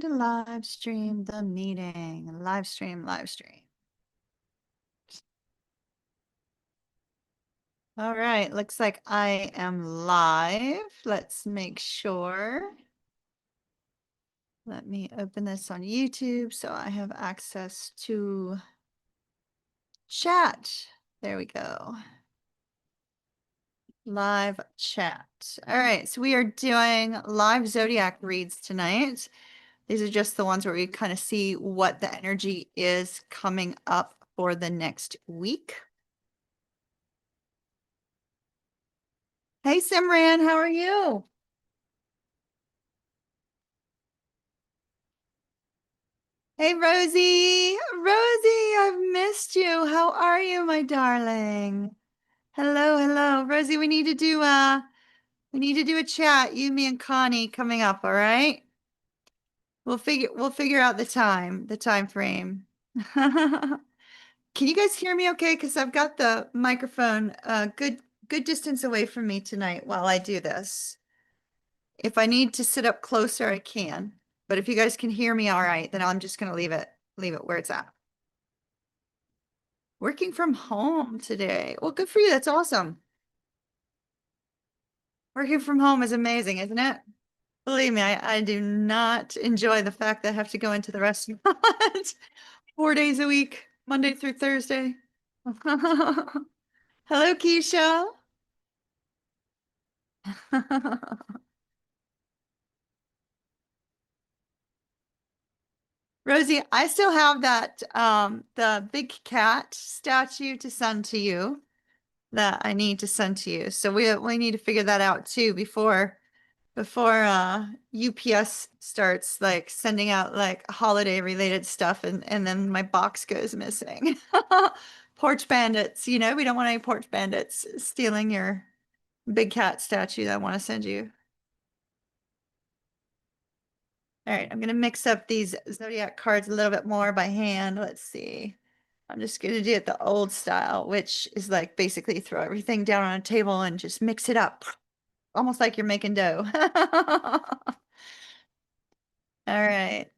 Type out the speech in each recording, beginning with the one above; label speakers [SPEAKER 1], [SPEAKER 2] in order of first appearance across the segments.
[SPEAKER 1] trying to live stream the meeting. Live stream. All right, looks like I am live. Let's make sure. Let me open this on YouTube so I have access to chat. There we go. Live chat. All right, so we are doing live Zodiac reads tonight. These are just the ones where we kind of see what the energy is coming up for the next week. Hey, Simran, how are you? Hey, Rosie. Rosie, I've missed you. How are you, my darling? Hello. Rosie, we need to do a chat, you, me, and Connie coming up, all right? We'll figure out the time frame. Can you guys hear me okay? Because I've got the microphone good distance away from me tonight while I do this. If I need to sit up closer, I can. But if you guys can hear me all right, then I'm just gonna leave it where it's at. Working from home today. Well, good for you. That's awesome. Working from home is amazing, isn't it? Believe me, I do not enjoy the fact that I have to go into the restaurant 4 days a week, Monday through Thursday. Hello, Keisha. Rosie, I still have that the big cat statue to send to you that I need to send to you. So we need to figure that out too before UPS starts like sending out like holiday related stuff and then my box goes missing. Porch bandits, we don't want any porch bandits stealing your big cat statue that I want to send you. All right, I'm going to mix up these Zodiac cards a little bit more by hand. Let's see. I'm just going to do it the old style, which is like basically throw everything down on a table and just mix it up. Almost like you're making dough. All right.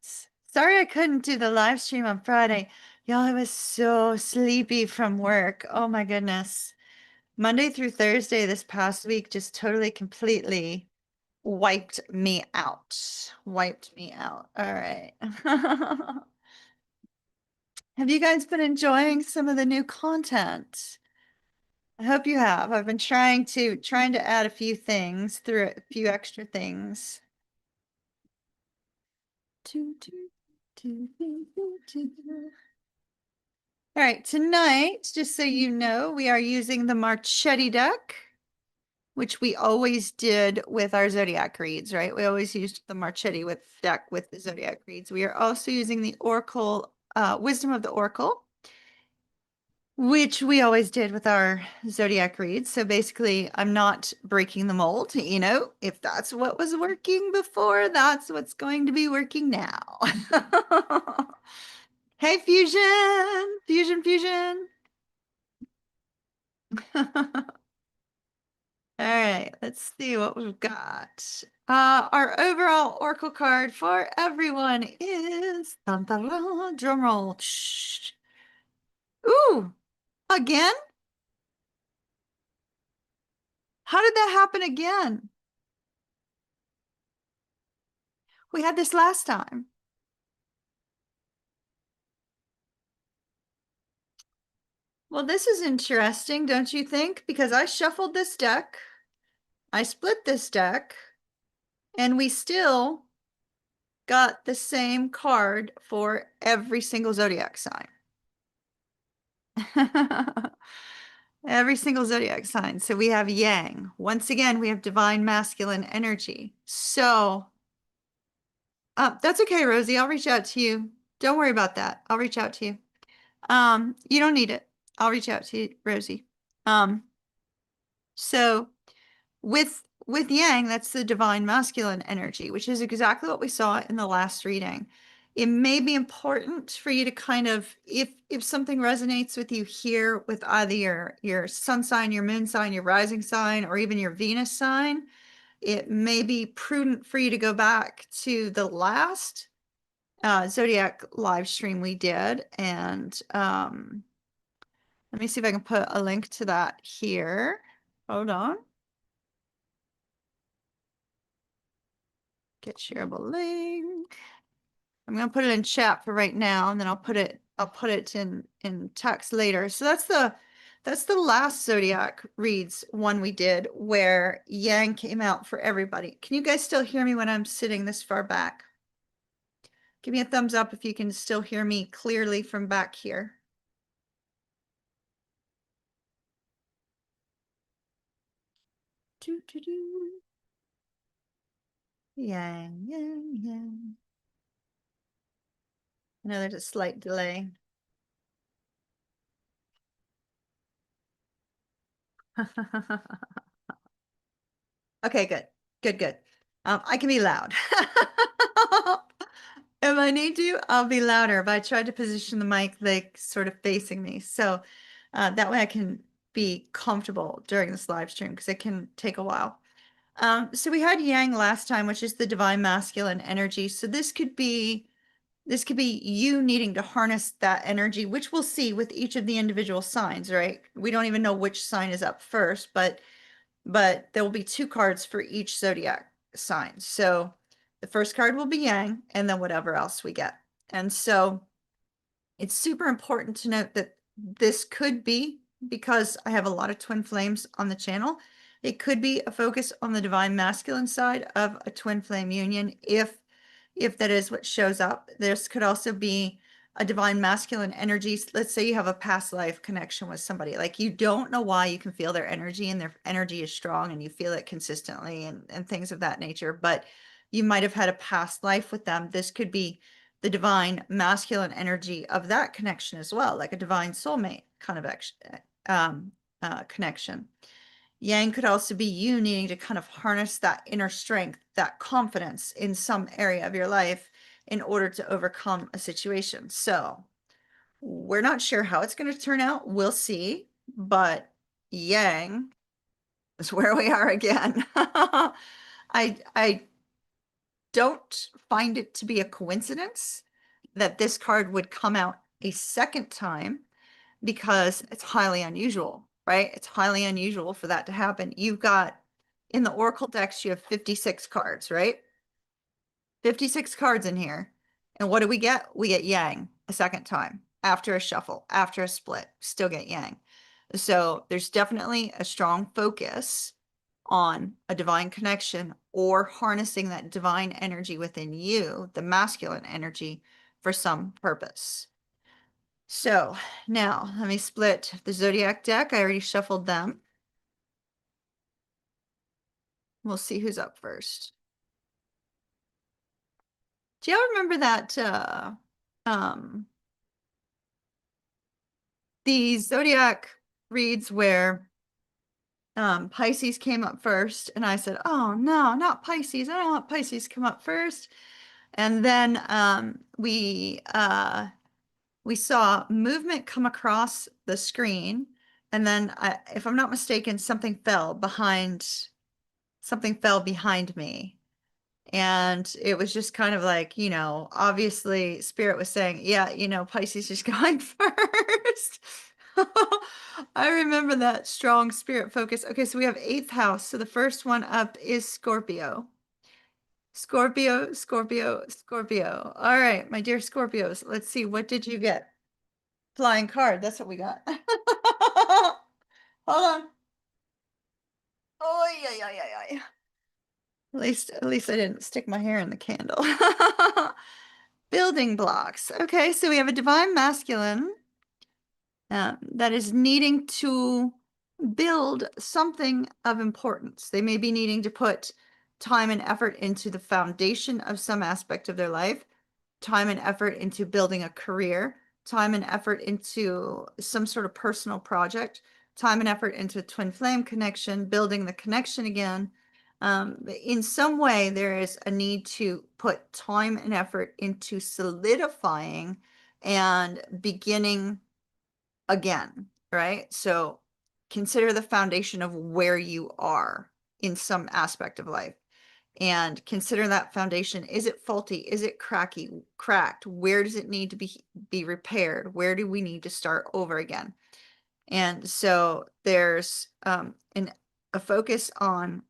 [SPEAKER 1] Sorry I couldn't do the live stream on Friday. Y'all, I was so sleepy from work. Oh my goodness. Monday through Thursday this past week just totally, completely wiped me out. Wiped me out. All right. Have you guys been enjoying some of the new content? I hope you have. I've been trying to add a few things through a few extra things. All right, tonight, just so you know, we are using the Marchetti deck, which we always did with our Zodiac reads, right? We always used the Marchetti deck with the Zodiac reads. We are also using the Oracle, Wisdom of the Oracle, which we always did with our Zodiac reads. So basically, I'm not breaking the mold, if that's what was working before, that's what's going to be working now. Hey, Fusion. All right, let's see what we've got. Our overall Oracle card for everyone is drum roll. Shh. Ooh, again? How did that happen again? We had this last time. Well, this is interesting, don't you think? Because I shuffled this deck, I split this deck, and we still got the same card for every single Zodiac sign. Every single Zodiac sign. So we have Yang. Once again, we have divine masculine energy. So that's okay, Rosie. I'll reach out to you. Don't worry about that. I'll reach out to you. You don't need it. I'll reach out to you, Rosie. So with Yang, that's the divine masculine energy, which is exactly what we saw in the last reading. It may be important for you to kind of, if something resonates with you here with either your sun sign, your moon sign, your rising sign, or even your Venus sign, it may be prudent for you to go back to the last Zodiac live stream we did, and let me see if I can put a link to that here. Hold on. Get shareable link. I'm gonna put it in chat for right now, and then I'll put it in text later. So that's the last Zodiac reads one we did where Yang came out for everybody. Can you guys still hear me when I'm sitting this far back? Give me a thumbs up if you can still hear me clearly from back here. Doo, doo, doo. Yang, yang, yang. I know there's a slight delay. Okay, good. Good, good. I can be loud. If I need to, I'll be louder, but I tried to position the mic like sort of facing me. So that way I can be comfortable during this live stream because it can take a while. So we had Yang last time, which is the divine masculine energy. So this could be you needing to harness that energy, which we'll see with each of the individual signs, right? We don't even know which sign is up first, but there will be 2 cards for each zodiac sign. So the first card will be Yang, and then whatever else we get. And so it's super important to note that this could be, because I have a lot of twin flames on the channel, it could be a focus on the divine masculine side of a twin flame union if that is what shows up. This could also be a divine masculine energy. Let's say you have a past life connection with somebody, like you don't know why, you can feel their energy and their energy is strong and you feel it consistently and things of that nature, but you might have had a past life with them. This could be the divine masculine energy of that connection as well, like a divine soulmate kind of connection. Yang could also be you needing to kind of harness that inner strength, that confidence in some area of your life in order to overcome a situation. So we're not sure how it's going to turn out. We'll see. But Yang is where we are again. I don't find it to be a coincidence that this card would come out a second time, because it's highly unusual, right? It's highly unusual for that to happen. You've got, in the Oracle decks, you have 56 cards, right? 56 cards in here. And what do we get? We get Yang a second time after a shuffle, after a split, still get Yang. So there's definitely a strong focus on a divine connection or harnessing that divine energy within you, the masculine energy, for some purpose. So now let me split the Zodiac deck. I already shuffled them. We'll see who's up first. Do y'all remember that the Zodiac reads where Pisces came up first, and I said, oh no, not Pisces. I don't want Pisces to come up first. And then we saw movement come across the screen, and then if I'm not mistaken, something fell behind me. And it was just kind of like, obviously Spirit was saying, yeah, Pisces is going first. I remember that strong Spirit focus. Okay, so we have 8th house. So the first one up is Scorpio. Scorpio, Scorpio, Scorpio. All right, my dear Scorpios, let's see. What did you get? Flying card. That's what we got. Hold on. Oh, yeah, yeah, yeah, yeah. At least I didn't stick my hair in the candle. Building blocks. Okay, so we have a divine masculine that is needing to build something of importance. They may be needing to put time and effort into the foundation of some aspect of their life, time and effort into building a career, time and effort into some sort of personal project, time and effort into twin flame connection, building the connection again. In some way, there is a need to put time and effort into solidifying and beginning again, right? So consider the foundation of where you are in some aspect of life. and consider that foundation. Is it faulty? Is it cracked? Where does it need to be repaired? Where do we need to start over again? And so there's a focus on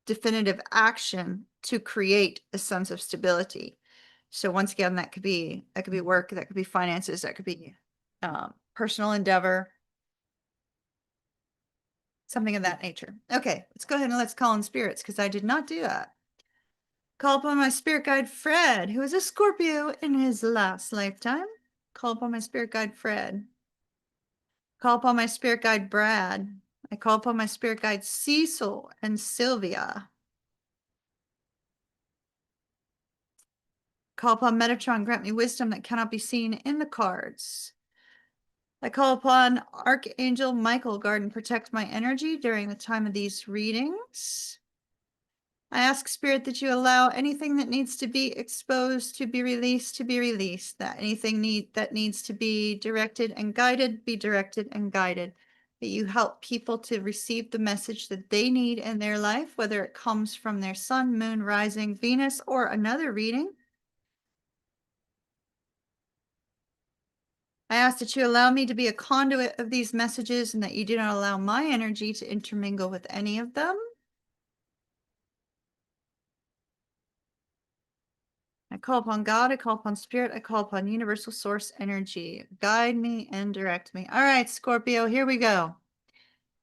[SPEAKER 1] definitive action to create a sense of stability. So once again, that could be work, that could be finances, that could be personal endeavor, something of that nature. Okay, let's go ahead and let's call in spirits, because I did not do that. Call upon my spirit guide, Fred, who is a Scorpio in his last lifetime. Call upon my spirit guide, Fred. Call upon my spirit guide, Brad. I call upon my spirit guide, Cecil and Sylvia. Call upon Metatron, grant me wisdom that cannot be seen in the cards. I call upon Archangel Michael, guard and protect my energy during the time of these readings. I ask Spirit that you allow anything that needs to be exposed to be released, that anything that needs to be directed and guided, be directed and guided, that you help people to receive the message that they need in their life, whether it comes from their sun, moon, rising, Venus, or another reading. I ask that you allow me to be a conduit of these messages and that you do not allow my energy to intermingle with any of them. I call upon God, I call upon Spirit, I call upon universal source energy. Guide me and direct me. All right, Scorpio, here we go.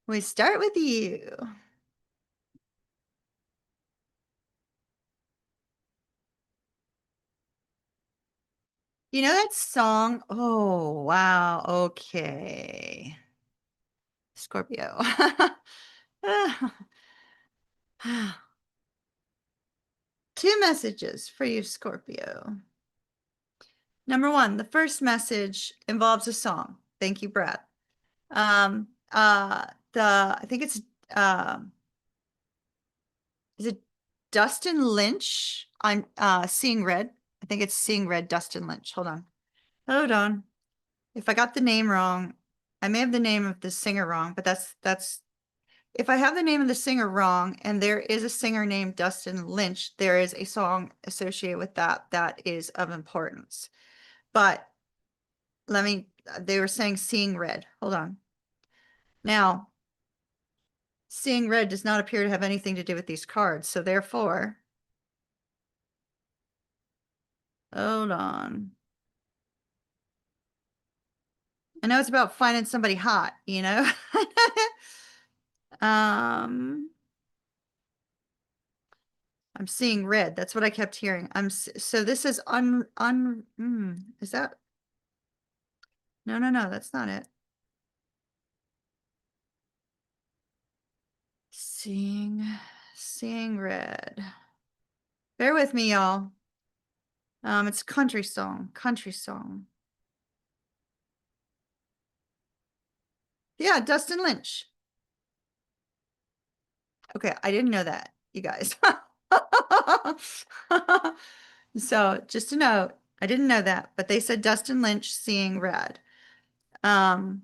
[SPEAKER 1] We start with you. You know that song? Oh, wow. Okay. Scorpio. Two messages for you, Scorpio. Number one, the first message involves a song. Thank you, Brad. I think it's is it Dustin Lynch on Seeing Red? I think it's Seeing Red, Dustin Lynch. Hold on. Hold on. If I got the name wrong, I may have the name of the singer wrong, but that's if I have the name of the singer wrong and there is a singer named Dustin Lynch, there is a song associated with that is of importance. But they were saying Seeing Red. Hold on. Now, Seeing Red does not appear to have anything to do with these cards. So therefore, hold on. I know it's about finding somebody hot, you know? I'm seeing red. That's what I kept hearing. So this is is that? No, that's not it. Seeing red. Bear with me, y'all. It's country song. Yeah, Dustin Lynch. Okay, I didn't know that, you guys. So just a note, I didn't know that, but they said Dustin Lynch, Seeing Red. But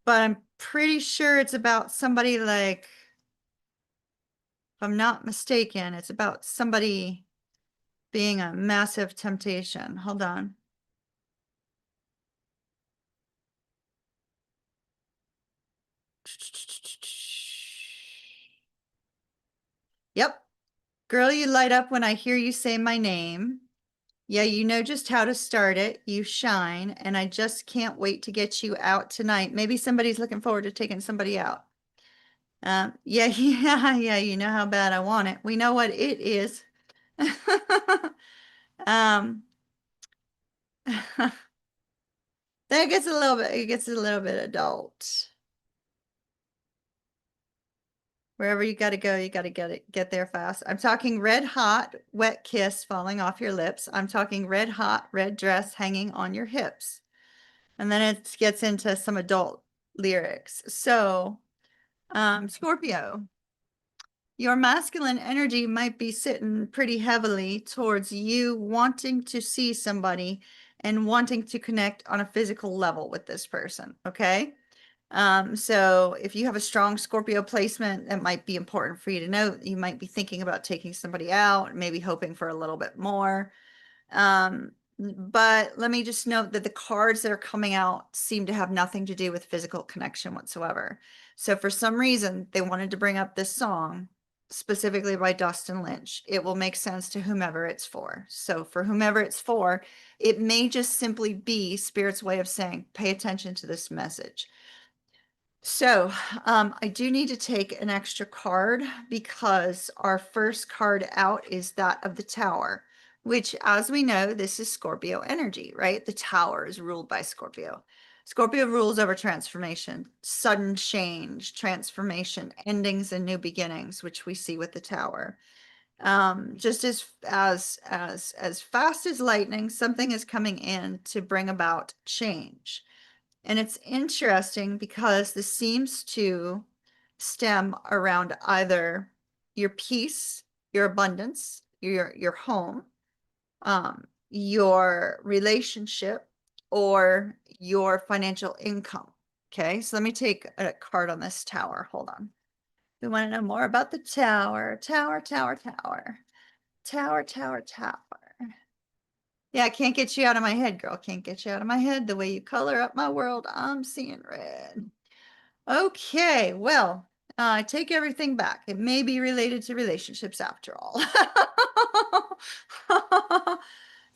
[SPEAKER 1] I'm pretty sure it's about somebody like, if I'm not mistaken, it's about somebody being a massive temptation. Hold on. Yep. Girl, you light up when I hear you say my name. Yeah, you know just how to start it. You shine, and I just can't wait to get you out tonight. Maybe somebody's looking forward to taking somebody out. Yeah, yeah, you know how bad I want it. We know what it is. um, that it gets a little bit adult. Wherever you got to go, you got to get there fast. I'm talking red hot, wet kiss falling off your lips. I'm talking red hot, red dress hanging on your hips. And then it gets into some adult lyrics. So, Scorpio, your masculine energy might be sitting pretty heavily towards you wanting to see somebody and wanting to connect on a physical level with this person, okay? So if you have a strong Scorpio placement, that might be important for you to know. You might be thinking about taking somebody out, maybe hoping for a little bit more. But let me just note that the cards that are coming out seem to have nothing to do with physical connection whatsoever. So for some reason, they wanted to bring up this song specifically by Dustin Lynch. It will make sense to whomever it's for. So for whomever it's for, it may just simply be Spirit's way of saying, pay attention to this message. So I do need to take an extra card because our first card out is that of the Tower, which, as we know, this is Scorpio energy, right? The Tower is ruled by Scorpio. Scorpio rules over transformation, sudden change, transformation, endings and new beginnings, which we see with the Tower. Just as fast as lightning, something is coming in to bring about change. And it's interesting because this seems to stem around either your peace, your abundance, your home, your relationship, or your financial income. Okay, so let me take a card on this Tower. Hold on. We want to know more about the Tower. Tower, Tower, Tower. Tower, Tower, Tower. Yeah, I can't get you out of my head, girl. Can't get you out of my head. The way you color up my world, I'm seeing red. Okay, well, I take everything back. It may be related to relationships after all.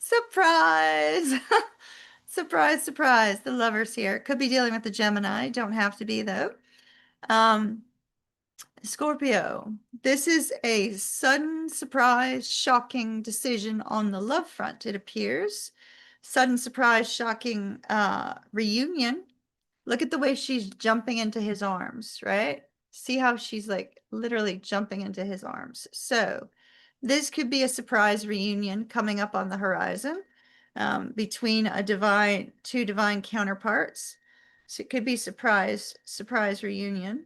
[SPEAKER 1] Surprise! Surprise, surprise. The Lover's here. Could be dealing with the Gemini. Don't have to be, though. Scorpio, this is a sudden, surprise, shocking decision on the love front, it appears. Sudden, surprise, shocking reunion. Look at the way she's jumping into his arms, right? See how she's like literally jumping into his arms. So this could be a surprise reunion coming up on the horizon between two divine counterparts. So it could be surprise reunion.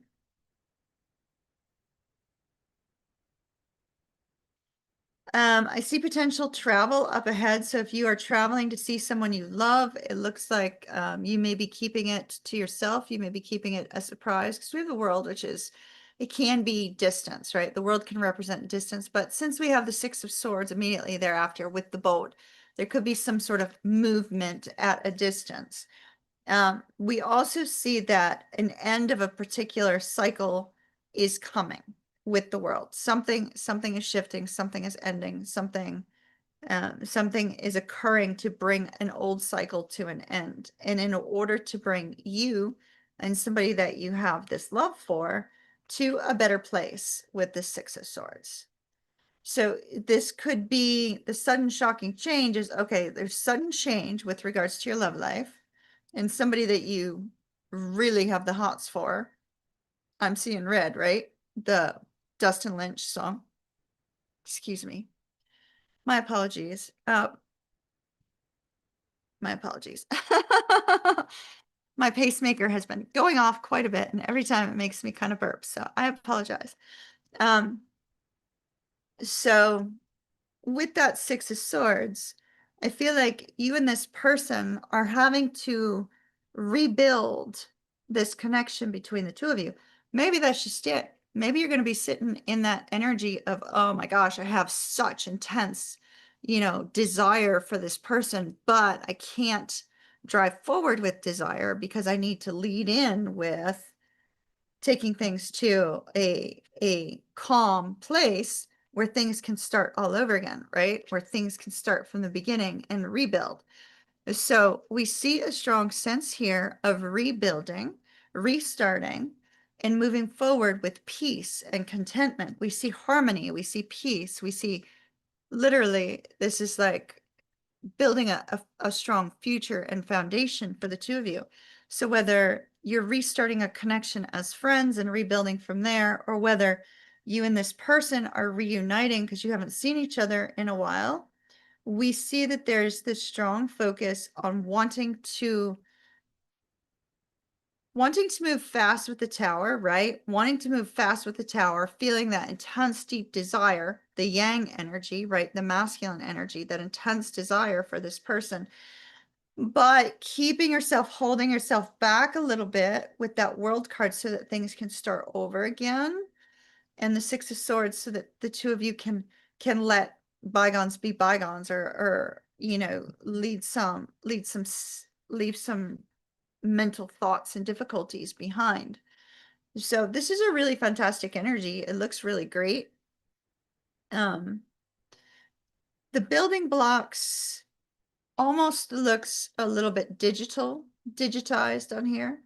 [SPEAKER 1] I see potential travel up ahead. So if you are traveling to see someone you love, it looks like you may be keeping it to yourself. You may be keeping it a surprise because we have the world, which is, it can be distance, right? The world can represent distance. But since we have the Six of Swords immediately thereafter with the boat, there could be some sort of movement at a distance. We also see that an end of a particular cycle is coming with the world. Something is shifting, something is ending, something is occurring to bring an old cycle to an end. And in order to bring you and somebody that you have this love for to a better place with the Six of Swords. So this could be the sudden shocking change is, okay, there's sudden change with regards to your love life and somebody that you really have the hots for. I'm seeing red, right? The Dustin Lynch song. Excuse me. My apologies. My apologies. My pacemaker has been going off quite a bit, and every time it makes me kind of burp, so I apologize. So with that Six of Swords, I feel like you and this person are having to rebuild this connection between the two of you. Maybe that's just it. Maybe you're going to be sitting in that energy of, oh my gosh, I have such intense, desire for this person, but I can't drive forward with desire because I need to lead in with taking things to a calm place where things can start all over again, right? Where things can start from the beginning and rebuild. So we see a strong sense here of rebuilding, restarting, and moving forward with peace and contentment. We see harmony, we see peace, we see literally this is like building a strong future and foundation for the two of you. So whether you're restarting a connection as friends and rebuilding from there, or whether you and this person are reuniting because you haven't seen each other in a while, we see that there's this strong focus on wanting to move fast with the Tower, right? Wanting to move fast with the Tower, feeling that intense, deep desire, the yang energy, right? The masculine energy, that intense desire for this person. but keeping yourself, holding yourself back a little bit with that World card so that things can start over again. And the Six of Swords so that the two of you can let bygones be bygones, or you know, leave some mental thoughts and difficulties behind. So this is a really fantastic energy. It looks really great. The building blocks almost looks a little bit digitized on here.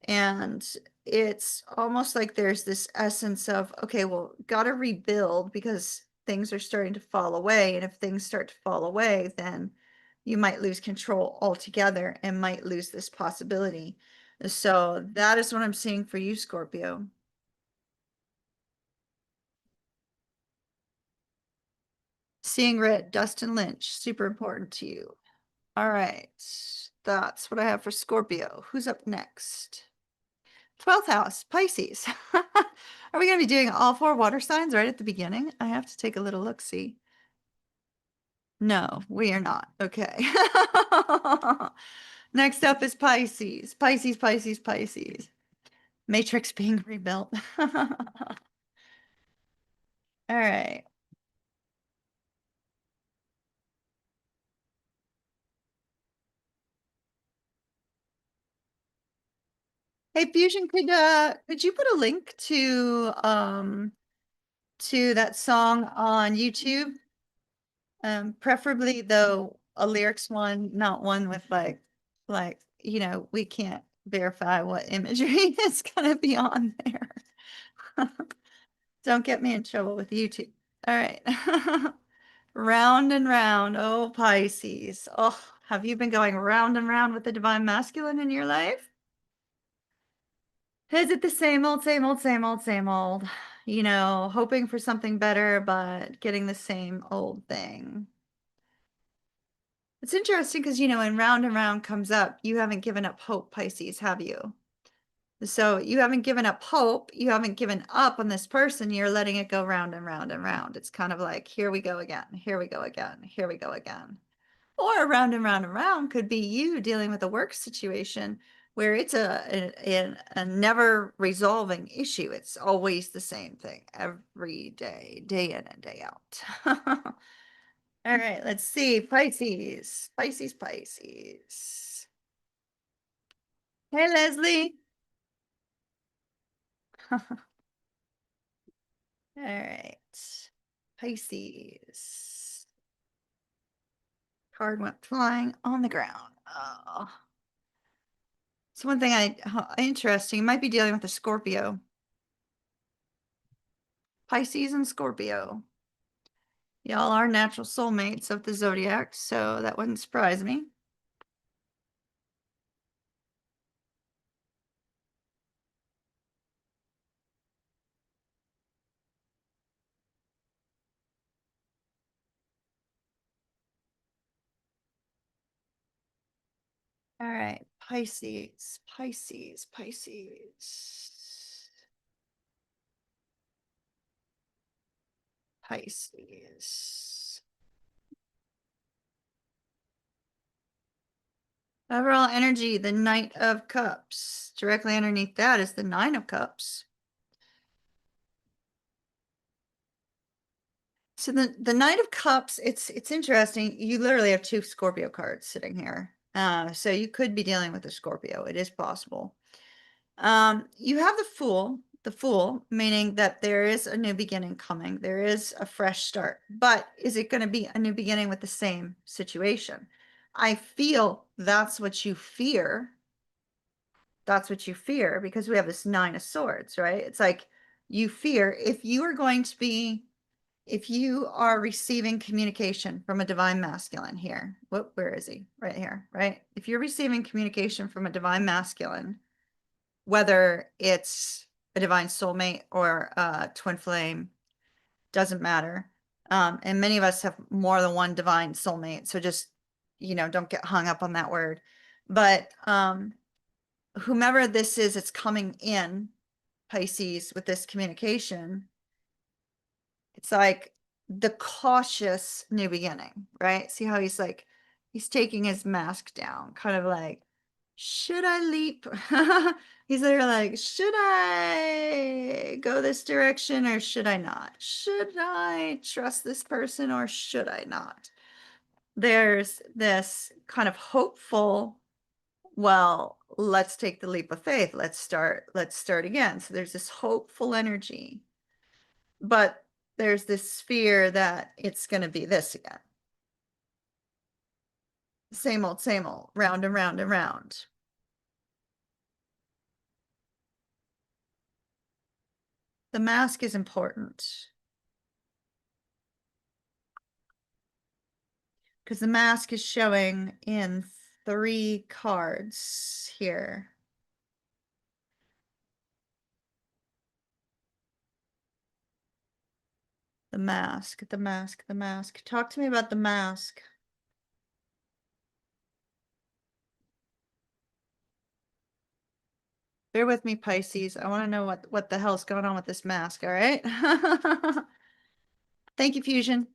[SPEAKER 1] And it's almost like there's this essence of, okay, well, gotta rebuild because things are starting to fall away. And if things start to fall away, then you might lose control altogether and might lose this possibility. So that is what I'm seeing for you, Scorpio. Seeing red, Dustin Lynch, super important to you. All right. That's what I have for Scorpio. Who's up next? 12th house, Pisces. Are we going to be doing all four water signs right at the beginning? I have to take a little look, see. No, we are not. Okay. Next up is Pisces. Pisces, Pisces, Pisces. Matrix being rebuilt. All right. Hey, Fusion, could you put a link to that song on YouTube? Preferably though a lyrics one, not one with like, you know, we can't verify what imagery is gonna be on there. Don't get me in trouble with YouTube. All right. Round and round. Oh, Pisces. Oh, have you been going round and round with the divine masculine in your life? Is it the same old, same old, same old, same old? You know, hoping for something better, but getting the same old thing. It's interesting because, you know, when round and round comes up, you haven't given up hope, Pisces, have you? So you haven't given up hope. You haven't given up on this person. You're letting it go round and round and round. It's kind of like, here we go again. Here we go again. Here we go again. Or round and round and round could be you dealing with a work situation where it's a never resolving issue. It's always the same thing every day, day in and day out. All right, let's see. Pisces, Pisces, Pisces. Hey, Leslie. All right. Pisces. Card went flying on the ground. Oh. So one thing interesting, you might be dealing with a Scorpio. Pisces and Scorpio. Y'all are natural soulmates of the Zodiac, so that wouldn't surprise me. All right, Pisces, Pisces, Pisces, Pisces. Overall energy, the Knight of Cups. Directly underneath that is the Nine of Cups. So the Knight of Cups, it's interesting. You literally have two Scorpio cards sitting here. So you could be dealing with a Scorpio. It is possible. You have the Fool, meaning that there is a new beginning coming. There is a fresh start. But is it going to be a new beginning with the same situation? I feel that's what you fear. That's what you fear because we have this Nine of Swords, right? It's like you fear if you are going to be, if you are receiving communication from a divine masculine here, where is he? Right here, right? If you're receiving communication from a divine masculine, whether it's a divine soulmate or a twin flame, doesn't matter. And many of us have more than one divine soulmate. So just, you know, don't get hung up on that word. But whomever this is, it's coming in Pisces with this communication. It's like the cautious new beginning, right? See how he's like He's taking his mask down, kind of like, should I leap? He's there like, should I go this direction or should I not? Should I trust this person or should I not? There's this kind of hopeful, well, let's take the leap of faith. Let's start again. So there's this hopeful energy, but there's this fear that it's going to be this again. Same old, round and round and round. The mask is important because the mask is showing in 3 cards here. The mask, the mask, the mask. Talk to me about the mask. Bear with me, Pisces. I want to know what the hell's going on with this mask, all right? Thank you, Fusion.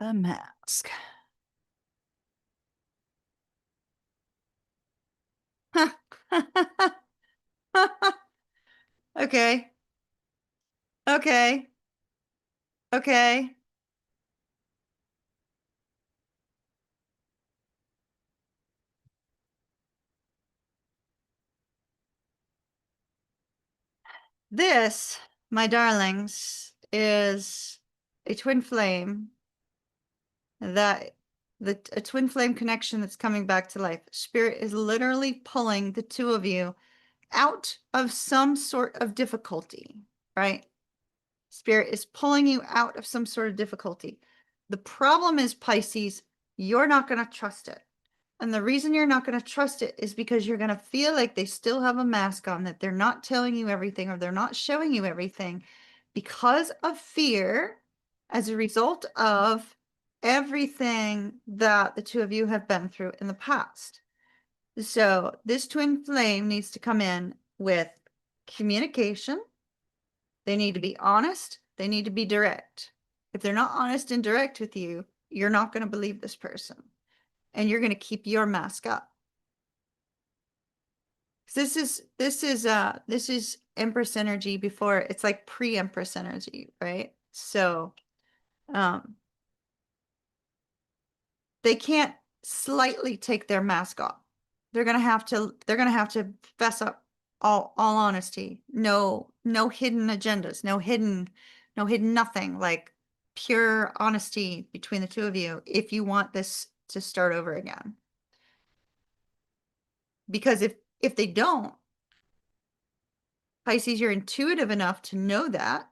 [SPEAKER 1] The mask. Okay. Okay. Okay. This, my darlings, is a twin flame that a twin flame connection that's coming back to life. Spirit is literally pulling the 2 of you out of some sort of difficulty, right? Spirit is pulling you out of some sort of difficulty. The problem is, Pisces, you're not going to trust it. And the reason you're not going to trust it is because you're going to feel like they still have a mask on, that they're not telling you everything or they're not showing you everything because of fear as a result of everything that the 2 of you have been through in the past. So this twin flame needs to come in with communication. They need to be honest. They need to be direct. If they're not honest and direct with you, you're not going to believe this person and you're going to keep your mask up. This is Empress energy before, it's like pre-Empress energy, right? So they can't slightly take their mask off. They're gonna have to fess up, all honesty. No hidden agendas, no hidden nothing, like pure honesty between the 2 of you if you want this to start over again. Because if they don't, Pisces, you're intuitive enough to know that.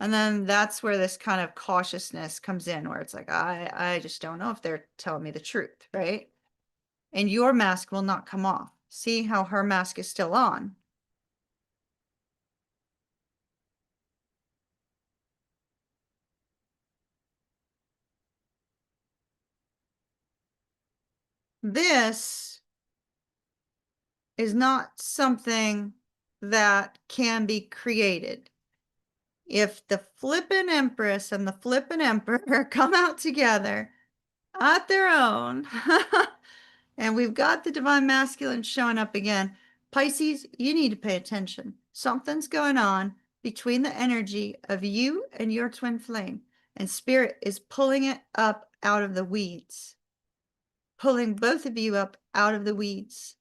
[SPEAKER 1] And then that's where this kind of cautiousness comes in, where it's like, I just don't know if they're telling me the truth, right? And your mask will not come off. See how her mask is still on. This is not something that can be created. If the flippin' Empress and the flippin' Emperor come out together at their own, and we've got the Divine Masculine showing up again, Pisces, you need to pay attention. Something's going on between the energy of you and your twin flame, and Spirit is pulling it up out of the weeds, pulling both of you up out of the weeds.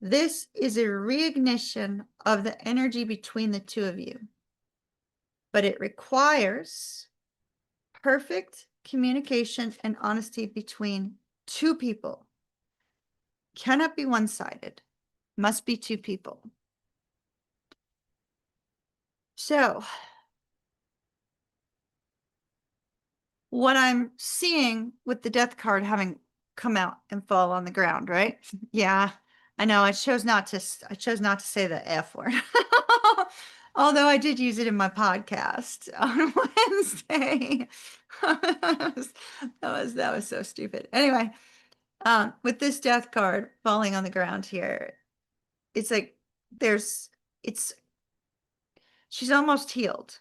[SPEAKER 1] This is a reignition of the energy between the 2 of you, but it requires perfect communication and honesty between 2 people. Cannot be one-sided, must be 2 people. So what I'm seeing with the Death card having come out and fall on the ground, right? Yeah, I know. I chose not to say the F word. Although I did use it in my podcast on Wednesday. That was so stupid. Anyway, with this Death card falling on the ground here, it's like it's she's almost healed.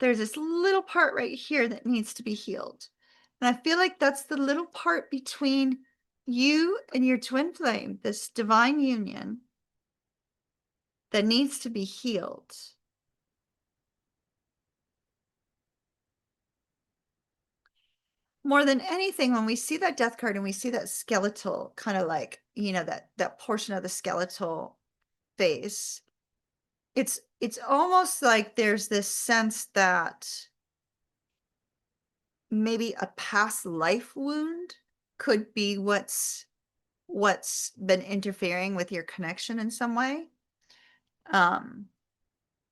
[SPEAKER 1] There's this little part right here that needs to be healed. And I feel like that's the little part between you and your twin flame, this divine union that needs to be healed. More than anything, when we see that death card and we see that skeletal kind of like, you know, that portion of the skeletal face, it's almost like there's this sense that maybe a past life wound could be what's been interfering with your connection in some way.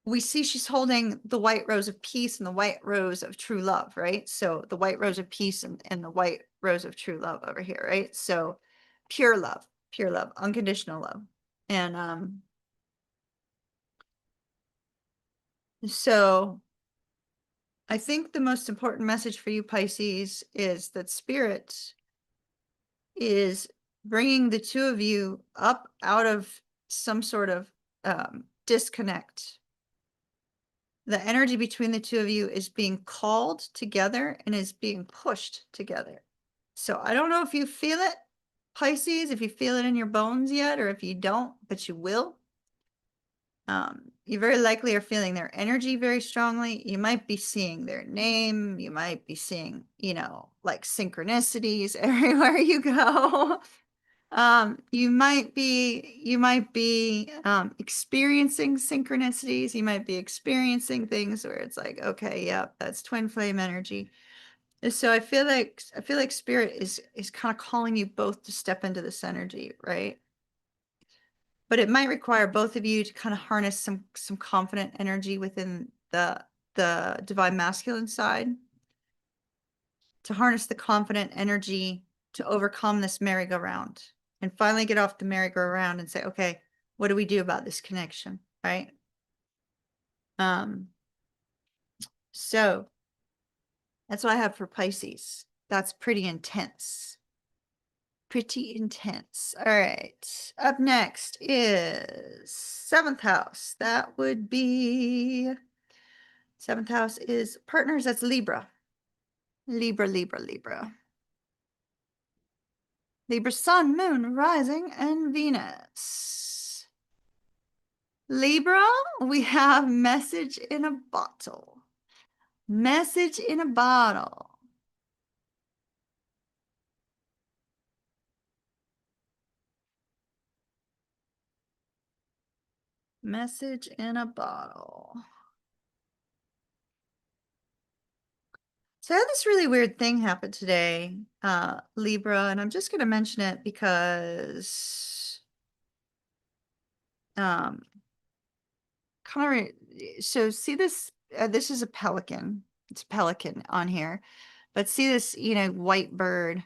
[SPEAKER 1] We see she's holding the white rose of peace and the white rose of true love, right? So the white rose of peace and the white rose of true love over here, right? So pure love, unconditional love. And so I think the most important message for you, Pisces, is that spirit is bringing the two of you up out of some sort of disconnect. The energy between the two of you is being called together and is being pushed together. So I don't know if you feel it, Pisces, if you feel it in your bones yet, or if you don't, but you will. You very likely are feeling their energy very strongly. You might be seeing their name. You might be seeing, you know, like synchronicities everywhere you go. You might be experiencing synchronicities. You might be experiencing things where it's like, okay, yeah, that's twin flame energy. And so I feel like spirit is kind of calling you both to step into this energy, right? But it might require both of you to kind of harness some confident energy within the divine masculine side, to harness the confident energy to overcome this merry-go-round and finally get off the merry-go-round and say, okay, what do we do about this connection, right? So that's what I have for Pisces. That's pretty intense. Pretty intense. All right. Up next is 7th house. That would be 7th house is partners. That's Libra. Libra, Libra, Libra. Libra sun, moon, rising, and Venus. Libra, we have message in a bottle. Message in a bottle. Message in a bottle. So I had this really weird thing happen today, Libra, and I'm just going to mention it because kind of so see this, this is a pelican. It's a pelican on here, but see this, you know, white bird.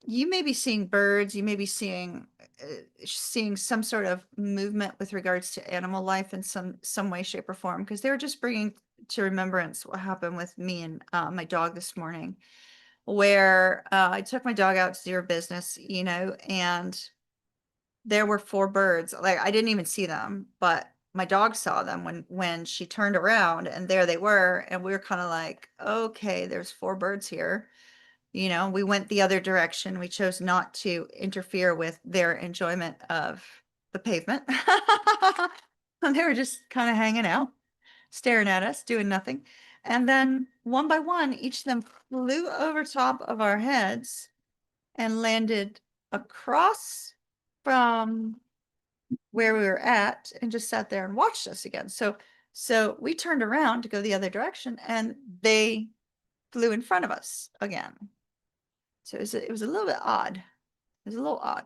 [SPEAKER 1] You may be seeing birds, you may be seeing some sort of movement with regards to animal life in some way, shape, or form, because they were just bringing to remembrance what happened with me and my dog this morning, where I took my dog out to do her business, you know, and there were 4 birds. Like, I didn't even see them, but my dog saw them when she turned around, and there they were, and we were kind of like, okay, there's 4 birds here. You know, we went the other direction. We chose not to interfere with their enjoyment of the pavement. And they were just kind of hanging out, staring at us, doing nothing. And then one by one, each of them flew over top of our heads and landed across from where we were at and just sat there and watched us again. So we turned around to go the other direction and they flew in front of us again. So it was a little bit odd. It was a little odd.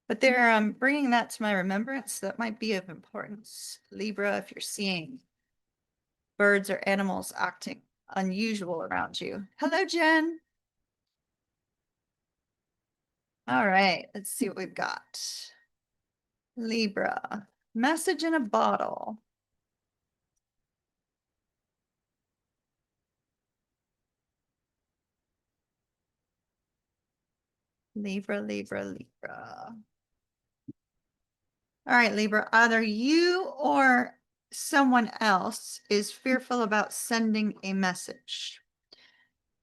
[SPEAKER 1] But they're bringing that to my remembrance. That might be of importance. Libra, if you're seeing birds or animals acting unusual around you. Hello, Jen. All right, let's see what we've got. Libra, message in a bottle. Libra, Libra, Libra. All right, Libra, either you or someone else is fearful about sending a message.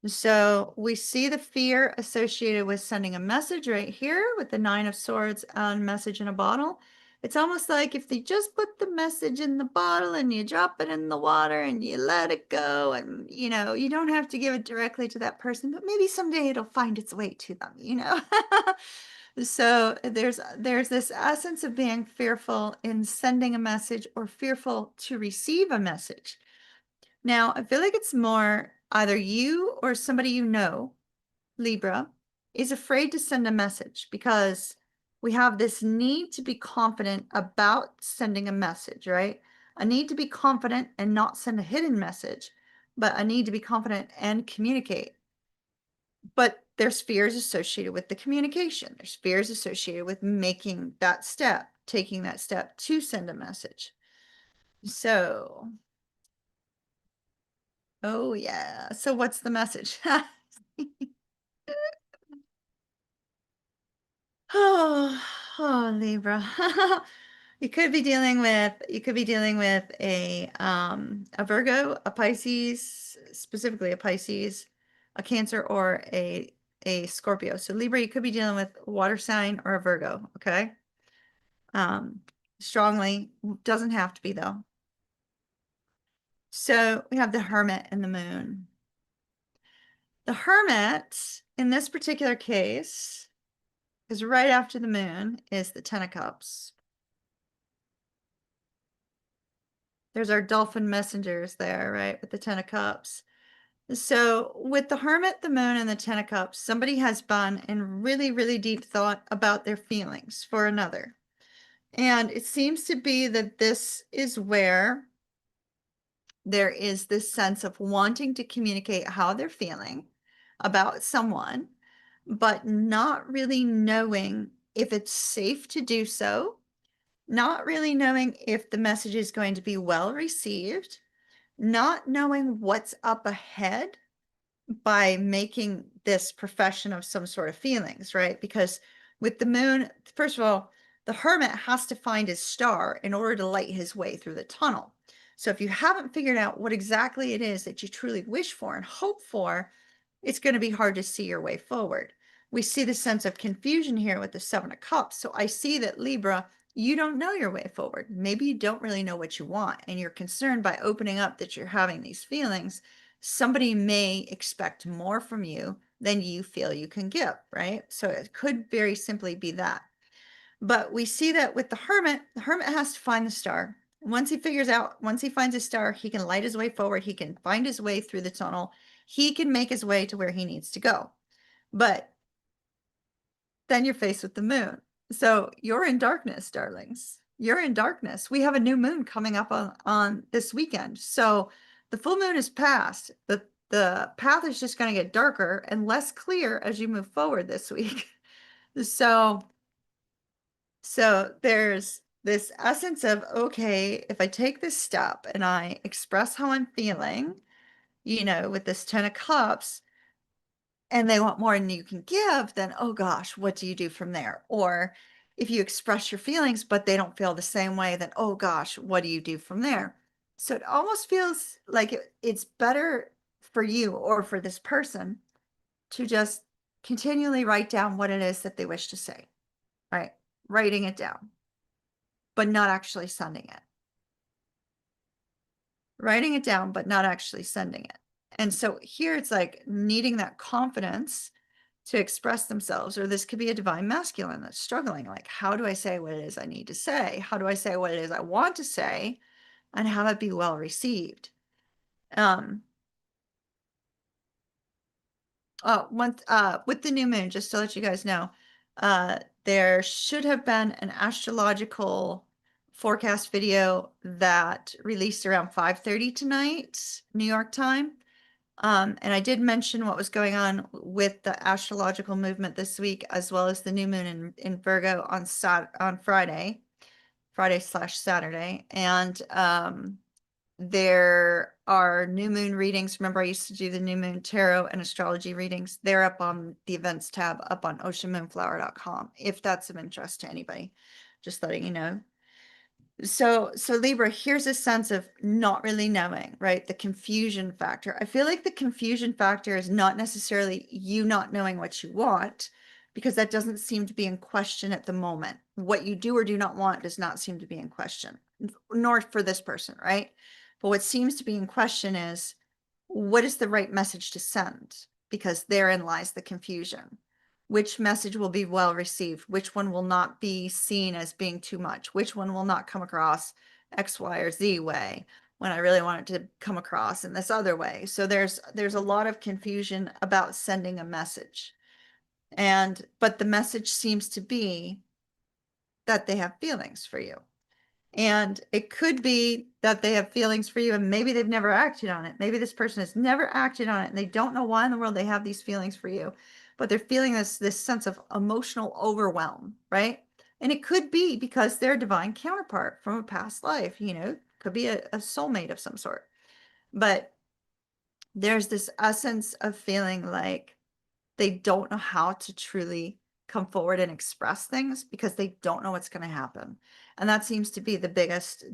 [SPEAKER 1] So we see the fear associated with sending a message right here with the 9 of Swords and message in a bottle. It's almost like if they just put the message in the bottle and you drop it in the water and you let it go, and you don't have to give it directly to that person, but maybe someday it'll find its way to them. So there's this essence of being fearful in sending a message or fearful to receive a message. Now, I feel like it's more either you or somebody Libra, is afraid to send a message because we have this need to be confident about sending a message, right? A need to be confident and not send a hidden message, but a need to be confident and communicate. But there's fears associated with the communication. There's fears associated with making that step, taking that step to send a message. So, oh yeah. So what's the message? Oh, Libra. You could be dealing with a Virgo, a Pisces, specifically a Pisces, a Cancer, or a Scorpio. So Libra, you could be dealing with a water sign or a Virgo, okay? Strongly, doesn't have to be though. So we have the Hermit and the Moon. The Hermit, in this particular case, is right after the Moon, is the Ten of Cups. There's our dolphin messengers there, right, with the Ten of Cups. So with the Hermit, the Moon, and the Ten of Cups, somebody has been in really, really deep thought about their feelings for another. And it seems to be that this is where there is this sense of wanting to communicate how they're feeling about someone, but not really knowing if it's safe to do so, not really knowing if the message is going to be well received, not knowing what's up ahead by making this profession of some sort of feelings, right? Because with the Moon, first of all, the Hermit has to find his star in order to light his way through the tunnel. So if you haven't figured out what exactly it is that you truly wish for and hope for, it's going to be hard to see your way forward. We see the sense of confusion here with the Seven of Cups. So I see that, Libra, you don't know your way forward. Maybe you don't really know what you want, and you're concerned by opening up that you're having these feelings. Somebody may expect more from you than you feel you can give, right? So it could very simply be that. But we see that with the Hermit has to find the star. Once he finds a star, he can light his way forward. He can find his way through the tunnel. He can make his way to where he needs to go. But then you're faced with the Moon. So you're in darkness, darlings. You're in darkness. We have a new moon coming up on this weekend. So the full moon is past. The path is just going to get darker and less clear as you move forward this week. So there's this essence of, okay, if I take this step and I express how I'm feeling, with this Ten of Cups, and they want more than you can give, then, oh gosh, what do you do from there? Or if you express your feelings, but they don't feel the same way, then, oh gosh, what do you do from there? So it almost feels like it's better for you or for this person to just continually write down what it is that they wish to say, right? Writing it down, but not actually sending it. Writing it down, but not actually sending it. And so here it's like needing that confidence to express themselves, or this could be a divine masculine that's struggling. Like, how do I say what it is I need to say? How do I say what it is I want to say and have it be well received? With the new moon, just to let you guys know, there should have been an astrological forecast video that released around 5:30 tonight, New York time. And I did mention what was going on with the astrological movement this week, as well as the new moon in Virgo on Friday/Saturday. And there are new moon readings. Remember, I used to do the new moon tarot and astrology readings. They're up on the events tab up on oceanmoonflower.com, if that's of interest to anybody. Just letting you know. So Libra, here's a sense of not really knowing, right? The confusion factor. I feel like the confusion factor is not necessarily you not knowing what you want, because that doesn't seem to be in question at the moment. What you do or do not want does not seem to be in question, nor for this person, right? But what seems to be in question is, what is the right message to send? Because therein lies the confusion. Which message will be well received? Which one will not be seen as being too much? Which one will not come across X, Y, or Z way when I really want it to come across in this other way? So there's a lot of confusion about sending a message. But the message seems to be that they have feelings for you. And it could be that they have feelings for you and maybe they've never acted on it. Maybe this person has never acted on it and they don't know why in the world they have these feelings for you, but they're feeling this sense of emotional overwhelm, right? And it could be because they're a divine counterpart from a past life, could be a soulmate of some sort. But there's this essence of feeling like they don't know how to truly come forward and express things because they don't know what's going to happen. And that seems to be the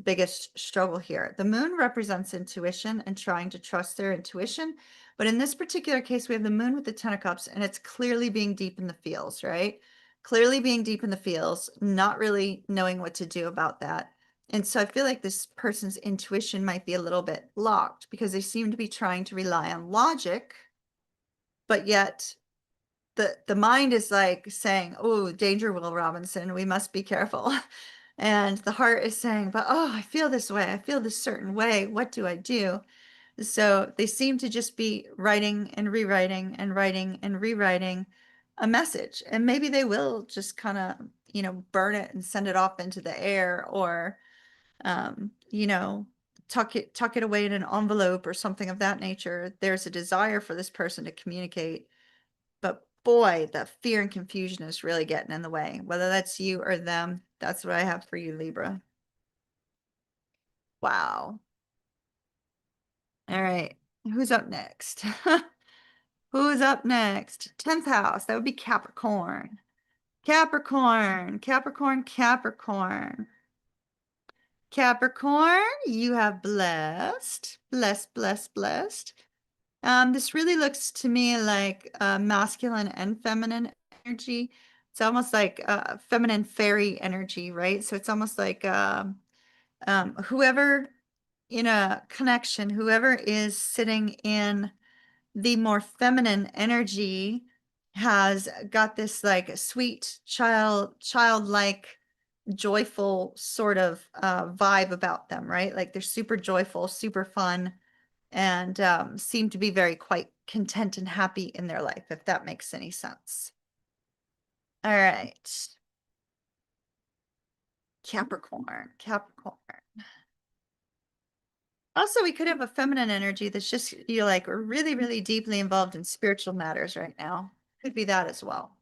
[SPEAKER 1] biggest struggle here. The moon represents intuition and trying to trust their intuition. But in this particular case, we have the moon with the 10 of cups and it's clearly being deep in the feels, right? Clearly being deep in the feels, not really knowing what to do about that. And so I feel like this person's intuition might be a little bit locked because they seem to be trying to rely on logic, but yet the mind is like saying, oh, danger, Will Robinson, we must be careful. And the heart is saying, but oh, I feel this way. I feel this certain way. What do I do? So they seem to just be writing and rewriting and writing and rewriting a message. And maybe they will just kind of, burn it and send it off into the air, or, you know, tuck it away in an envelope or something of that nature. There's a desire for this person to communicate, but boy, the fear and confusion is really getting in the way. Whether that's you or them, that's what I have for you, Libra. Wow. All right. Who's up next? Who's up next? 10th house. That would be Capricorn. Capricorn, Capricorn, Capricorn. Capricorn, you have blessed, blessed, blessed, blessed. This really looks to me like masculine and feminine energy. It's almost like feminine fairy energy, right? So it's almost like whoever in a connection, whoever is sitting in the more feminine energy has got this like sweet childlike, joyful sort of vibe about them, right? Like they're super joyful, super fun, and seem to be very quite content and happy in their life, if that makes any sense. All right. Capricorn, Capricorn. Also, we could have a feminine energy that's just, like, we're really, really deeply involved in spiritual matters right now. Could be that as well.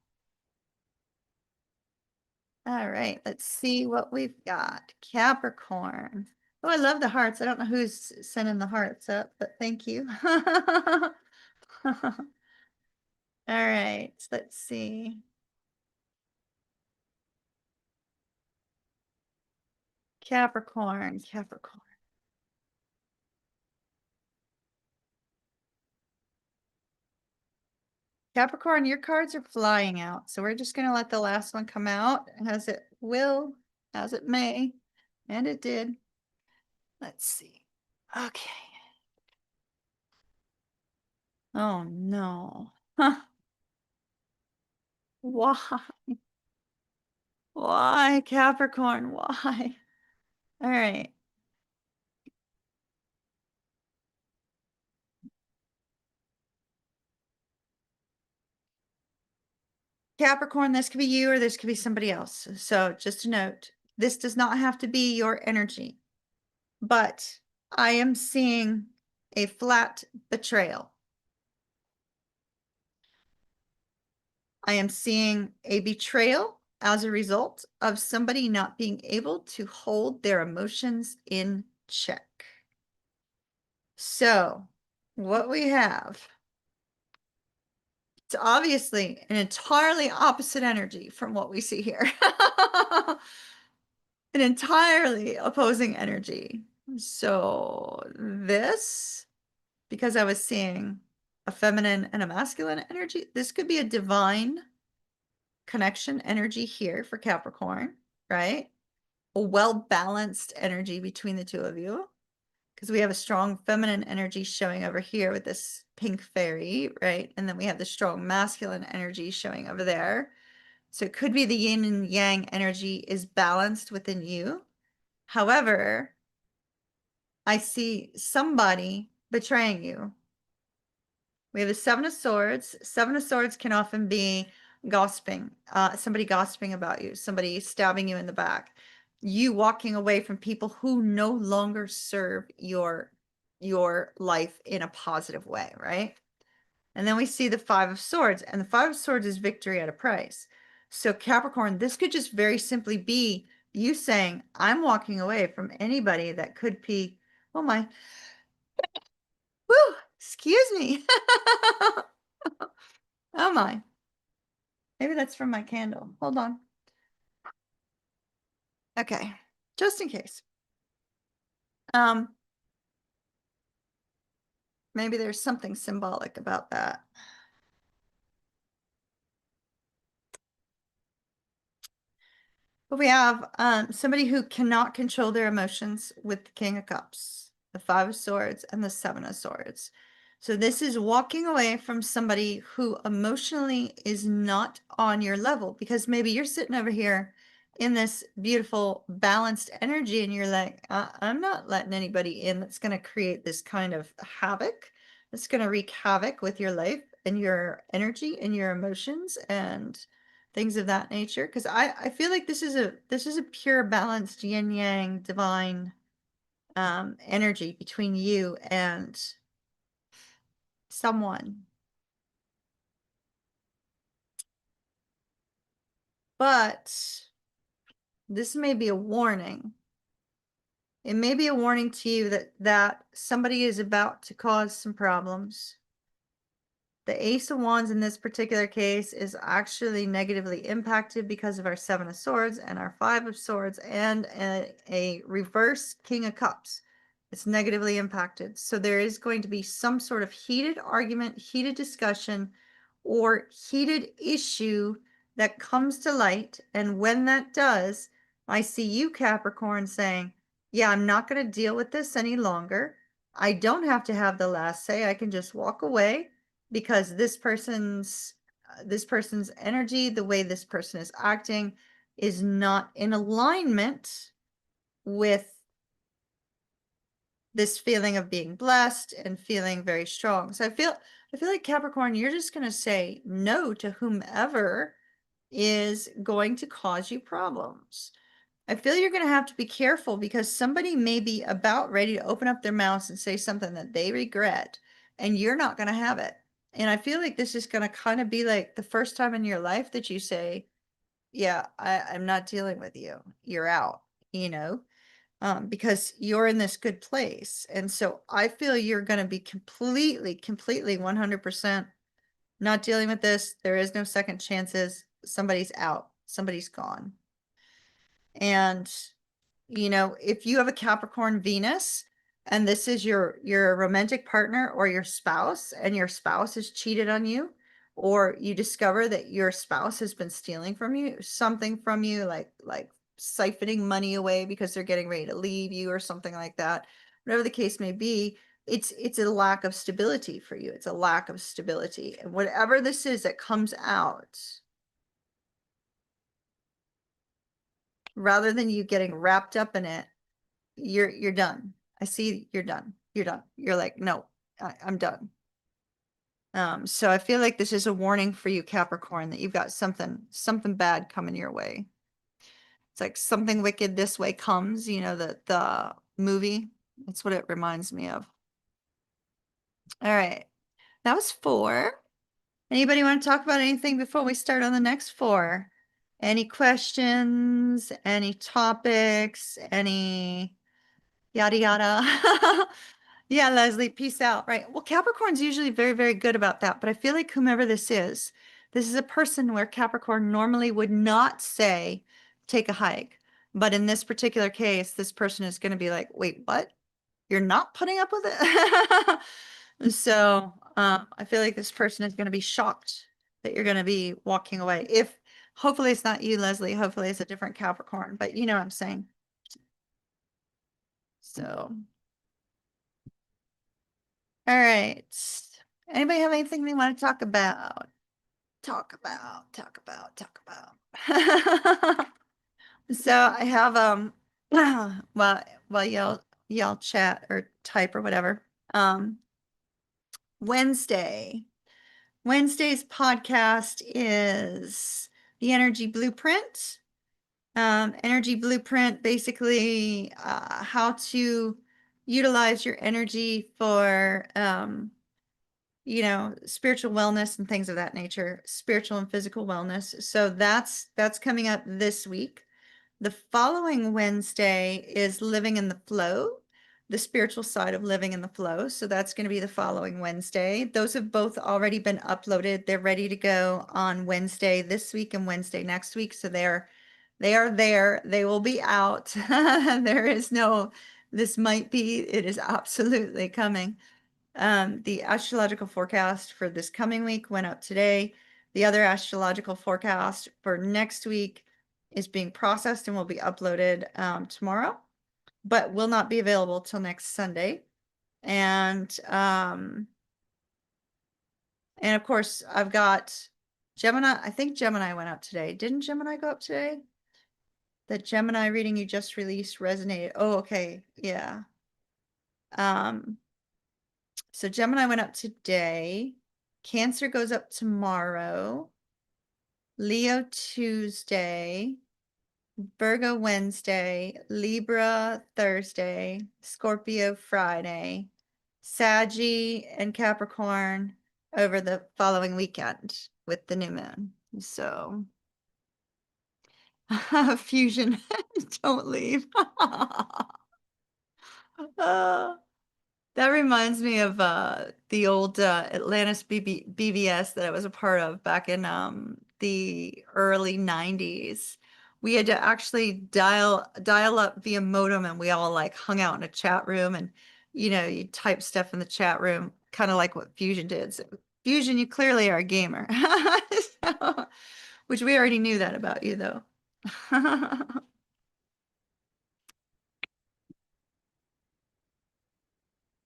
[SPEAKER 1] All right, let's see what we've got. Capricorn. Oh, I love the hearts. I don't know who's sending the hearts up, but thank you. All right, let's see. Capricorn, Capricorn. Capricorn, your cards are flying out. So we're just going to let the last one come out as it will, as it may. And it did. Let's see. Okay. Oh no. Huh. Why? Why, Capricorn? Why? All right. Capricorn, this could be you or this could be somebody else. So just a note, this does not have to be your energy, but I am seeing a flat betrayal. I am seeing a betrayal as a result of somebody not being able to hold their emotions in check. So what we have, it's obviously an entirely opposite energy from what we see here. an entirely opposing energy. So this, because I was seeing a feminine and a masculine energy, this could be a divine connection energy here for Capricorn, right? A well-balanced energy between the two of you, because we have a strong feminine energy showing over here with this pink fairy, right? And then we have the strong masculine energy showing over there. So it could be the yin and yang energy is balanced within you. However, I see somebody betraying you. We have the Seven of Swords. Seven of Swords can often be gossiping, somebody gossiping about you, somebody stabbing you in the back, you walking away from people who no longer serve your life in a positive way, right? And then we see the Five of Swords, and the Five of Swords is victory at a price. So Capricorn, this could just very simply be you saying, I'm walking away from anybody that could be, oh my, whoo, excuse me. Oh my. Maybe that's from my candle. Hold on. Okay, just in case. Maybe there's something symbolic about that. But we have somebody who cannot control their emotions with the King of Cups, the Five of Swords, and the Seven of Swords. So this is walking away from somebody who emotionally is not on your level, because maybe you're sitting over here in this beautiful balanced energy and you're like, I'm not letting anybody in that's going to create this kind of havoc. That's going to wreak havoc with your life and your energy and your emotions and things of that nature. Because I feel like this is a pure balanced yin yang divine energy between you and someone. But this may be a warning. It may be a warning to you that somebody is about to cause some problems. The Ace of Wands in this particular case is actually negatively impacted because of our Seven of Swords and our Five of Swords and a reverse King of Cups. It's negatively impacted. So there is going to be some sort of heated argument, heated discussion, or heated issue that comes to light. And when that does, I see you, Capricorn, saying, yeah, I'm not going to deal with this any longer. I don't have to have the last say. I can just walk away because this person's energy, the way this person is acting, is not in alignment with this feeling of being blessed and feeling very strong. So I feel like Capricorn, you're just going to say no to whomever is going to cause you problems. I feel you're going to have to be careful because somebody may be about ready to open up their mouths and say something that they regret, and you're not going to have it. And I feel like this is going to kind of be like the first time in your life that you say, yeah, I'm not dealing with you. You're out, you know, because you're in this good place. And so I feel you're going to be completely 100% not dealing with this. There is no second chances. Somebody's out. Somebody's gone. And you know, if you have a Capricorn Venus and this is your romantic partner or your spouse and your spouse has cheated on you, or you discover that your spouse has been stealing from you, something from you, like siphoning money away because they're getting ready to leave you or something like that, whatever the case may be, it's a lack of stability for you. It's a lack of stability. And whatever this is that comes out, rather than you getting wrapped up in it, you're done. I see you're done. You're done. You're like, no, I'm done. So I feel like this is a warning for you, Capricorn, that you've got something bad coming your way. It's like something wicked this way comes, you know, the movie. That's what it reminds me of. All right. That was 4. Anybody want to talk about anything before we start on the next 4? Any questions, any topics, any yada yada? Yeah, Leslie, peace out. Right. Well, Capricorn's usually very, very good about that. But I feel like whomever this is a person where Capricorn normally would not say, take a hike, But in this particular case, this person is going to be like, wait, what? You're not putting up with it? So I feel like this person is going to be shocked that you're going to be walking away. If hopefully it's not you, Leslie. Hopefully it's a different Capricorn, but you know what I'm saying. So, all right. Anybody have anything they want to talk about? Talk about. So I have while y'all chat or type or whatever. Wednesday's podcast is the Energy Blueprint. Energy Blueprint, basically how to utilize your energy for you know, spiritual wellness and things of that nature, spiritual and physical wellness. So that's coming up this week. The following Wednesday is Living in the Flow, the spiritual side of living in the flow. So that's going to be the following Wednesday. Those have both already been uploaded. They're ready to go on Wednesday this week and Wednesday next week. So they are there. They will be out. There is no, this might be, it is absolutely coming. The astrological forecast for this coming week went up today. The other astrological forecast for next week is being processed and will be uploaded tomorrow, but will not be available till next Sunday. And of course, I've got Gemini. I think Gemini went up today. Didn't Gemini go up today? That Gemini reading you just released resonated. Oh, okay. Yeah. So Gemini went up today. Cancer goes up tomorrow. Leo Tuesday. Virgo Wednesday. Libra Thursday. Scorpio Friday. Saggy and Capricorn over the following weekend with the new moon. So fusion, don't leave. That reminds me of the old Atlantis BBS that I was a part of back in the early 90s. We had to actually dial up via modem, and we all like hung out in a chat room, and you know, you type stuff in the chat room, kind of like what Fusion did. So, Fusion, you clearly are a gamer. So, which we already knew that about you though.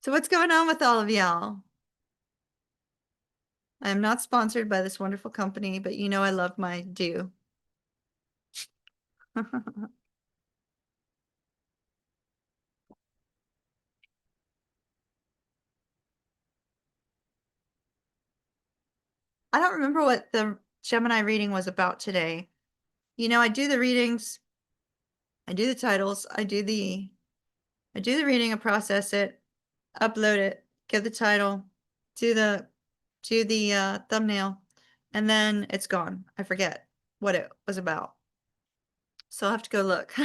[SPEAKER 1] So what's going on with all of y'all? I am not sponsored by this wonderful company, but you know I love my due. I don't remember what the Gemini reading was about today. You know, I do the readings, I do the titles, I do the reading, I process it, upload it, give the title, do the thumbnail, and then it's gone. I forget what it was about. So I'll have to go look.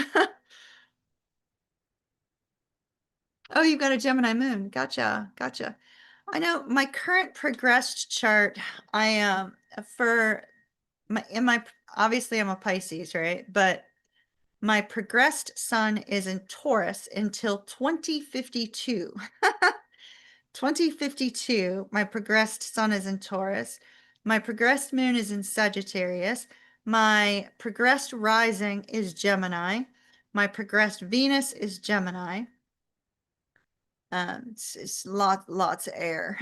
[SPEAKER 1] Oh, you've got a Gemini moon. Gotcha. Gotcha. I know my current progressed chart, I for my obviously I'm a Pisces, right? But my progressed sun is in Taurus until 2052. 2052, my progressed sun is in Taurus. My progressed moon is in Sagittarius. My progressed rising is Gemini. My progressed Venus is Gemini. It's lots of air.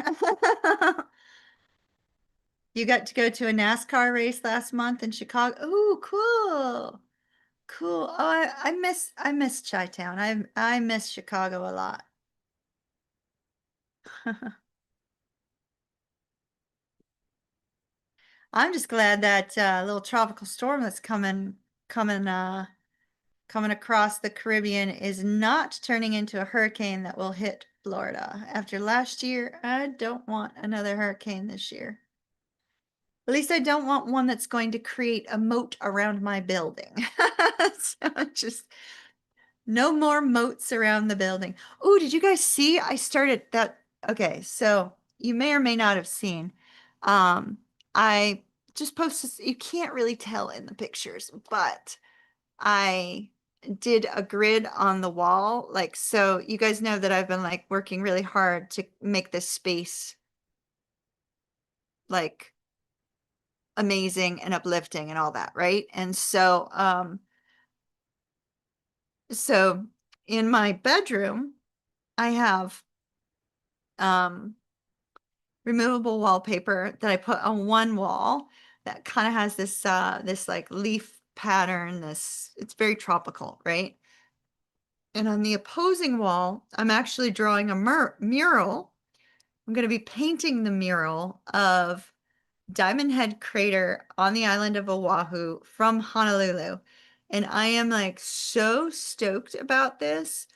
[SPEAKER 1] You got to go to a NASCAR race last month in Chicago. Oh, cool. Cool. Oh, I miss Chi-Town. I miss Chicago a lot. I'm just glad that little tropical storm that's coming across the Caribbean is not turning into a hurricane that will hit Florida. After last year, I don't want another hurricane this year. At least I don't want one that's going to create a moat around my building. So just no more moats around the building. Oh, did you guys see? I started that. Okay, so you may or may not have seen. I just posted, you can't really tell in the pictures, but I did a grid on the wall. Like, so you guys know that I've been like working really hard to make this space like amazing and uplifting and all that, right? And so in my bedroom, I have removable wallpaper that I put on one wall that kind of has this like leaf pattern. It's very tropical, right? And on the opposing wall, I'm actually drawing a mural. I'm going to be painting the mural of Diamond Head Crater on the island of Oahu from Honolulu. And I am like so stoked about this.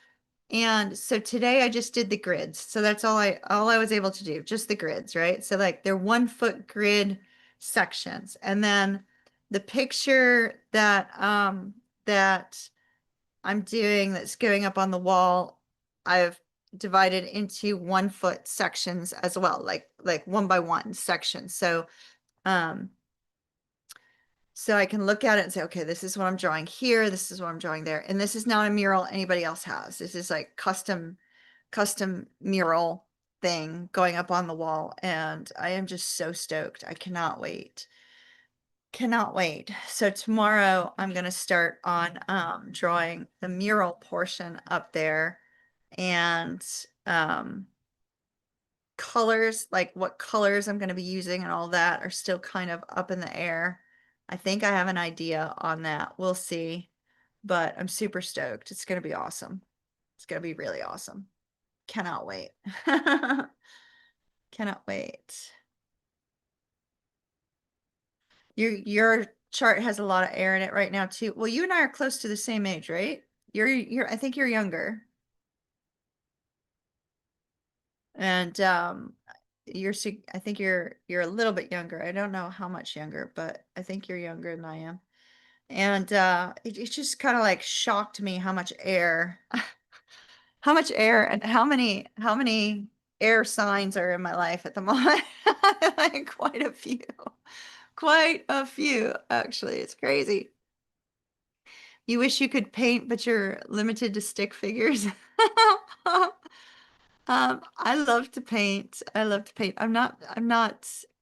[SPEAKER 1] And so today I just did the grids. So that's all I was able to do, just the grids, right? So like they're 1 foot grid sections. And then the picture that I'm doing that's going up on the wall, I've divided into 1 foot sections as well, like 1 by 1 sections. Um, so I can look at it and say, okay, this is what I'm drawing here. This is what I'm drawing there. And this is not a mural anybody else has. This is like custom mural thing going up on the wall. And I am just so stoked. I cannot wait. Cannot wait. So tomorrow I'm going to start on drawing the mural portion up there, and colors, like what colors I'm going to be using and all that are still kind of up in the air. I think I have an idea on that. We'll see. But I'm super stoked. It's going to be awesome. It's going to be really awesome. Cannot wait. Cannot wait. Your chart has a lot of air in it right now too. Well, you and I are close to the same age, right? I think you're younger. And I think you're a little bit younger. I don't know how much younger, but I think you're younger than I am. And it just kind of like shocked me how much air how much air and how many air signs are in my life at the moment. Like quite a few. Quite a few, actually. It's crazy. You wish you could paint, but you're limited to stick figures. I love to paint. I love to paint. I'm not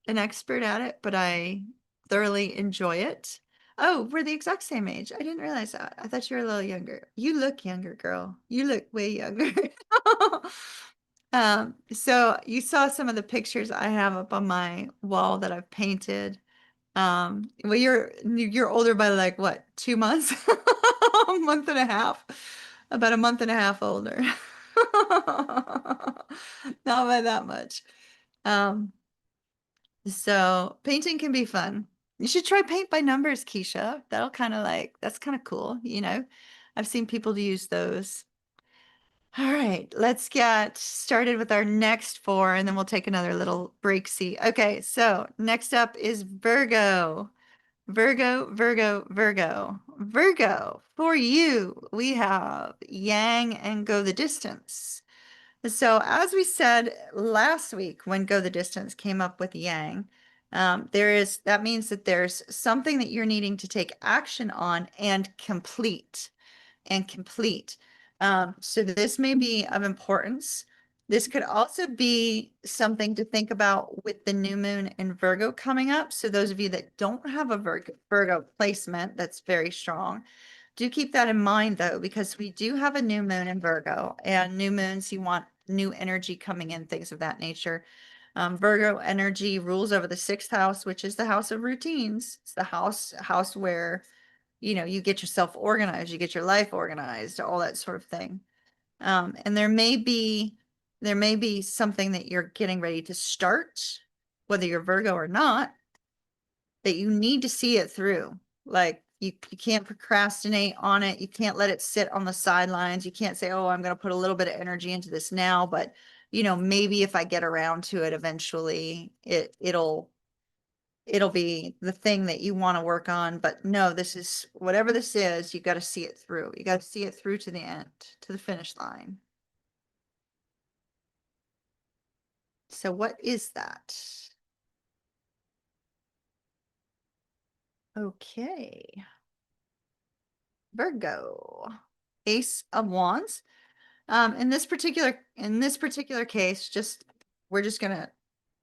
[SPEAKER 1] an expert at it, but I thoroughly enjoy it. Oh, we're the exact same age. I didn't realize that. I thought you were a little younger. You look younger, girl. You look way younger. So you saw some of the pictures I have up on my wall that I've painted. Well, you're older by like what, 2 months? A month and a half. About a month and a half older. Not by that much. Um, so painting can be fun. You should try paint by numbers, Keisha. That's kind of cool, you know. I've seen people use those. All right, let's get started with our next four, and then we'll take another little break. See. Okay, so next up is Virgo. Virgo, Virgo, Virgo. Virgo, for you, we have Yang and Go the Distance. So as we said last week, when Go the Distance came up with Yang, that means that there's something that you're needing to take action on and complete and complete. So this may be of importance. This could also be something to think about with the new moon in Virgo coming up. So those of you that don't have a Virgo placement that's very strong, do keep that in mind though, because we do have a new moon in Virgo, and new moons, you want new energy coming in, things of that nature. Virgo energy rules over the 6th house, which is the house of routines. It's the house where you get yourself organized, you get your life organized, all that sort of thing. And there may be something that you're getting ready to start, whether you're Virgo or not, that you need to see it through. Like you can't procrastinate on it. You can't let it sit on the sidelines. You can't say, oh, I'm going to put a little bit of energy into this now, but maybe if I get around to it eventually, it'll be the thing that you want to work on. But no, this is whatever this is, you got to see it through. You got to see it through to the end, to the finish line. So what is that? Okay. Virgo, Ace of Wands. In this particular case, we're just gonna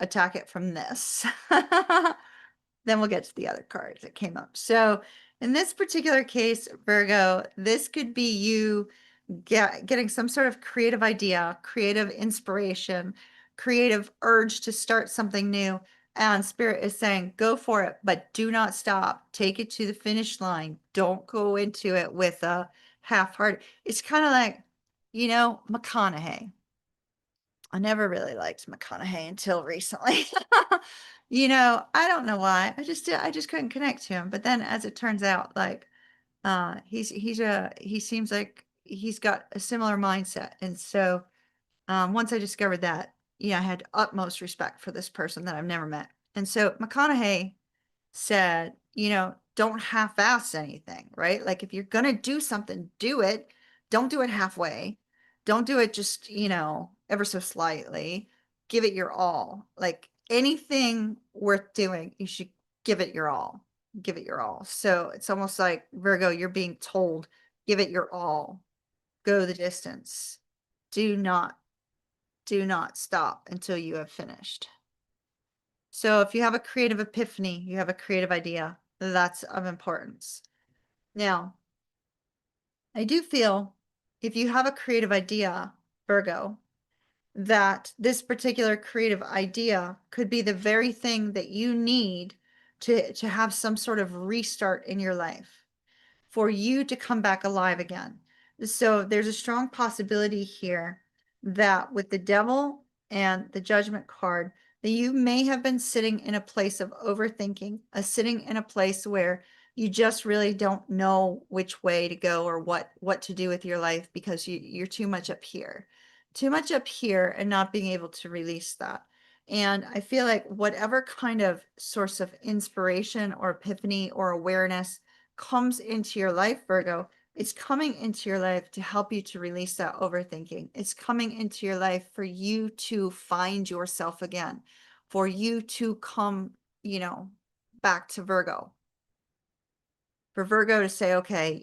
[SPEAKER 1] attack it from this. Then we'll get to the other cards that came up. So in this particular case, Virgo, this could be you getting some sort of creative idea, creative inspiration, creative urge to start something new. And Spirit is saying, go for it, but do not stop. Take it to the finish line. Don't go into it with a half-hearted. It's kind of like, McConaughey. I never really liked McConaughey until recently. I don't know why. I just couldn't connect to him. But then as it turns out, like he seems like he's got a similar mindset. And so once I discovered that, I had utmost respect for this person that I've never met. And so McConaughey said, don't half-ass anything, right? Like if you're going to do something, do it. Don't do it halfway. Don't do it just, ever so slightly. Give it your all. Like anything worth doing, you should give it your all. Give it your all. So it's almost like Virgo, you're being told, give it your all. Go the distance. Do not stop until you have finished. So if you have a creative epiphany, you have a creative idea, that's of importance. Now, I do feel if you have a creative idea, Virgo, that this particular creative idea could be the very thing that you need to have some sort of restart in your life, for you to come back alive again. So there's a strong possibility here that with the Devil and the Judgment card, that you may have been sitting in a place of overthinking, sitting in a place where you just really don't know which way to go or what to do with your life because you're too much up here and not being able to release that. And I feel like whatever kind of source of inspiration or epiphany or awareness comes into your life, Virgo, it's coming into your life to help you to release that overthinking. It's coming into your life for you to find yourself again, for you to come, back to Virgo. For Virgo to say, okay,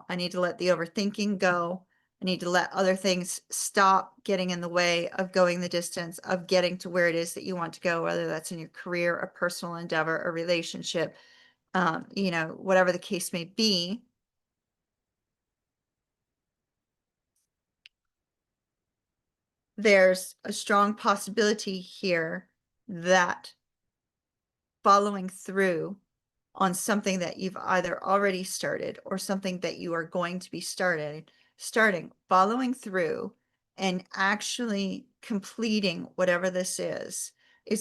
[SPEAKER 1] I need to let the overthinking go. I need to let other things stop getting in the way of going the distance, of getting to where it is that you want to go, whether that's in your career, a personal endeavor, a relationship, whatever the case may be. There's a strong possibility here that following through on something that you've either already started or something that you are going to be starting, following through and actually completing whatever this is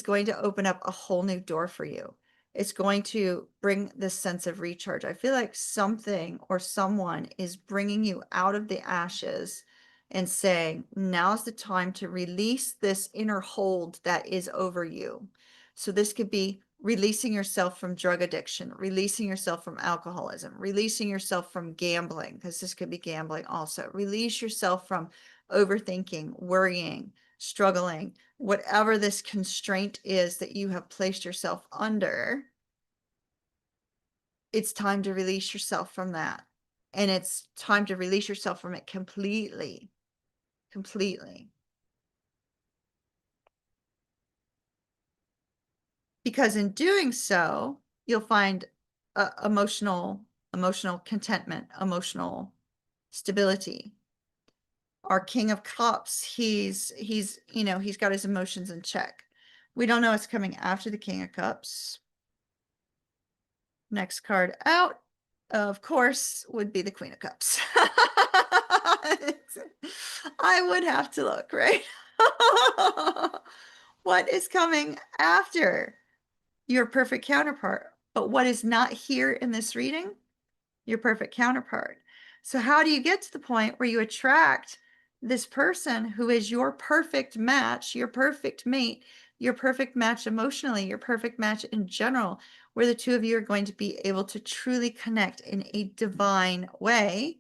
[SPEAKER 1] going to open up a whole new door for you. It's going to bring this sense of recharge. I feel like something or someone is bringing you out of the ashes and saying, now's the time to release this inner hold that is over you. So this could be releasing yourself from drug addiction, releasing yourself from alcoholism, releasing yourself from gambling, because this could be gambling also. Release yourself from overthinking, worrying, struggling, whatever this constraint is that you have placed yourself under. It's time to release yourself from that. And it's time to release yourself from it completely. Because in doing so, you'll find emotional contentment, emotional stability. Our King of Cups, he's got his emotions in check. We don't know what's coming after the King of Cups. Next card out, of course, would be the Queen of Cups. I would have to look, right? What is coming after your perfect counterpart? But what is not here in this reading? Your perfect counterpart. So how do you get to the point where you attract this person who is your perfect match, your perfect mate, your perfect match emotionally, your perfect match in general, where the two of you are going to be able to truly connect in a divine way,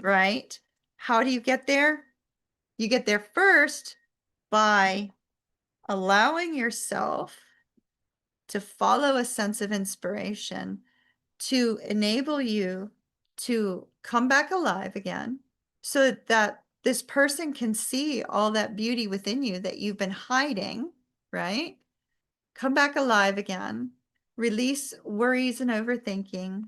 [SPEAKER 1] right? How do you get there? You get there first by allowing yourself to follow a sense of inspiration to enable you to come back alive again so that this person can see all that beauty within you that you've been hiding, right? Come back alive again, release worries and overthinking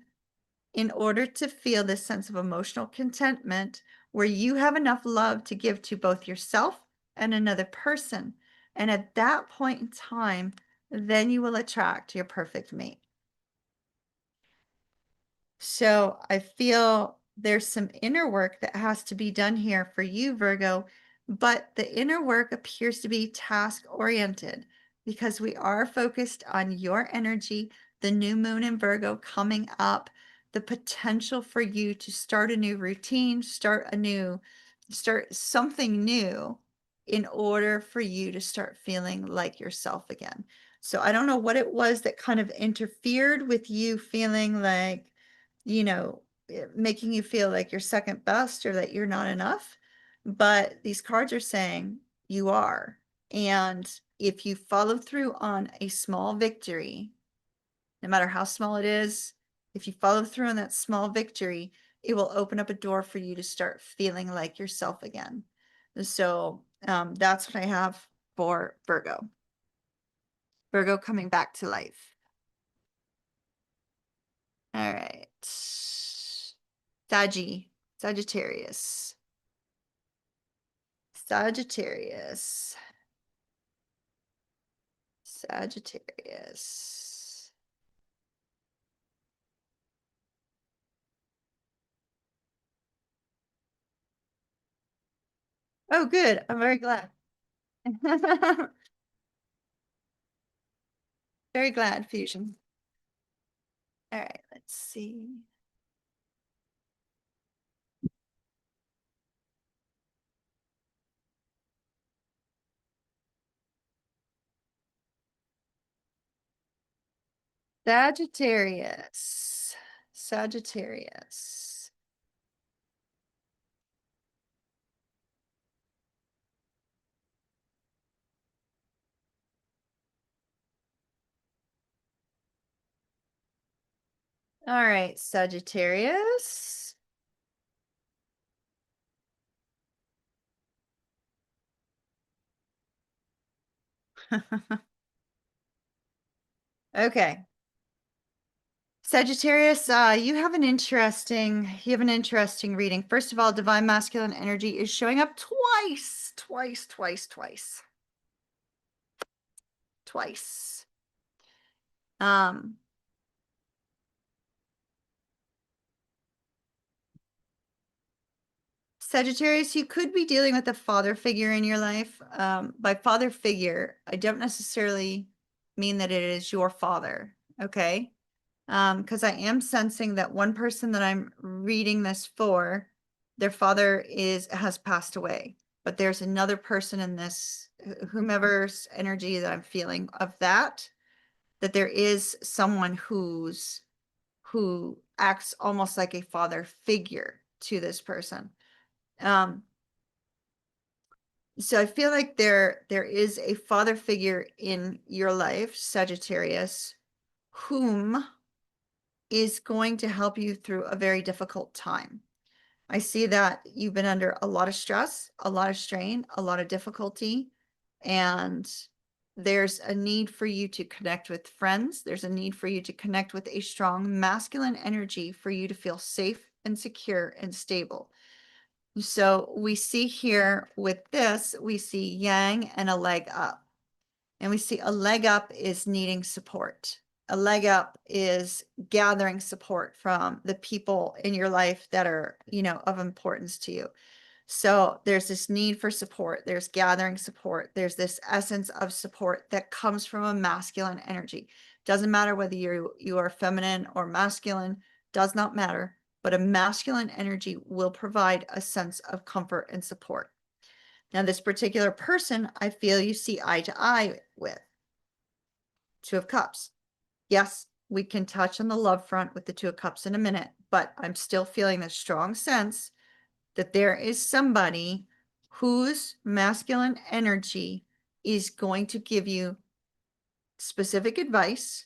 [SPEAKER 1] in order to feel this sense of emotional contentment where you have enough love to give to both yourself and another person. And at that point in time, then you will attract your perfect mate. So I feel there's some inner work that has to be done here for you, Virgo, but the inner work appears to be task oriented because we are focused on your energy, the new moon in Virgo coming up, the potential for you to start a new routine, start something new in order for you to start feeling like yourself again. So I don't know what it was that kind of interfered with you feeling like, making you feel like you're second best or that you're not enough. But these cards are saying you are. And if you follow through on a small victory, no matter how small it is, if you follow through on that small victory, it will open up a door for you to start feeling like yourself again. So that's what I have for Virgo. Virgo coming back to life. All right. Sagittarius. Sagittarius. Sagittarius. Oh, good. I'm very glad. Very glad, Fusion. All right, let's see. Sagittarius. Sagittarius. All right, Sagittarius. Okay. Sagittarius, you have an interesting reading. First of all, divine masculine energy is showing up twice. Sagittarius, you could be dealing with a father figure in your life. By father figure, I don't necessarily mean that it is your father, okay? Because I am sensing that one person that I'm reading this for, their father has passed away, but there's another person in this, whomever's energy that I'm feeling of that there is someone who acts almost like a father figure to this person. So I feel like there is a father figure in your life, Sagittarius, whom is going to help you through a very difficult time. I see that you've been under a lot of stress, a lot of strain, a lot of difficulty, and there's a need for you to connect with friends. There's a need for you to connect with a strong masculine energy for you to feel safe and secure and stable. So we see here with this, we see yang and a leg up. And we see a leg up is needing support. A leg up is gathering support from the people in your life that are, of importance to you. So there's this need for support. There's gathering support. There's this essence of support that comes from a masculine energy. Doesn't matter whether you are feminine or masculine, does not matter, but a masculine energy will provide a sense of comfort and support. Now, this particular person, I feel you see eye to eye with. Two of Cups. Yes, we can touch on the love front with the Two of Cups in a minute, but I'm still feeling this strong sense that there is somebody whose masculine energy is going to give you specific advice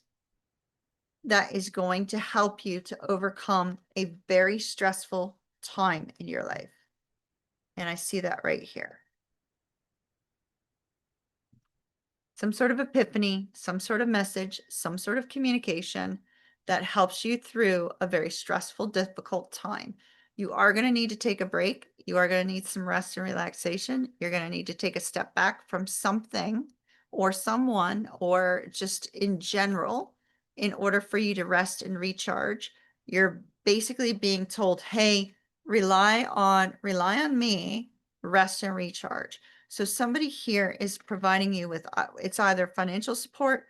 [SPEAKER 1] that is going to help you to overcome a very stressful time in your life. And I see that right here. Some sort of epiphany, some sort of message, some sort of communication that helps you through a very stressful, difficult time. You are going to need to take a break. You are going to need some rest and relaxation. You're going to need to take a step back from something or someone or just in general in order for you to rest and recharge. You're basically being told, hey, rely on me, rest and recharge. So somebody here is providing you with, it's either financial support,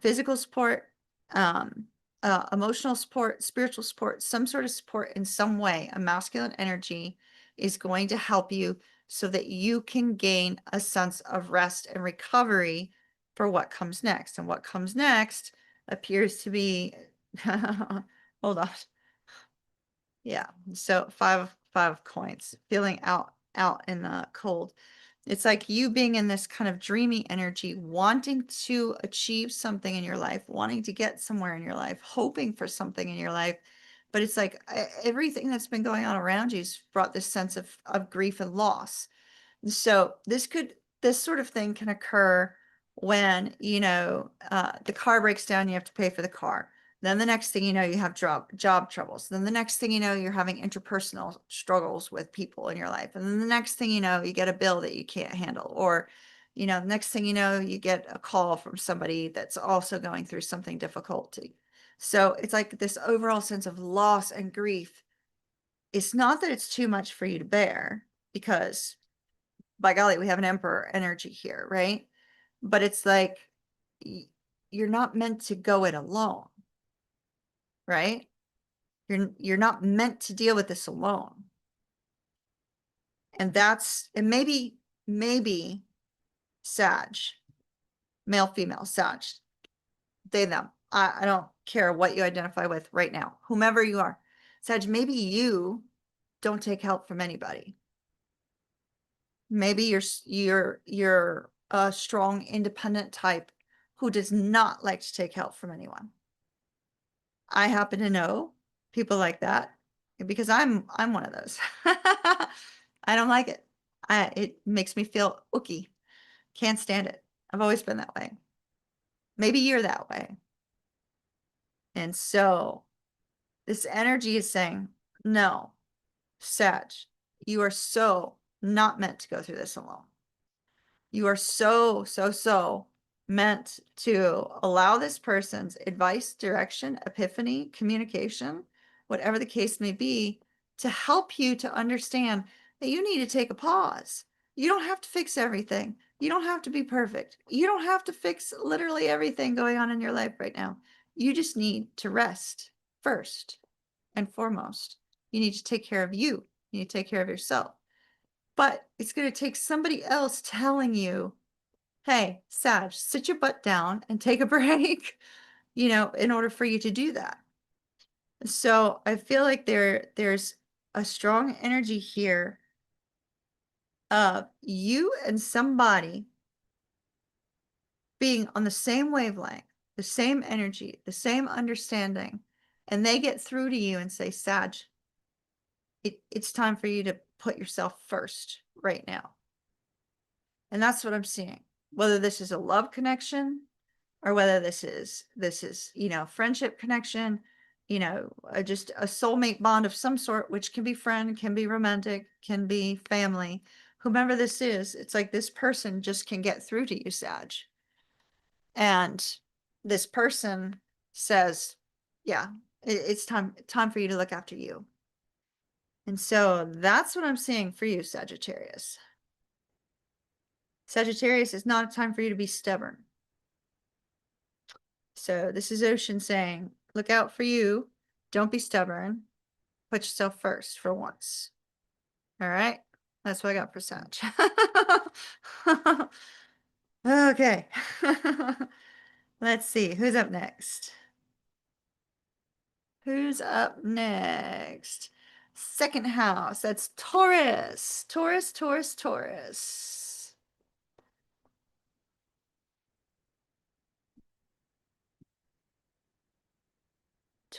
[SPEAKER 1] physical support, emotional support, spiritual support, some sort of support in some way. A masculine energy is going to help you so that you can gain a sense of rest and recovery for what comes next. And what comes next appears to be, hold on. Yeah, so five of coins, feeling out in the cold. It's like you being in this kind of dreamy energy, wanting to achieve something in your life, wanting to get somewhere in your life, hoping for something in your life. But it's like everything that's been going on around you's brought this sense of grief and loss. So this sort of thing can occur when, you know, the car breaks down, you have to pay for the car. Then the next thing you know, you have job troubles. Then the next thing you know, you're having interpersonal struggles with people in your life. And then the next thing you know, you get a bill that you can't handle. Or, you know, next thing you know, you get a call from somebody that's also going through something difficulty. So it's like this overall sense of loss and grief. It's not that it's too much for you to bear, because by golly, we have an emperor energy here, right? But it's like, you're not meant to go it alone, right? You're not meant to deal with this alone. And maybe Sag, male, female, Sag, they, them. I don't care what you identify with right now, whomever you are. Sag, maybe you don't take help from anybody. Maybe you're a strong, independent type who does not like to take help from anyone. I happen to know people like that because I'm one of those. I don't like it. It makes me feel ooky. Can't stand it. I've always been that way. Maybe you're that way. And so this energy is saying, no, Sag, you are so not meant to go through this alone. You are so meant to allow this person's advice, direction, epiphany, communication, whatever the case may be, to help you to understand that you need to take a pause. You don't have to fix everything. You don't have to be perfect. You don't have to fix literally everything going on in your life right now. You just need to rest first and foremost. You need to take care of you. You need to take care of yourself. But it's going to take somebody else telling you, hey, Sag, sit your butt down and take a break, you know, in order for you to do that. So I feel like there's a strong energy here of you and somebody being on the same wavelength, the same energy, the same understanding, and they get through to you and say, Sag, it's time for you to put yourself first right now. And that's what I'm seeing. Whether this is a love connection or whether this is, you know, friendship connection, you know, just a soulmate bond of some sort, which can be friend, can be romantic, can be family, whomever this is, it's like this person just can get through to you, Sag. And this person says, yeah, it's time for you to look after you. And so that's what I'm seeing for you, Sagittarius. Sagittarius, is not a time for you to be stubborn. So this is Ocean saying, look out for you. Don't be stubborn. Put yourself first for once. All right. That's what I got for Sag. Okay. Let's see. Who's up next? Who's up next? Second house. That's Taurus. Taurus, Taurus, Taurus.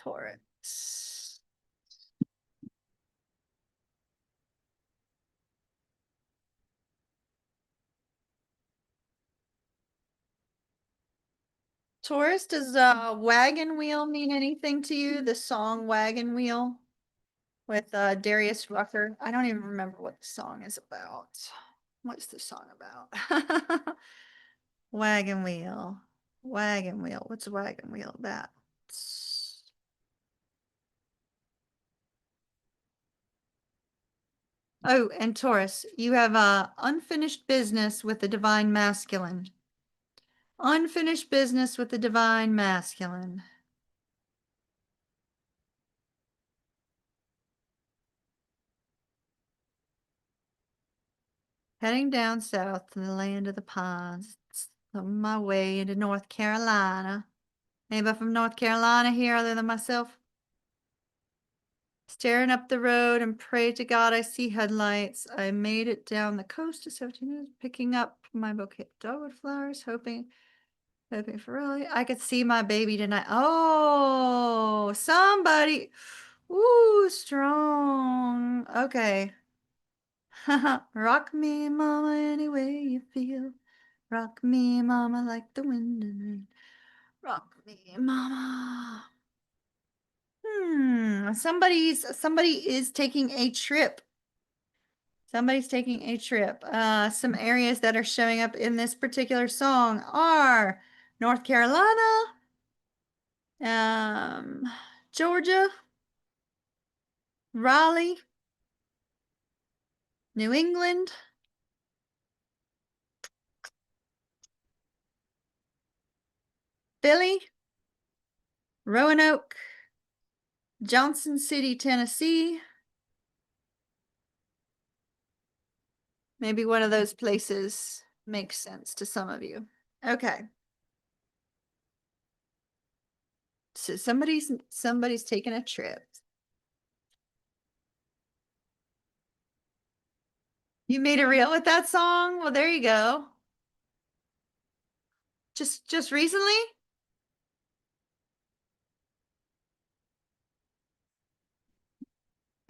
[SPEAKER 1] Taurus. Taurus, does wagon wheel mean anything to you? The song Wagon Wheel with Darius Rucker. I don't even remember what the song is about. What's the song about? Wagon wheel. Wagon wheel. What's a wagon wheel about? Oh, and Taurus, you have unfinished business with the divine masculine. Unfinished business with the divine masculine. Heading down south to the land of the pines. It's on my way into North Carolina. Anybody from North Carolina here other than myself? Staring up the road and pray to God I see headlights. I made it down the coast to 17 minutes, picking up my bouquet of dogwood flowers, hoping for really. I could see my baby tonight. Oh, somebody. Ooh, strong. Okay. Rock me, mama, any way you feel. Rock me, mama, like the wind and rain. Rock me, mama. Somebody is taking a trip. Somebody's taking a trip. Some areas that are showing up in this particular song are North Carolina, Georgia, Raleigh, New England, Philly, Roanoke, Johnson City, Tennessee. Maybe one of those places makes sense to some of you. Okay. So somebody's taking a trip. You made a reel with that song? Well, there you go. Just recently?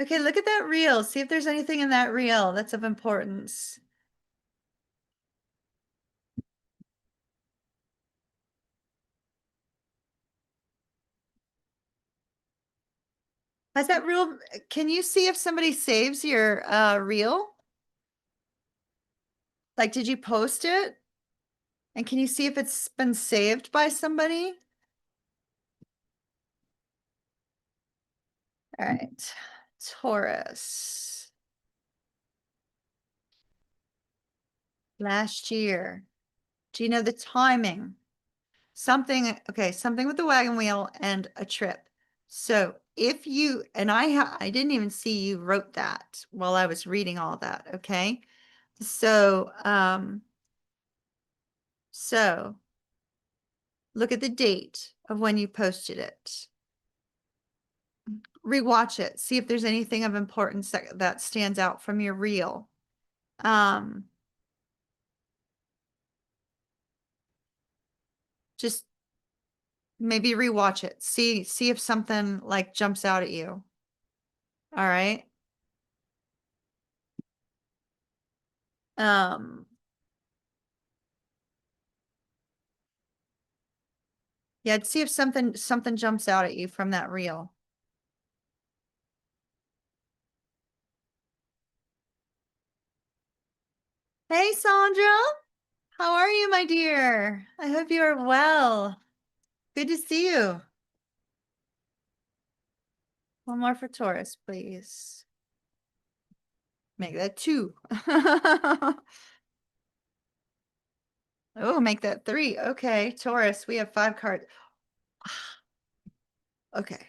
[SPEAKER 1] Okay, look at that reel. See if there's anything in that reel that's of importance. Has that reel, can you see if somebody saves your reel? Like, did you post it? And can you see if it's been saved by somebody? All right, Taurus. Last year. Do you know the timing? Something, okay, something with the wagon wheel and a trip. So if you, and I didn't even see you wrote that while I was reading all that, okay? So look at the date of when you posted it. Rewatch it, see if there's anything of importance that stands out from your reel. Just maybe rewatch it. See if something like jumps out at you. All right. Yeah, see if something jumps out at you from that reel. Hey, Sandra. How are you, my dear? I hope you are well. Good to see you. One more for Taurus, please. Make that 2. Oh, make that 3. Okay, Taurus, we have 5 cards. Okay.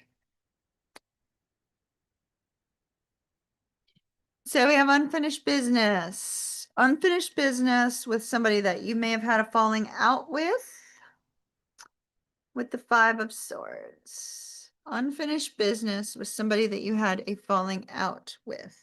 [SPEAKER 1] So we have unfinished business. Unfinished business with somebody that you may have had a falling out with the 5 of Swords. Unfinished business with somebody that you had a falling out with.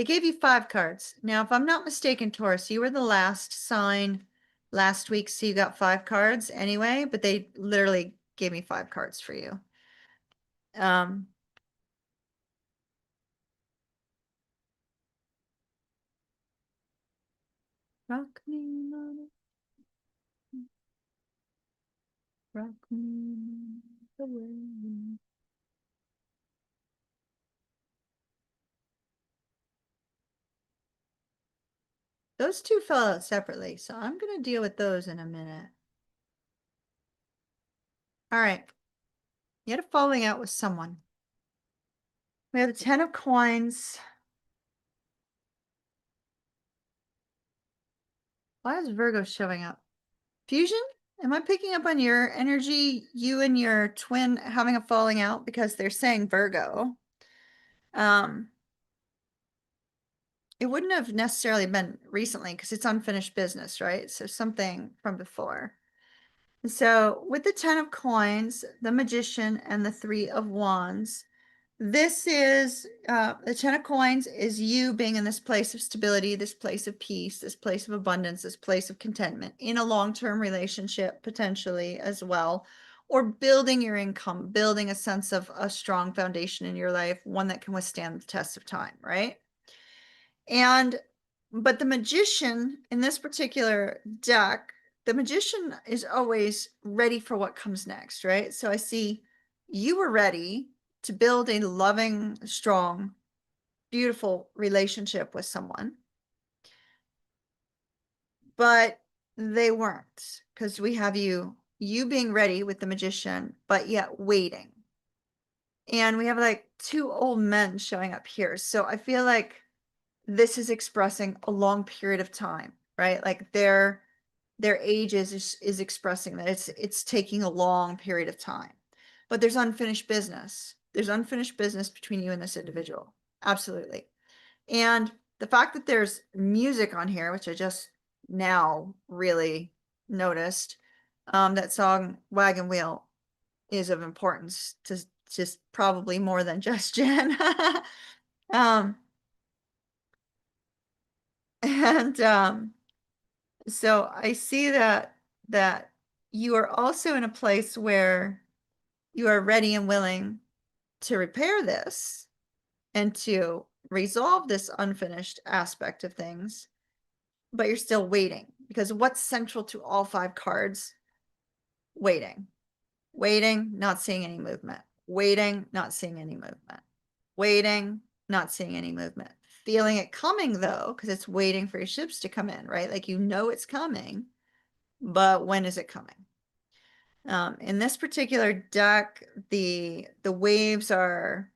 [SPEAKER 1] They gave you 5 cards. Now, if I'm not mistaken, Taurus, you were the last sign last week, so you got 5 cards anyway, but they literally gave me 5 cards for you. Rock me, mama. Rock me the way. Those two fell out separately, so I'm going to deal with those in a minute. All right. You had a falling out with someone. We have the 10 of coins. Why is Virgo showing up? Fusion? Am I picking up on your energy, you and your twin having a falling out because they're saying Virgo? It wouldn't have necessarily been recently because it's unfinished business, right? So something from before. So with the 10 of coins, the magician, and the 3 of wands, this is the 10 of coins is you being in this place of stability, this place of peace, this place of abundance, this place of contentment in a long-term relationship potentially as well, or building your income, building a sense of a strong foundation in your life, one that can withstand the test of time, right? But the magician in this particular deck, the magician is always ready for what comes next, right? So I see you were ready to build a loving, strong, beautiful relationship with someone, but they weren't, because we have you being ready with the magician, but yet waiting. And we have like 2 old men showing up here. So I feel like this is expressing a long period of time, right? Like their age is expressing that it's taking a long period of time. But there's unfinished business. There's unfinished business between you and this individual. Absolutely. And the fact that there's music on here, which I just now really noticed, that song Wagon Wheel is of importance to just probably more than just Jen. And so I see that you are also in a place where you are ready and willing to repair this and to resolve this unfinished aspect of things, but you're still waiting, because what's central to all 5 cards? Waiting. Waiting, not seeing any movement. Waiting, not seeing any movement. Waiting, not seeing any movement. Feeling it coming though, because it's waiting for your ships to come in, right? Like, you know it's coming, but when is it coming? In this particular deck, the waves are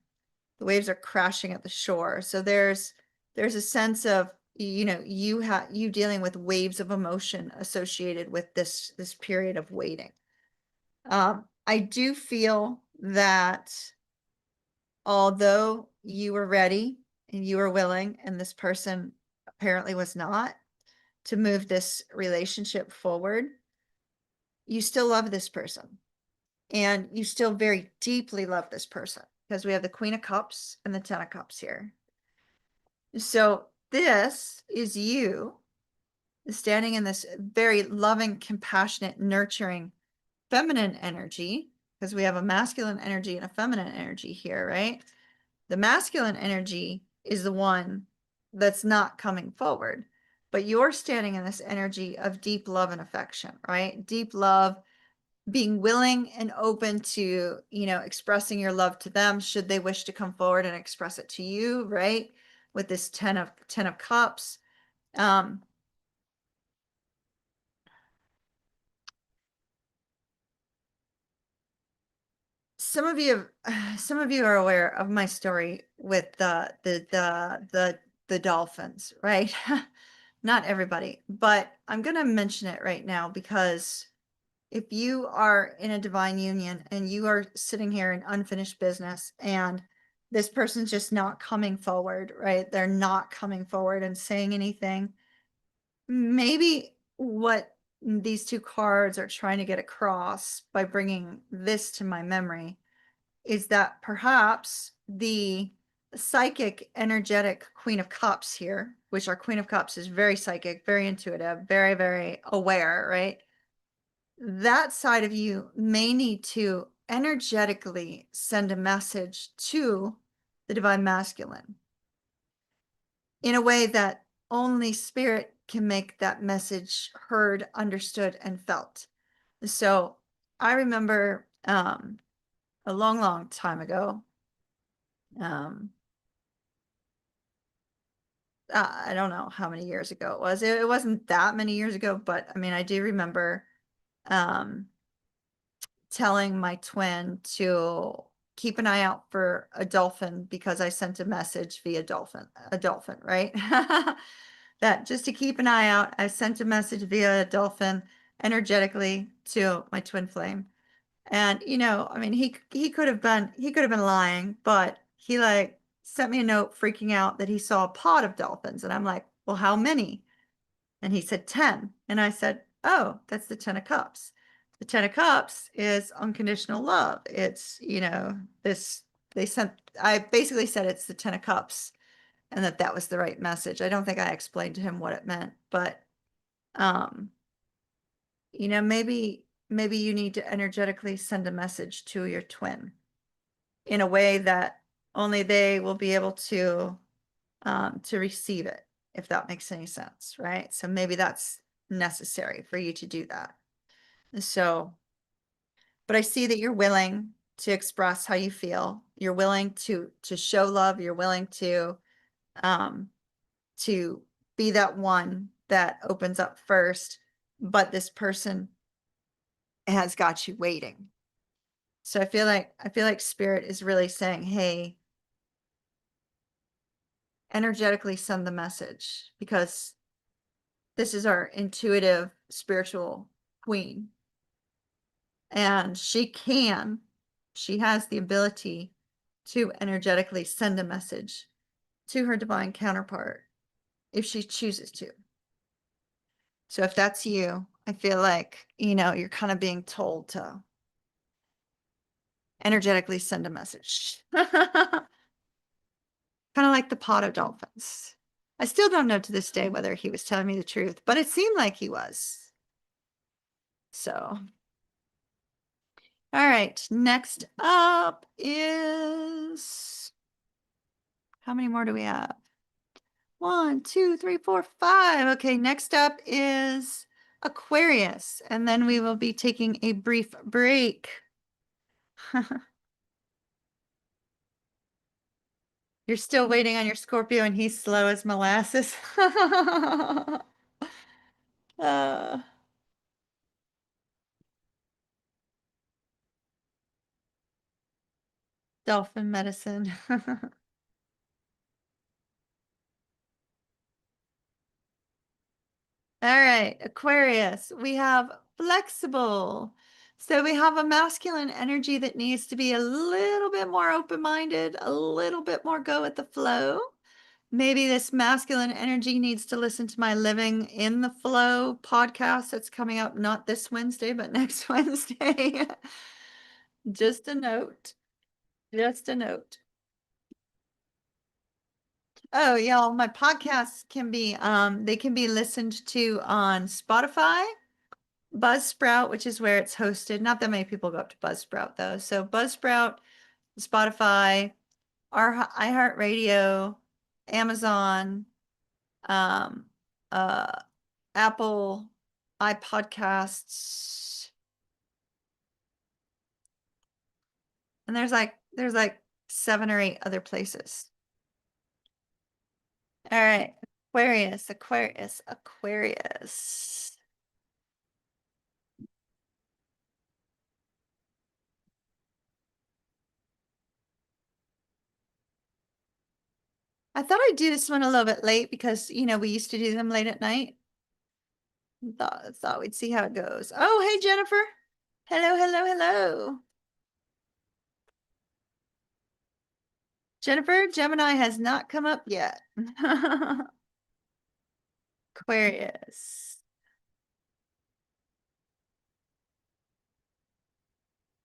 [SPEAKER 1] crashing at the shore. So there's a sense of, you know, you dealing with waves of emotion associated with this period of waiting. I do feel that although you were ready and you were willing, and this person apparently was not, to move this relationship forward, you still love this person. And you still very deeply love this person, because we have the Queen of Cups and the 10 of Cups here. So this is you standing in this very loving, compassionate, nurturing, feminine energy, because we have a masculine energy and a feminine energy here, right? The masculine energy is the one that's not coming forward, but you're standing in this energy of deep love and affection, right? Deep love, being willing and open to, you know, expressing your love to them should they wish to come forward and express it to you, right? With this 10 of Cups. Some of you are aware of my story with the dolphins, right? Not everybody, but I'm going to mention it right now, because if you are in a divine union and you are sitting here in unfinished business and this person's just not coming forward, right? They're not coming forward and saying anything. Maybe what these 2 cards are trying to get across by bringing this to my memory is that perhaps the psychic, energetic Queen of Cups here, which our Queen of Cups is very psychic, very intuitive, very, very aware, right? That side of you may need to energetically send a message to the divine masculine in a way that only spirit can make that message heard, understood, and felt. So I remember a long, long time ago, I don't know how many years ago it was. It wasn't that many years ago, but I mean, I do remember telling my twin to keep an eye out for a dolphin because I sent a message via a dolphin, right? That just to keep an eye out, I sent a message via a dolphin energetically to my twin flame. And I mean, he could have been lying, but he like sent me a note freaking out that he saw a pod of dolphins, and I'm like, well, how many? And he said 10, and I said, oh, that's the 10 of cups. The 10 of cups is unconditional love. It's this. I basically said it's the 10 of cups, and that was the right message. I don't think I explained to him what it meant, but um maybe you need to energetically send a message to your twin in a way that only they will be able to receive it, if that makes any sense, right? So maybe that's necessary for you to do that. So, but I see that you're willing to express how you feel. You're willing to show love. You're willing um, to be that one that opens up first, but this person has got you waiting. So I feel like spirit is really saying, hey, energetically send the message, because this is our intuitive spiritual queen. And she has the ability to energetically send a message to her divine counterpart if she chooses to. So if that's you, I feel like, you're kind of being told to energetically send a message. Kind of like the pot of dolphins. I still don't know to this day whether he was telling me the truth, but it seemed like he was. So, all right. Next up is, how many more do we have? 1, 2, 3, 4, 5. Okay, next up is Aquarius, and then we will be taking a brief break. You're still waiting on your Scorpio, and he's slow as molasses. uh, Dolphin medicine. All right, Aquarius, we have flexible. So we have a masculine energy that needs to be a little bit more open-minded, a little bit more go with the flow. Maybe this masculine energy needs to listen to my Living in the Flow podcast that's coming up not this Wednesday, but next Wednesday. Just a note. Just a note. Oh, y'all, my podcasts can be they can be listened to on Spotify, Buzzsprout, which is where it's hosted. Not that many people go up to Buzzsprout though. So Buzzsprout, Spotify, our iHeartRadio, Amazon, um, Apple, iPodcasts, and there's like 7 or 8 other places. All right, Aquarius, Aquarius, Aquarius. I thought I'd do this one a little bit late because, we used to do them late at night. Thought we'd see how it goes. Oh, hey, Jennifer. Hello, hello, hello. Jennifer, Gemini has not come up yet. Aquarius.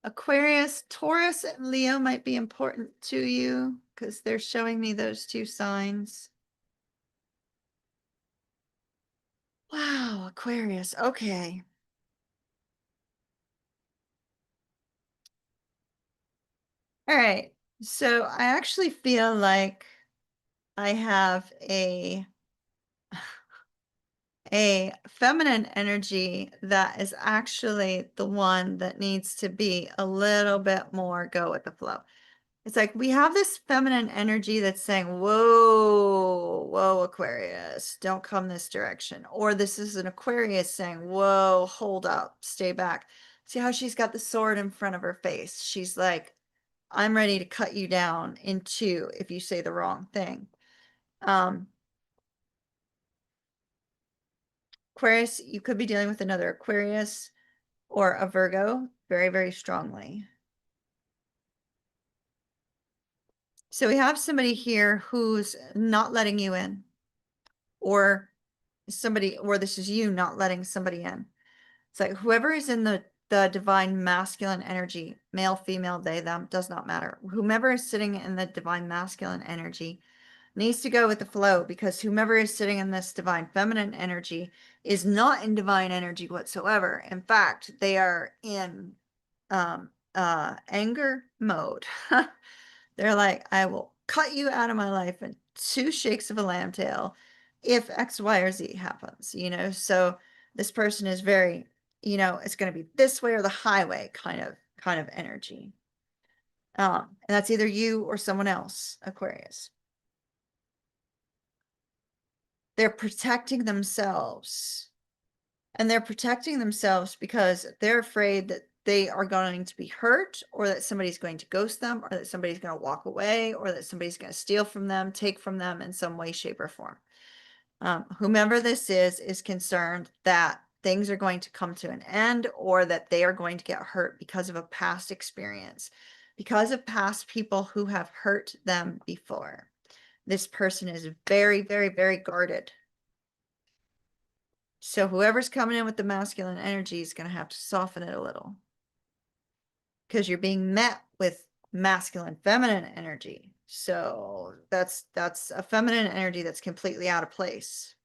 [SPEAKER 1] Aquarius, Taurus, and Leo might be important to you because they're showing me those two signs. Wow, Aquarius. Okay. All right. So I actually feel like I have a feminine energy that is actually the one that needs to be a little bit more go with the flow. It's like we have this feminine energy that's saying, whoa, whoa, Aquarius, don't come this direction. Or this is an Aquarius saying, whoa, hold up, stay back. See how she's got the sword in front of her face? She's like, I'm ready to cut you down in two if you say the wrong thing. Aquarius, you could be dealing with another Aquarius or a Virgo very, very strongly. So we have somebody here who's not letting you in, or somebody, or this is you not letting somebody in. It's like whoever is in the divine masculine energy, male, female, they, them, does not matter. Whomever is sitting in the divine masculine energy needs to go with the flow, because whomever is sitting in this divine feminine energy is not in divine energy whatsoever. In fact, they are in anger mode. They're like, I will cut you out of my life in two shakes of a lamb tail if X, Y, or Z happens, you know? So this person is very, you know, it's going to be this way or the highway kind of energy. And that's either you or someone else, Aquarius. They're protecting themselves. And they're protecting themselves because they're afraid that they are going to be hurt, or that somebody's going to ghost them, or that somebody's going to walk away, or that somebody's going to steal from them, take from them in some way, shape, or form. Whomever this is concerned that things are going to come to an end, or that they are going to get hurt because of a past experience, because of past people who have hurt them before. This person is very, very, very guarded. So whoever's coming in with the masculine energy is going to have to soften it a little, because you're being met with masculine feminine energy. So that's a feminine energy that's completely out of place.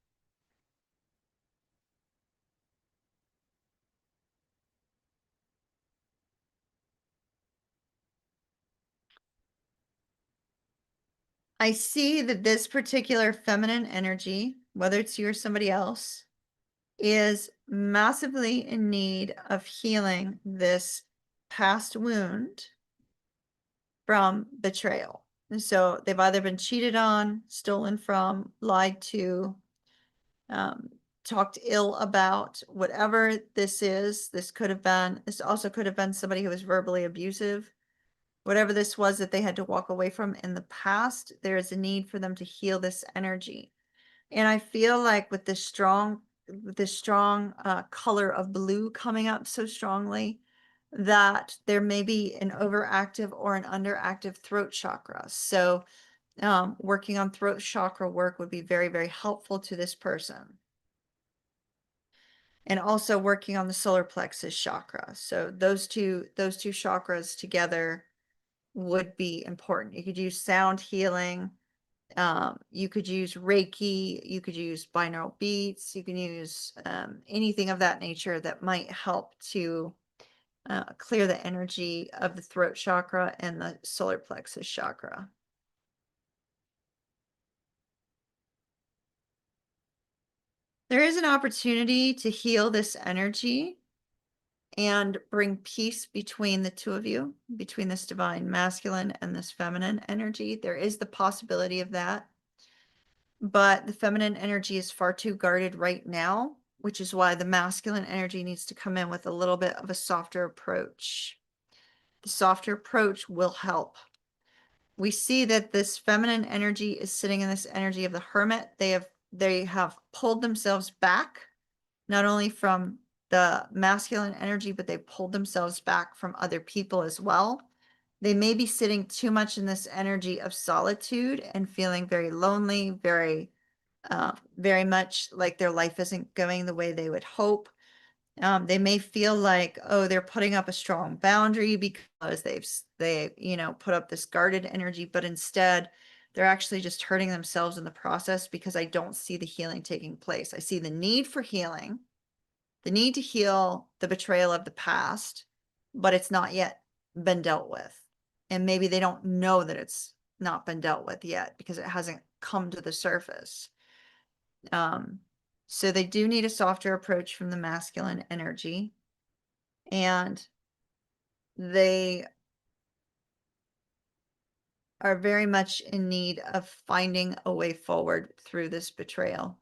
[SPEAKER 1] I see that this particular feminine energy, whether it's you or somebody else, is massively in need of healing this past wound from betrayal. And so they've either been cheated on, stolen from, lied to, talked ill about, whatever this is. This also could have been somebody who was verbally abusive. Whatever this was that they had to walk away from in the past, there is a need for them to heal this energy. And I feel like with this strong color of blue coming up so strongly, that there may be an overactive or an underactive throat chakra. So working on throat chakra work would be very, very helpful to this person. And also working on the solar plexus chakra. So those two chakras together would be important. You could use sound healing. You could use Reiki. You could use binaural beats. You can use anything of that nature that might help to clear the energy of the throat chakra and the solar plexus chakra. There is an opportunity to heal this energy and bring peace between the two of you, between this divine masculine and this feminine energy. There is the possibility of that, but the feminine energy is far too guarded right now, which is why the masculine energy needs to come in with a little bit of a softer approach. The softer approach will help. We see that this feminine energy is sitting in this energy of the hermit. They have pulled themselves back, not only from the masculine energy, but they pulled themselves back from other people as well. They may be sitting too much in this energy of solitude and feeling very lonely, very much like their life isn't going the way they would hope. They may feel like, oh, they're putting up a strong boundary because they, put up this guarded energy, but instead they're actually just hurting themselves in the process because I don't see the healing taking place. I see the need for healing, the need to heal the betrayal of the past, but it's not yet been dealt with. And maybe they don't know that it's not been dealt with yet because it hasn't come to the surface. So they do need a softer approach from the masculine energy, and they are very much in need of finding a way forward through this betrayal.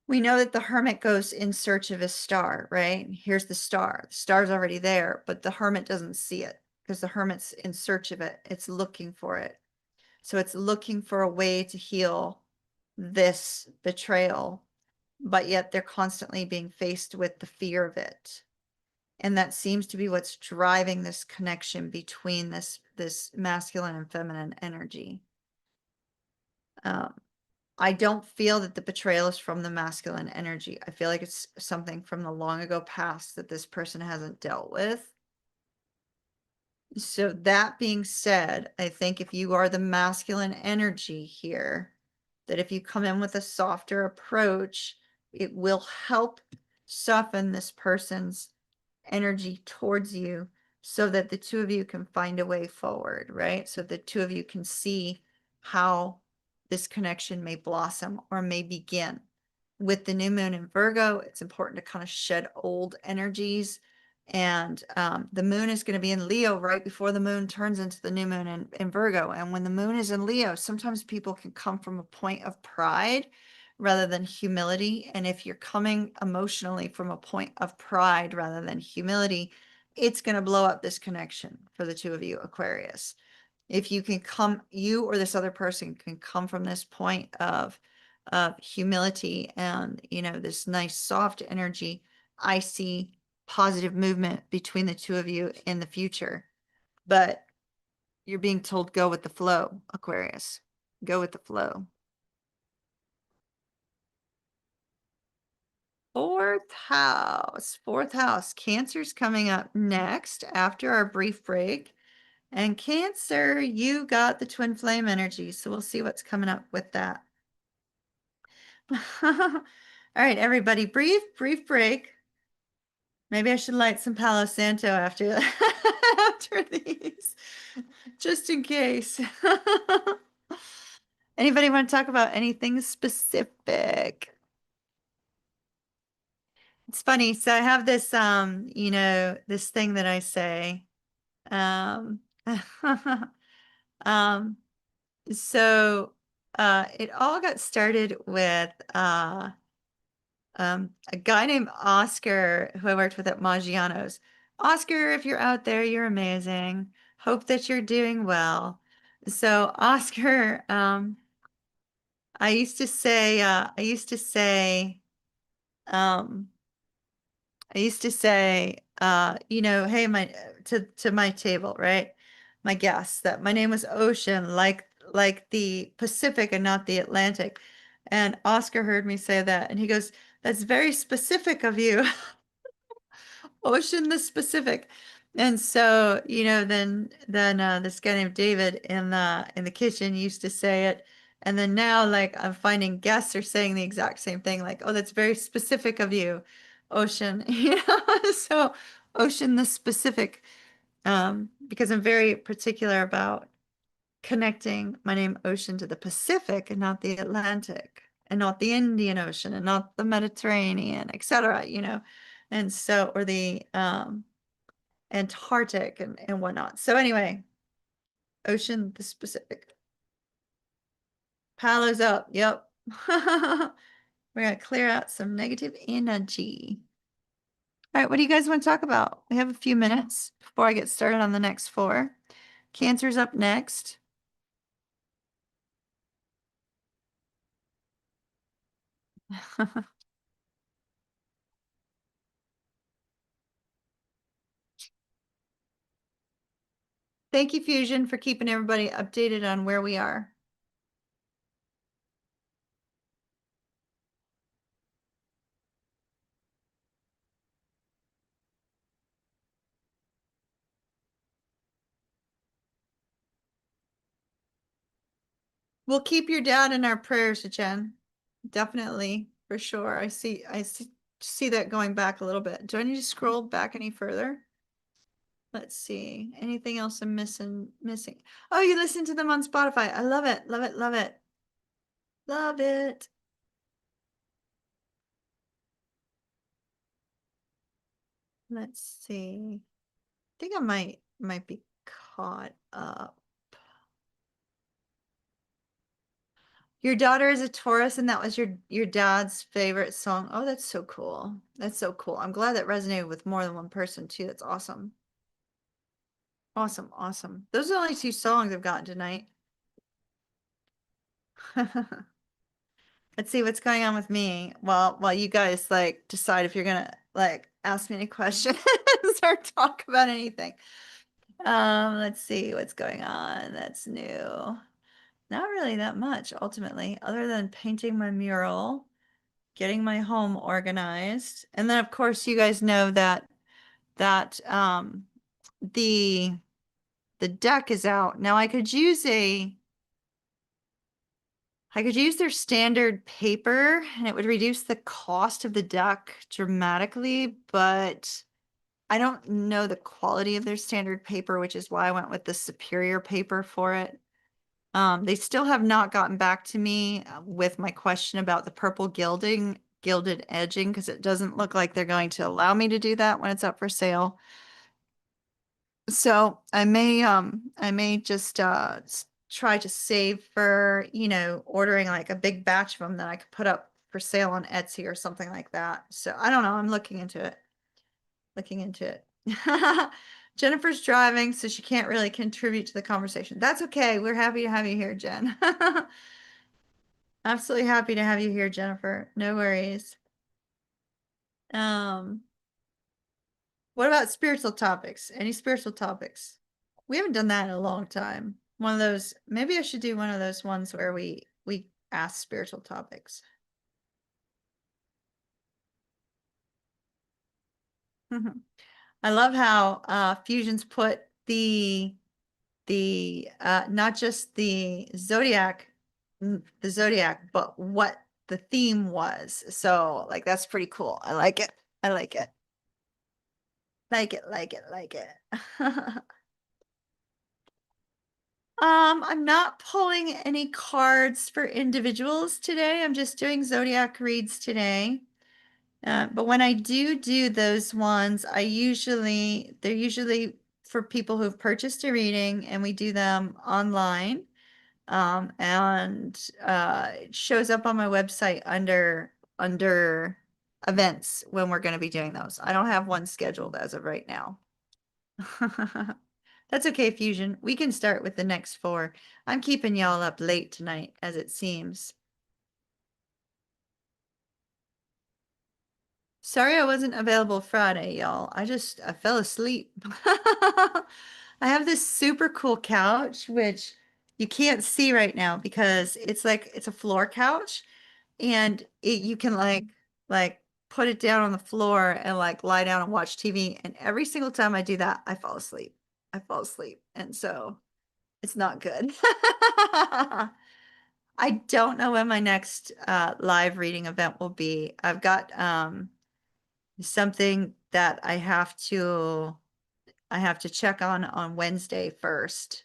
[SPEAKER 1] We know that the hermit goes in search of his star, right? Here's the star. The star's already there, but the hermit doesn't see it because the hermit's in search of it. It's looking for it. So it's looking for a way to heal this betrayal, but yet they're constantly being faced with the fear of it. And that seems to be what's driving this connection between this masculine and feminine energy. I don't feel that the betrayal is from the masculine energy. I feel like it's something from the long ago past that this person hasn't dealt with. So that being said, I think if you are the masculine energy here, that if you come in with a softer approach, it will help soften this person's energy towards you so that the two of you can find a way forward, right? So the two of you can see how this connection may blossom or may begin. With the new moon in Virgo, it's important to kind of shed old energies. And the moon is going to be in Leo right before the moon turns into the new moon in Virgo. And when the moon is in Leo, sometimes people can come from a point of pride rather than humility. And if you're coming emotionally from a point of pride rather than humility, it's going to blow up this connection for the two of you, Aquarius. If you can come, you or this other person can come from this point of humility and, this nice soft energy, I see positive movement between the two of you in the future. But you're being told, go with the flow, Aquarius. Go with the flow. Fourth house. Cancer's coming up next after our brief break. And Cancer, you got the twin flame energy. So we'll see what's coming up with that. All right, everybody, brief break. Maybe I should light some Palo Santo after after these, just in case. Anybody want to talk about anything specific? It's funny. So I have this, this thing that I say. Um, um, so it all got started with a guy named Oscar who I worked with at Maggiano's. Oscar, if you're out there, you're amazing. Hope that you're doing well. So Oscar, I used to say, um, hey, to my table, right? My guests, that my name was Ocean, like the Pacific and not the Atlantic. And Oscar heard me say that, and he goes, "That's very specific of you." Ocean the Pacific. And so, then this guy named David in the kitchen used to say it. And then now, like, I'm finding guests are saying the exact same thing, like, "Oh, that's very specific of you, Ocean." So Ocean the Pacific, because I'm very particular about connecting my name Ocean to the Pacific and not the Atlantic and not the Indian Ocean and not the Mediterranean, etc., and so, or the Antarctic and whatnot. So anyway, Ocean the Pacific. Palo's up. Yep. We're gonna clear out some negative energy. All right, what do you guys want to talk about? We have a few minutes before I get started on the next four. Cancer's up next. Thank you, Fusion, for keeping everybody updated on where we are. We'll keep your dad in our prayers, Jen. Definitely, for sure. I see that going back a little bit. Do I need to scroll back any further? Let's see. Anything else I'm missing? Oh, you listen to them on Spotify. I love it. Love it. Love it. Love it. Let's see. I think I might be caught up. Your daughter is a Taurus, and that was your dad's favorite song. Oh, that's so cool. That's so cool. I'm glad that resonated with more than one person too. That's awesome. Awesome, awesome. Those are the only two songs I've gotten tonight. Let's see what's going on with me while you guys like decide if you're gonna like ask me any questions or talk about anything. Let's see what's going on. That's new. Not really that much ultimately, other than painting my mural, getting my home organized. And then of course you guys know that the the deck is out. Now I could use their standard paper and it would reduce the cost of the deck dramatically, but I don't know the quality of their standard paper, which is why I went with the superior paper for it. They still have not gotten back to me with my question about the purple gilded edging, because it doesn't look like they're going to allow me to do that when it's up for sale. So I may just try to save for, ordering like a big batch of them that I could put up for sale on Etsy or something like that. So I don't know. I'm looking into it. Looking into it. Jennifer's driving, so she can't really contribute to the conversation. That's okay. We're happy to have you here, Jen. Absolutely happy to have you here, Jennifer. No worries. Um, what about spiritual topics? Any spiritual topics? We haven't done that in a long time. One of those, maybe I should do one of those ones where we ask spiritual topics. I love how Fusion's put the not just the zodiac, but what the theme was. So like that's pretty cool. I like it. I like it. Like it, like it, like it. I'm not pulling any cards for individuals today. I'm just doing zodiac reads today. But when I do those ones, they're usually for people who've purchased a reading, and we do them online. And it shows up on my website under events when we're going to be doing those. I don't have one scheduled as of right now. That's okay, Fusion. We can start with the next four. I'm keeping y'all up late tonight, as it seems. Sorry I wasn't available Friday, y'all. I fell asleep. I have this super cool couch, which you can't see right now because it's a floor couch, and you can like put it down on the floor and like lie down and watch TV. And every single time I do that, I fall asleep. I fall asleep. And so it's not good. I don't know when my next live reading event will be. I've got something that I have to check on Wednesday first.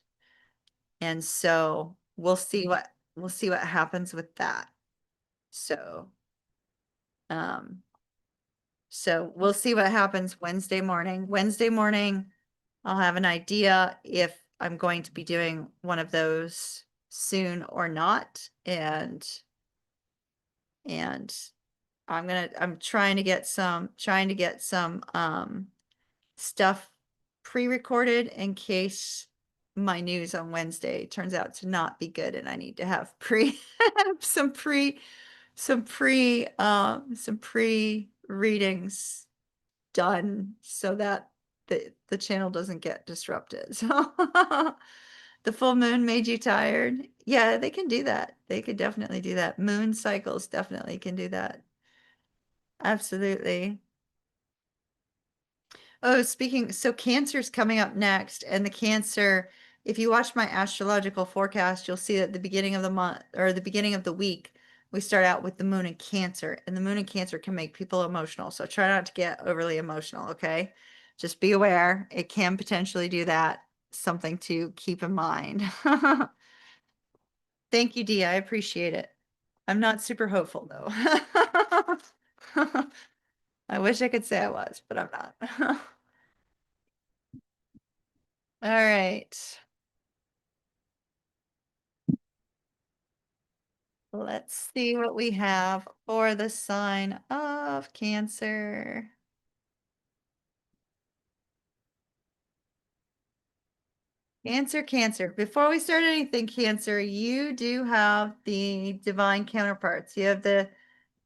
[SPEAKER 1] And so we'll see what happens with that. So um we'll see what happens Wednesday morning. Wednesday morning, I'll have an idea if I'm going to be doing one of those soon or not. And I'm trying to get some stuff pre-recorded in case my news on Wednesday turns out to not be good and I need to have some pre readings done so that the channel doesn't get disrupted. So the full moon made you tired. Yeah, they can do that. They could definitely do that. Moon cycles definitely can do that. Absolutely. Oh, so Cancer's coming up next, and the Cancer if you watch my astrological forecast, you'll see that the beginning of the month or the beginning of the week, we start out with the moon in Cancer, and the moon in Cancer can make people emotional. So try not to get overly emotional, okay? Just be aware it can potentially do that. Something to keep in mind. Thank you, Dee. I appreciate it. I'm not super hopeful though. I wish I could say I was, but I'm not. All right. Let's see what we have for the sign of Cancer. Cancer, Cancer. Before we start anything, Cancer, you do have the divine counterparts. You have the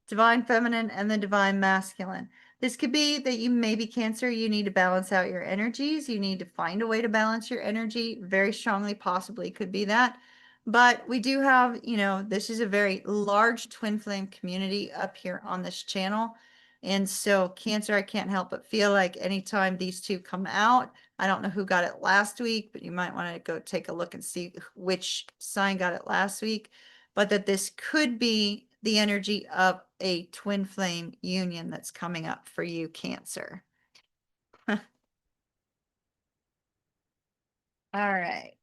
[SPEAKER 1] divine feminine and the divine masculine. This could be that you may be Cancer, you need to balance out your energies. You need to find a way to balance your energy. Very strongly, possibly could be that. But we do have, you know, this is a very large twin flame community up here on this channel. And so Cancer, I can't help but feel like anytime these two come out, I don't know who got it last week, but you might want to go take a look and see which sign got it last week. But that this could be the energy of a twin flame union that's coming up for you, Cancer. All right.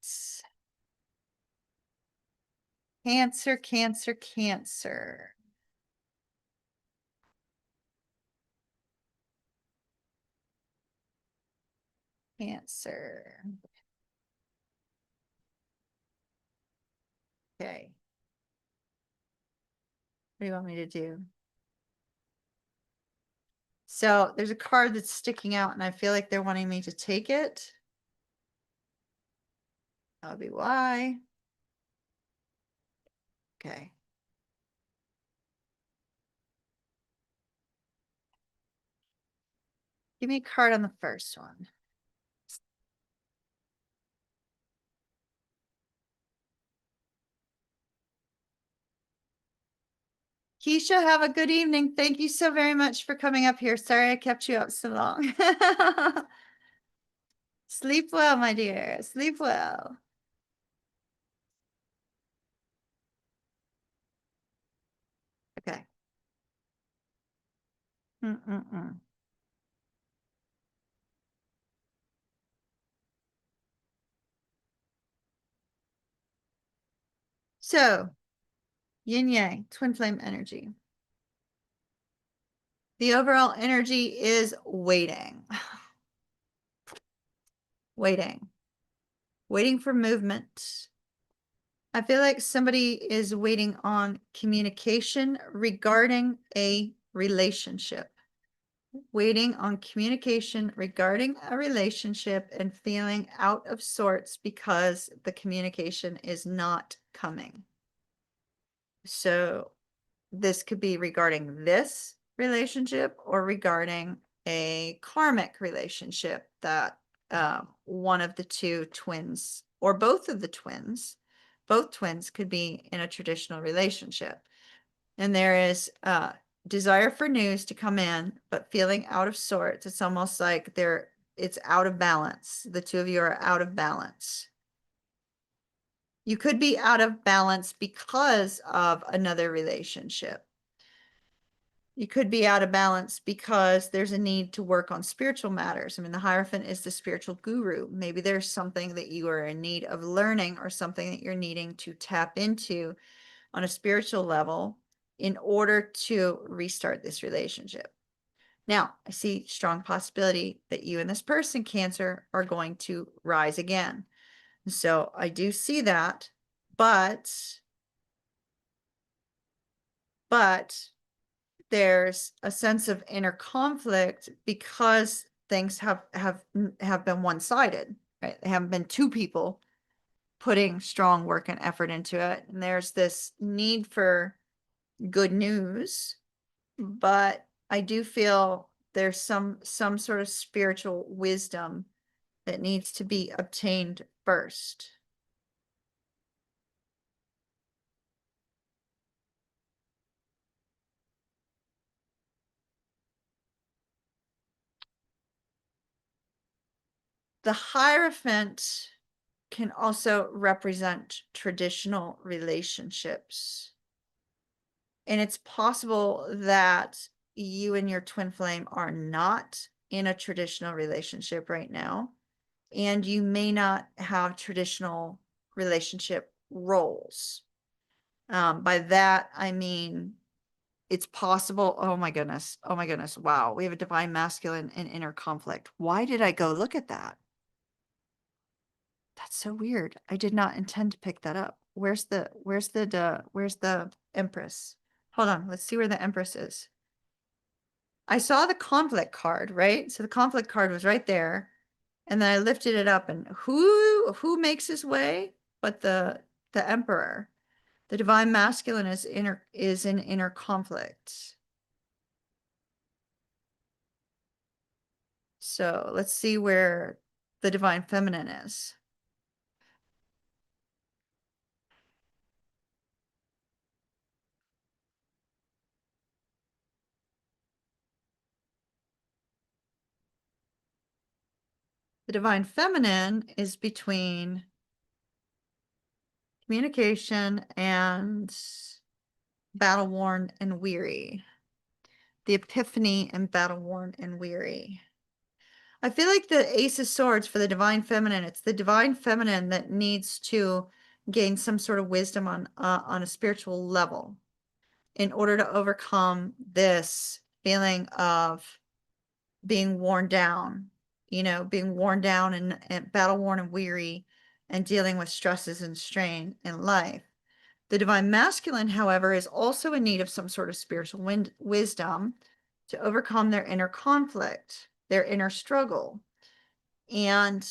[SPEAKER 1] Cancer, Cancer, Cancer. Cancer. Okay. What do you want me to do? So there's a card that's sticking out and I feel like they're wanting me to take it. That'll be why. Okay. Give me a card on the first one. Keisha, have a good evening. Thank you so very much for coming up here. Sorry I kept you up so long. Sleep well, my dear. Sleep well. Okay. Mm-mm-mm. So, yin yang, twin flame energy. The overall energy is waiting. Waiting. Waiting for movement. I feel like somebody is waiting on communication regarding a relationship. Waiting on communication regarding a relationship and feeling out of sorts because the communication is not coming. So this could be regarding this relationship or regarding a karmic relationship that one of the two twins or both of the twins, both twins could be in a traditional relationship. And there is desire for news to come in, but feeling out of sorts. It's almost like it's out of balance. The two of you are out of balance. You could be out of balance because of another relationship. You could be out of balance because there's a need to work on spiritual matters. I mean, the Hierophant is the spiritual guru. Maybe there's something that you are in need of learning or something that you're needing to tap into on a spiritual level in order to restart this relationship. Now, I see strong possibility that you and this person, Cancer, are going to rise again. So I do see that, but there's a sense of inner conflict because things have been one-sided, right? They haven't been two people putting strong work and effort into it. And there's this need for good news, but I do feel there's some sort of spiritual wisdom that needs to be obtained first. The Hierophant can also represent traditional relationships. And it's possible that you and your twin flame are not in a traditional relationship right now, and you may not have traditional relationship roles. By that, I mean, it's possible. Oh my goodness. Oh my goodness. Wow. We have a divine masculine and inner conflict. Why did I go look at that? That's so weird. I did not intend to pick that up. Where's the Empress? Hold on. Let's see where the Empress is. I saw the conflict card, right? So the conflict card was right there. And then I lifted it up, and who makes his way but the Emperor. The divine masculine is in inner conflict. So let's see where the divine feminine is. The divine feminine is between communication and battle worn and weary. The epiphany and battle worn and weary. I feel like the Ace of Swords for the divine feminine, it's the divine feminine that needs to gain some sort of wisdom on a spiritual level in order to overcome this feeling of being worn down, being worn down and battle worn and weary and dealing with stresses and strain in life. The divine masculine, however, is also in need of some sort of spiritual wisdom to overcome their inner conflict, their inner struggle. And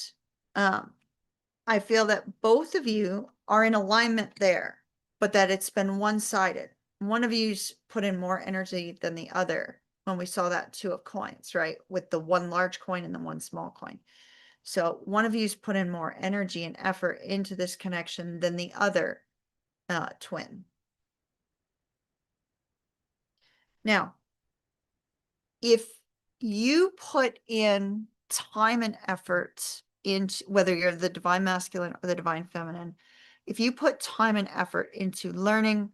[SPEAKER 1] I feel that both of you are in alignment there, but that it's been one-sided. One of you's put in more energy than the other when we saw that Two of Coins, right? With the one large coin and the one small coin. So one of you's put in more energy and effort into this connection than the other twin. Now, if you put in time and effort into whether you're the divine masculine or the divine feminine, if you put time and effort into learning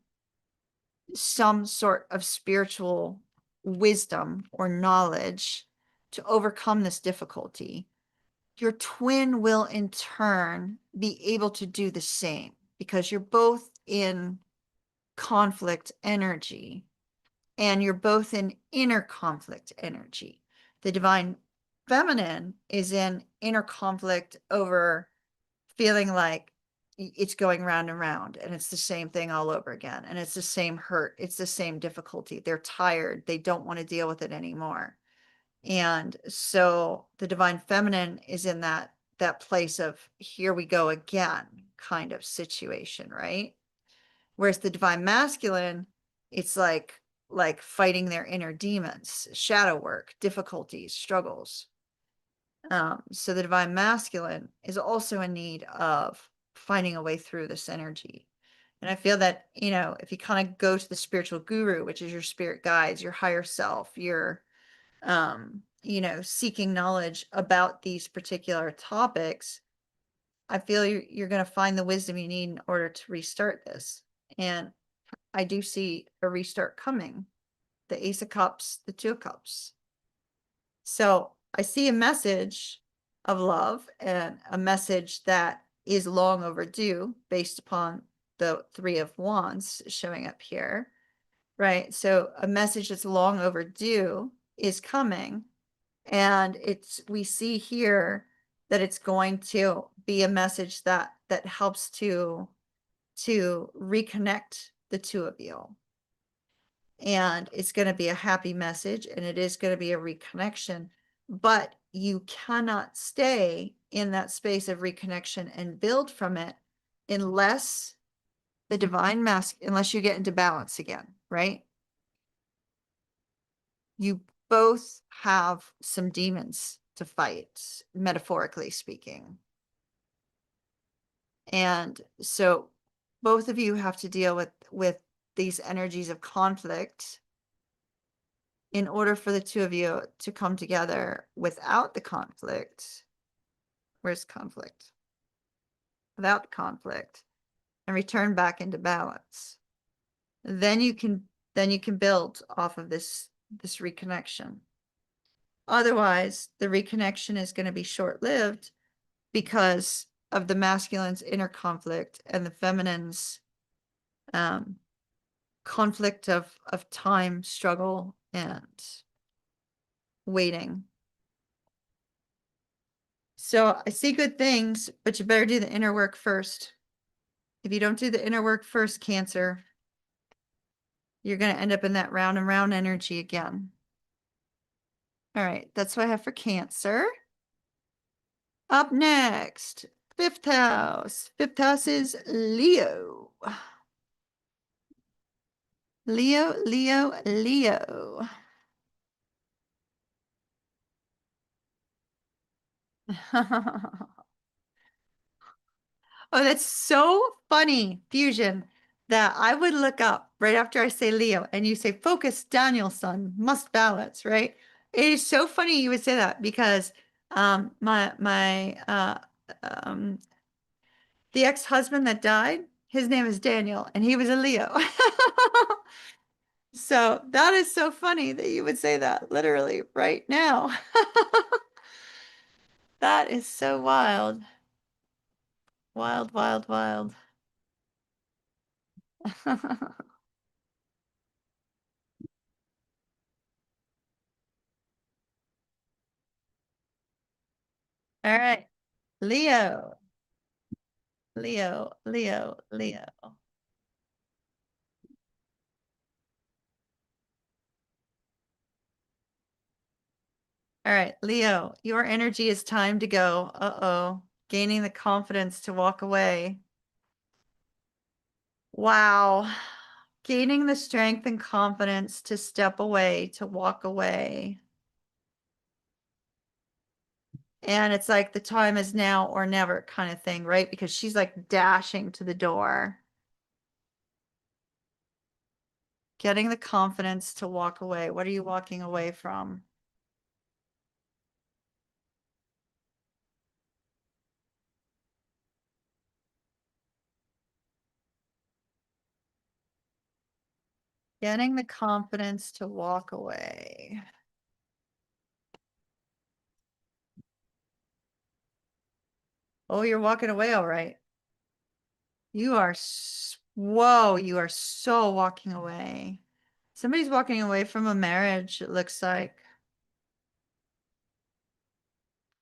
[SPEAKER 1] some sort of spiritual wisdom or knowledge to overcome this difficulty, your twin will in turn be able to do the same because you're both in conflict energy and you're both in inner conflict energy. The divine feminine is in inner conflict over feeling like it's going round and round and it's the same thing all over again. And it's the same hurt. It's the same difficulty. They're tired. They don't want to deal with it anymore. And so the divine feminine is in that place of here we go again kind of situation, right? Whereas the divine masculine, it's like fighting their inner demons, shadow work, difficulties, struggles. So the divine masculine is also in need of finding a way through this energy. And I feel that, if you kind of go to the spiritual guru, which is your spirit guides, your higher self, your, seeking knowledge about these particular topics, I feel you're going to find the wisdom you need in order to restart this. And I do see a restart coming. The Ace of Cups, the Two of Cups. So I see a message of love and a message that is long overdue based upon the Three of Wands showing up here, right? So a message that's long overdue is coming. And we see here that it's going to be a message that helps to reconnect the two of you. And it's going to be a happy message and it is going to be a reconnection, but you cannot stay in that space of reconnection and build from it unless the divine unless you get into balance again, right? You both have some demons to fight, metaphorically speaking. And so both of you have to deal with these energies of conflict in order for the two of you to come together without the conflict. Where's conflict? without conflict, and return back into balance. Then you can build off of this reconnection. Otherwise, the reconnection is going to be short-lived because of the masculine's inner conflict and the feminine's conflict of time, struggle, and waiting. So I see good things, but you better do the inner work first. If you don't do the inner work first, Cancer, you're going to end up in that round and round energy again. All right, that's what I have for Cancer. Up next, fifth house. Fifth house is Leo. Leo, Leo, Leo. Oh, that's so funny, Fusion, that I would look up right after I say Leo and you say, focus, Danielson, must balance, right? It is so funny you would say that because um the ex-husband that died, his name is Daniel, and he was a Leo. So that is so funny that you would say that literally right now. That is so wild. Wild, wild, wild. All right. Leo, Leo, Leo, Leo. All right, Leo, your energy is time to go. Uh-oh. Gaining the confidence to walk away. Wow. Gaining the strength and confidence to step away, to walk away. And it's like the time is now or never kind of thing, right? Because she's like dashing to the door. Getting the confidence to walk away. What are you walking away from? Getting the confidence to walk away. Oh, you're walking away all right. You are, whoa, you are so walking away. Somebody's walking away from a marriage, it looks like.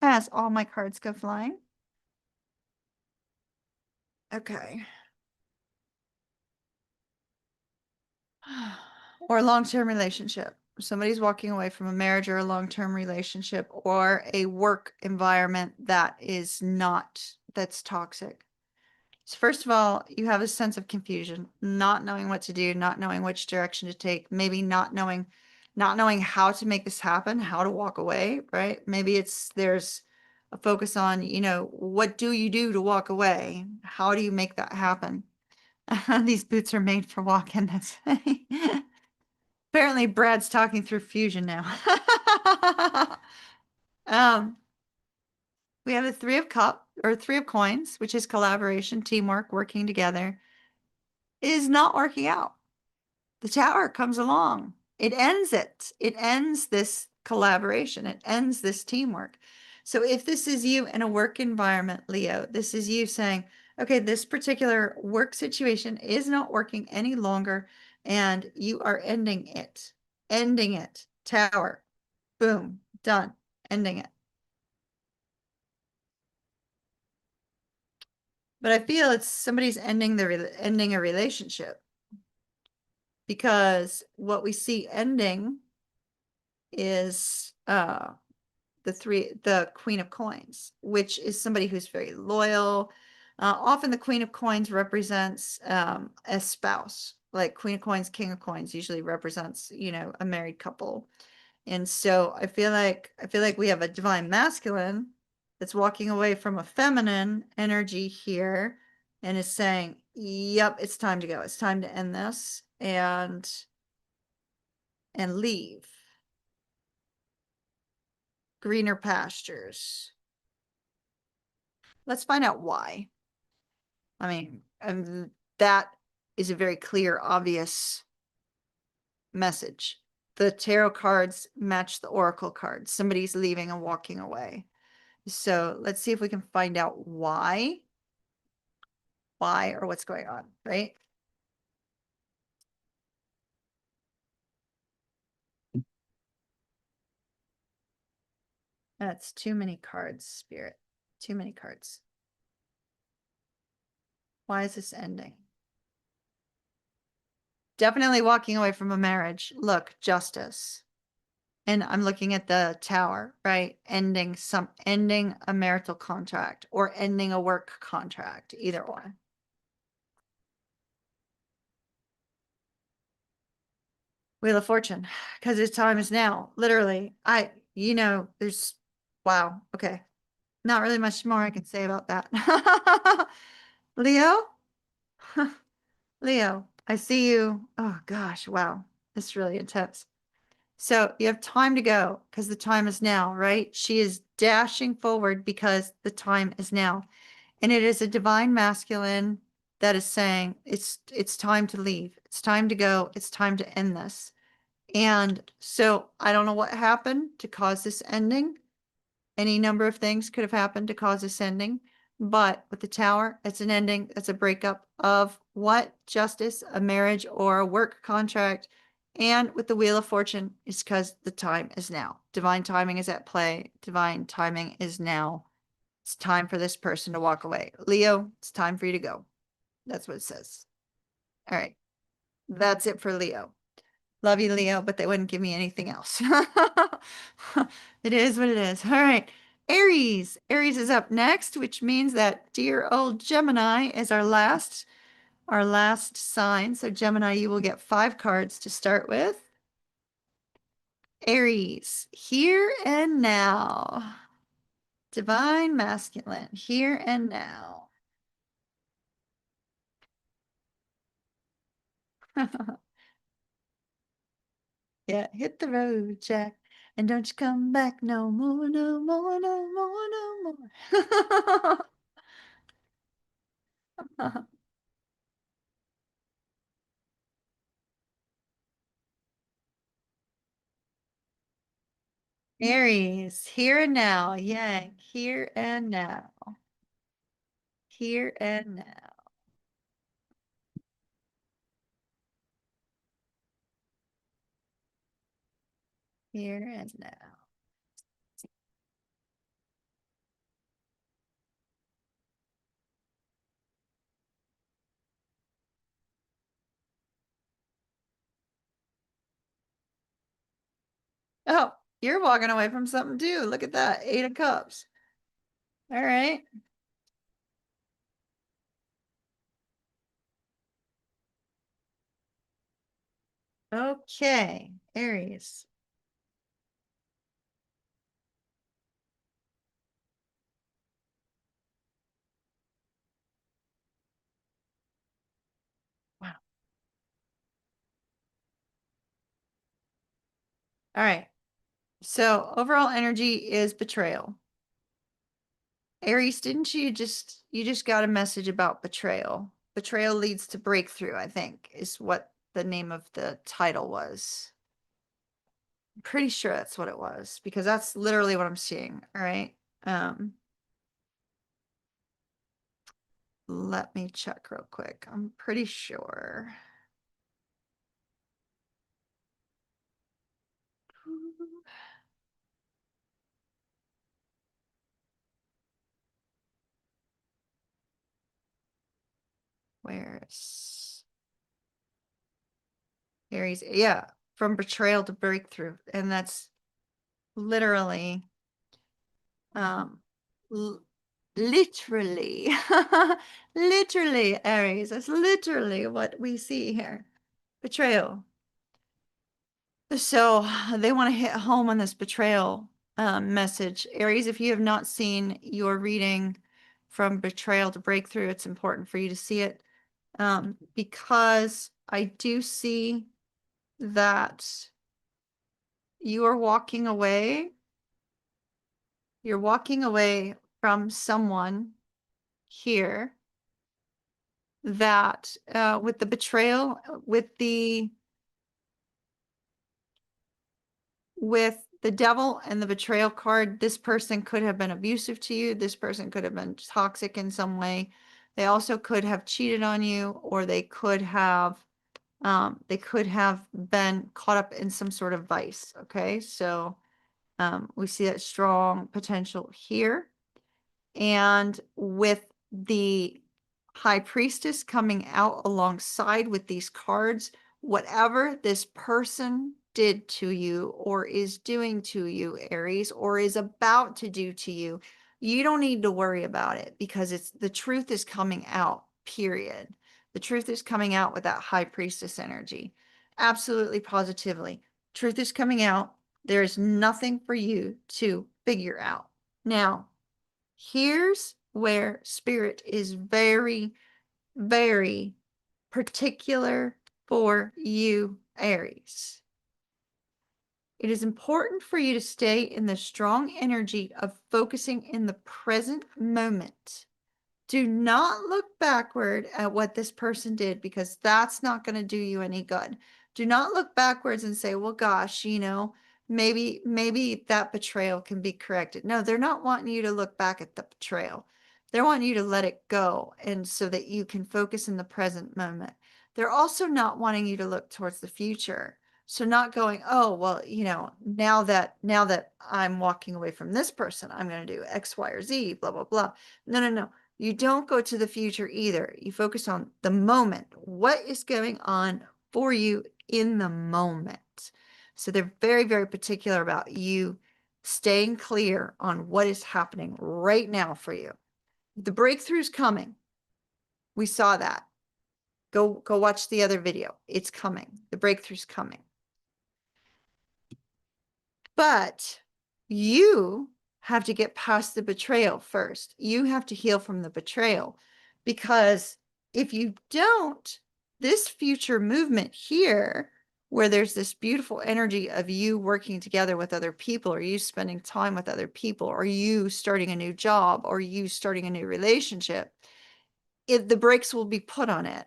[SPEAKER 1] As all my cards go flying. Okay. Or a long-term relationship. Somebody's walking away from a marriage or a long-term relationship or a work environment that is not, that's toxic. So first of all, you have a sense of confusion, not knowing what to do, not knowing which direction to take, maybe not knowing how to make this happen, how to walk away, right? Maybe there's a focus on, what do you do to walk away? How do you make that happen? These boots are made for walking. That's apparently Brad's talking through fusion now. um, we have the three of coins, which is collaboration, teamwork, working together. It is not working out. The Tower comes along. It ends it. It ends this collaboration. It ends this teamwork. So if this is you in a work environment, Leo, this is you saying, okay, this particular work situation is not working any longer, and you are ending it. Ending it. Tower. Boom. Done. Ending it. But I feel it's somebody's ending a relationship, because what we see ending is the Queen of Coins, which is somebody who's very loyal. Often the Queen of Coins represents a spouse. Like Queen of Coins, King of Coins usually represents, a married couple. And so I feel like we have a divine masculine that's walking away from a feminine energy here and is saying, yep, it's time to go. It's time to end this and leave. Greener pastures. Let's find out why. I mean, that is a very clear, obvious message. The tarot cards match the oracle cards. Somebody's leaving and walking away. So let's see if we can find out why or what's going on, right? That's too many cards, Spirit. Too many cards. Why is this ending? Definitely walking away from a marriage. Look, justice. And I'm looking at the tower, right? Ending a marital contract or ending a work contract, either one. Wheel of Fortune, because his time is now. Literally, there's, wow, okay. Not really much more I can say about that. Leo? Leo, I see you. Oh gosh, wow. This is really intense. So you have time to go because the time is now, right? She is dashing forward because the time is now. And it is a divine masculine that is saying it's time to leave. It's time to go. It's time to end this. And so I don't know what happened to cause this ending. Any number of things could have happened to cause this ending. But with the tower, it's an ending. It's a breakup of what? Justice, a marriage, or a work contract. And with the Wheel of Fortune, it's because the time is now. Divine timing is at play. Divine timing is now. It's time for this person to walk away. Leo, it's time for you to go. That's what it says. All right. That's it for Leo. Love you, Leo, but they wouldn't give me anything else. It is what it is. All right. Aries. Aries is up next, which means that dear old Gemini is our last sign. So Gemini, you will get 5 cards to start with. Aries, here and now. Divine masculine, here and now. Yeah, hit the road, Jack. And don't you come back no more, no more, no more, no more. Aries, here and now. Yang, here and now. Here and now. Here and now. Oh, you're walking away from something too. Look at that. 8 of Cups. All right. Okay. Aries. Wow. All right. So overall energy is betrayal. Aries, didn't you just got a message about betrayal? Betrayal leads to breakthrough, I think, is what the name of the title was. I'm pretty sure that's what it was because that's literally what I'm seeing. All right. Um, let me check real quick. I'm pretty sure. Where's Aries? Yeah, from betrayal to breakthrough. And that's literally um literally literally Aries. That's literally what we see here. Betrayal. So they want to hit home on this betrayal message. Aries, if you have not seen your reading from betrayal to breakthrough, it's important for you to see it because I do see that you are walking away. You're walking away from someone here that with the betrayal, with the devil and the betrayal card, this person could have been abusive to you. This person could have been toxic in some way. They also could have cheated on you, or they could have been caught up in some sort of vice. Okay, so we see that strong potential here. And with the High Priestess coming out alongside with these cards, whatever this person did to you or is doing to you, Aries, or is about to do to you, you don't need to worry about it, because the truth is coming out, period. The truth is coming out with that High Priestess energy. Absolutely, positively. Truth is coming out. There is nothing for you to figure out. Now, here's where Spirit is very, very particular for you, Aries. It is important for you to stay in the strong energy of focusing in the present moment. Do not look backward at what this person did, because that's not going to do you any good. Do not look backwards and say, well, gosh, maybe that betrayal can be corrected. No, they're not wanting you to look back at the betrayal. They're wanting you to let it go, and so that you can focus in the present moment. They're also not wanting you to look towards the future. So not going, oh, well, now that I'm walking away from this person, I'm going to do X, Y, or Z, blah, blah, blah. No. You don't go to the future either. You focus on the moment. What is going on for you in the moment? So they're very, very particular about you staying clear on what is happening right now for you. The breakthrough's coming. We saw that. Go watch the other video. It's coming. The breakthrough's coming. But you have to get past the betrayal first. You have to heal from the betrayal, because if you don't, this future movement here, where there's this beautiful energy of you working together with other people, or you spending time with other people, or you starting a new job, or you starting a new relationship, the brakes will be put on it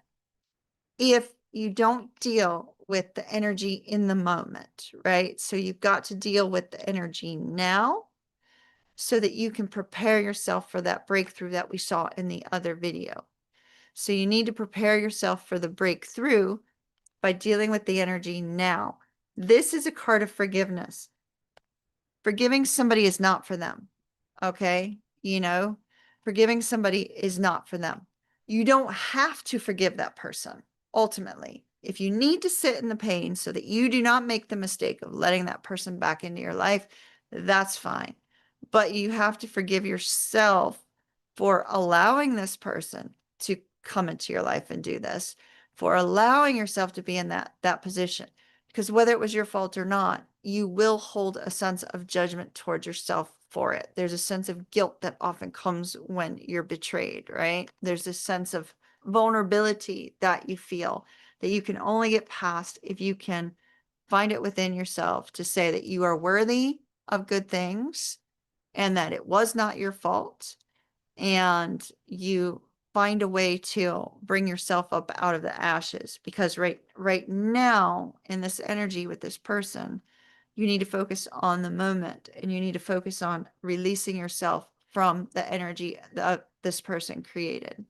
[SPEAKER 1] if you don't deal with the energy in the moment, right? So you've got to deal with the energy now, so that you can prepare yourself for that breakthrough that we saw in the other video. So you need to prepare yourself for the breakthrough by dealing with the energy now. This is a card of forgiveness. Forgiving somebody is not for them, okay? Forgiving somebody is not for them. You don't have to forgive that person, ultimately. If you need to sit in the pain so that you do not make the mistake of letting that person back into your life, that's fine. But you have to forgive yourself for allowing this person to come into your life and do this, for allowing yourself to be in that position. Because whether it was your fault or not, you will hold a sense of judgment towards yourself for it. There's a sense of guilt that often comes when you're betrayed, right? There's this sense of vulnerability that you feel that you can only get past if you can find it within yourself to say that you are worthy of good things, and that it was not your fault, and you find a way to bring yourself up out of the ashes. Because right now in this energy with this person, you need to focus on the moment, and you need to focus on releasing yourself from the energy that this person created.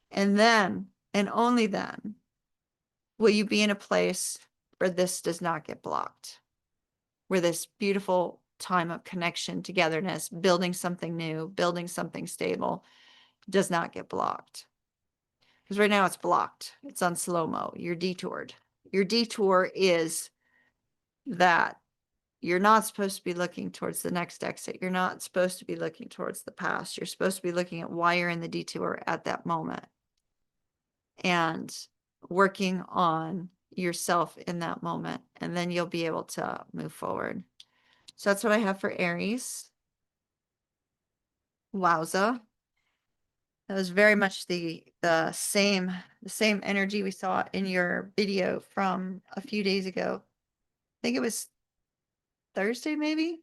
[SPEAKER 1] And then, and only then, will you be in a place where this does not get blocked, where this beautiful time of connection, togetherness, building something new, building something stable, does not get blocked. Because right now it's blocked. It's on slow-mo. You're detoured. Your detour is that you're not supposed to be looking towards the next exit. You're not supposed to be looking towards the past. You're supposed to be looking at why you're in the detour at that moment, and working on yourself in that moment. And then you'll be able to move forward. So that's what I have for Aries. Wowza. That was very much the same energy we saw in your video from a few days ago. I think it was Thursday, maybe.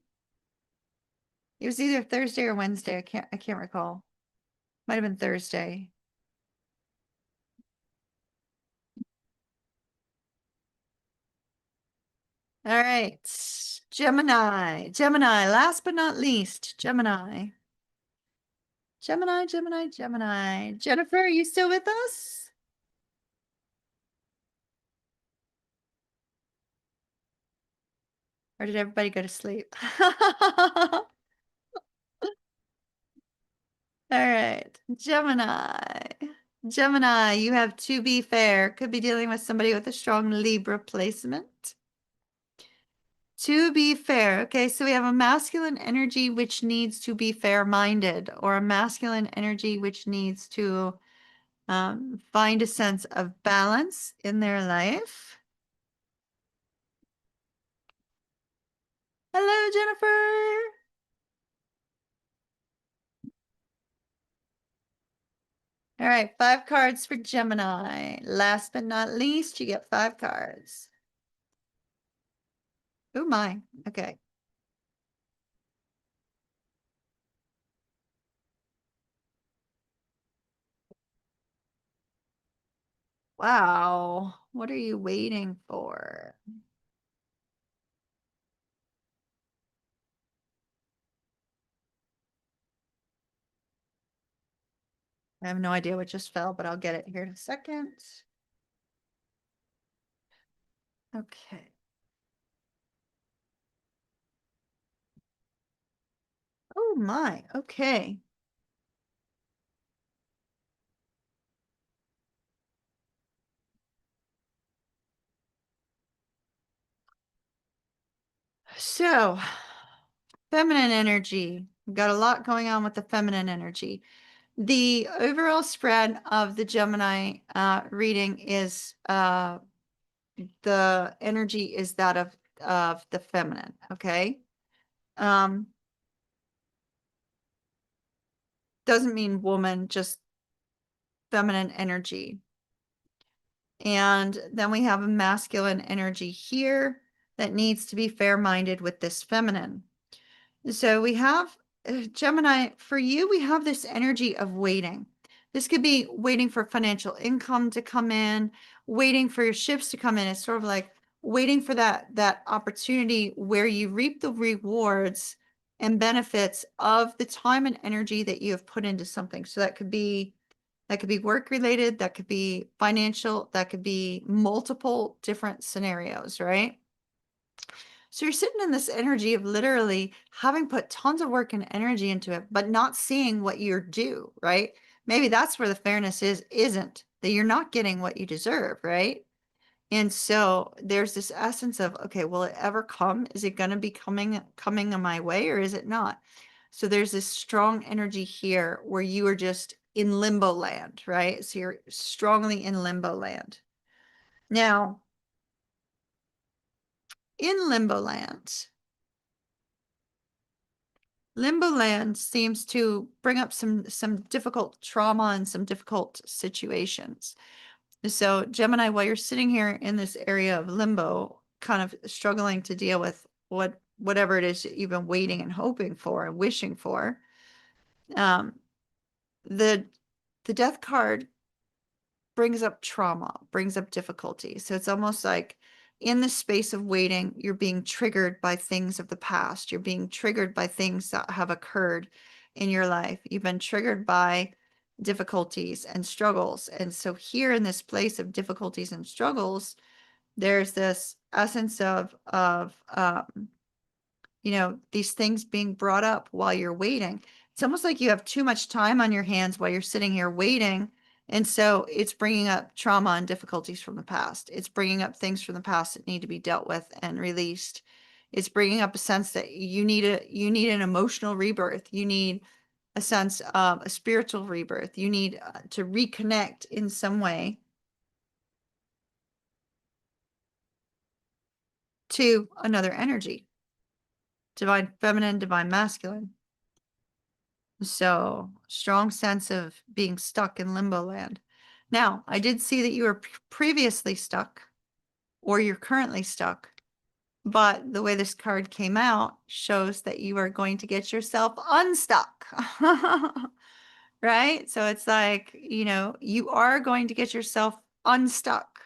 [SPEAKER 1] It was either Thursday or Wednesday. I can't recall. Might have been Thursday. All right. Gemini. Gemini. Last but not least, Gemini. Gemini, Gemini, Gemini. Jennifer, are you still with us? Or did everybody go to sleep? All right. Gemini. Gemini, you have to be fair. Could be dealing with somebody with a strong Libra placement. To be fair. Okay, so we have a masculine energy which needs to be fair-minded, or a masculine energy which needs to find a sense of balance in their life. Hello, Jennifer. All right, 5 cards for Gemini. Last but not least, you get 5 cards. Oh my, okay. Wow, what are you waiting for? I have no idea what just fell, but I'll get it here in a second. Okay. Oh my, okay. So, feminine energy. We've got a lot going on with the feminine energy. The overall spread of the Gemini reading is the energy is that of the feminine, okay? Doesn't mean woman, just feminine energy. And then we have a masculine energy here that needs to be fair-minded with this feminine. So we have Gemini, for you, we have this energy of waiting. This could be waiting for financial income to come in, waiting for your shifts to come in. It's sort of like waiting for that opportunity where you reap the rewards and benefits of the time and energy that you have put into something. So that could be work related, that could be financial, that could be multiple different scenarios, right? So you're sitting in this energy of literally having put tons of work and energy into it, but not seeing what you're due, right? Maybe that's where the fairness isn't, that you're not getting what you deserve, right? And so there's this essence of, okay, will it ever come? Is it going to be coming on my way, or is it not? So there's this strong energy here where you are just in limbo land, right? So you're strongly in limbo land. Now, in limbo land, limbo land seems to bring up some difficult trauma and some difficult situations. So Gemini, while you're sitting here in this area of limbo, kind of struggling to deal with whatever it is that you've been waiting and hoping for and wishing for, the death card brings up trauma, brings up difficulty. So it's almost like in the space of waiting, you're being triggered by things of the past. You're being triggered by things that have occurred in your life. You've been triggered by difficulties and struggles. And so here in this place of difficulties and struggles, there's this essence of you know, these things being brought up while you're waiting. It's almost like you have too much time on your hands while you're sitting here waiting. And so it's bringing up trauma and difficulties from the past. It's bringing up things from the past that need to be dealt with and released. It's bringing up a sense that you need an emotional rebirth. You need a sense of a spiritual rebirth. You need to reconnect in some way to another energy, divine feminine, divine masculine. So strong sense of being stuck in limbo land. Now, I did see that you were previously stuck, or you're currently stuck, but the way this card came out shows that you are going to get yourself unstuck. Right? So it's like, you know, you are going to get yourself unstuck.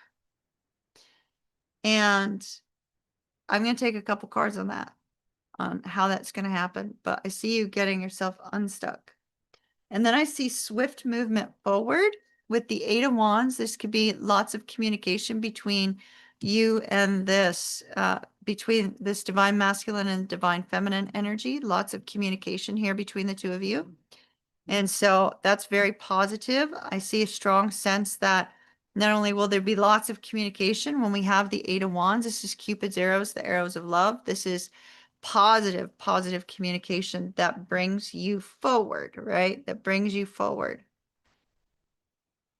[SPEAKER 1] And I'm going to take a couple cards on that, on how that's going to happen. But I see you getting yourself unstuck. And then I see swift movement forward with the Eight of Wands. This could be lots of communication between you and this, between this divine masculine and divine feminine energy. Lots of communication here between the two of you. And so that's very positive. I see a strong sense that not only will there be lots of communication when we have the Eight of Wands, this is Cupid's arrows, the arrows of love. This is positive communication that brings you forward, right? That brings you forward.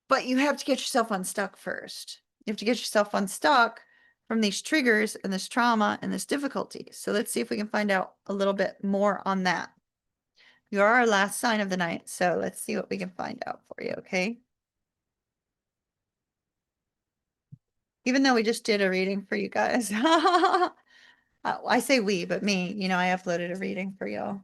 [SPEAKER 1] But you have to get yourself unstuck first. You have to get yourself unstuck from these triggers and this trauma and this difficulty. So let's see if we can find out a little bit more on that. You are our last sign of the night, so let's see what we can find out for you, okay? Even though we just did a reading for you guys. I say we, but me, you know, I uploaded a reading for y'all.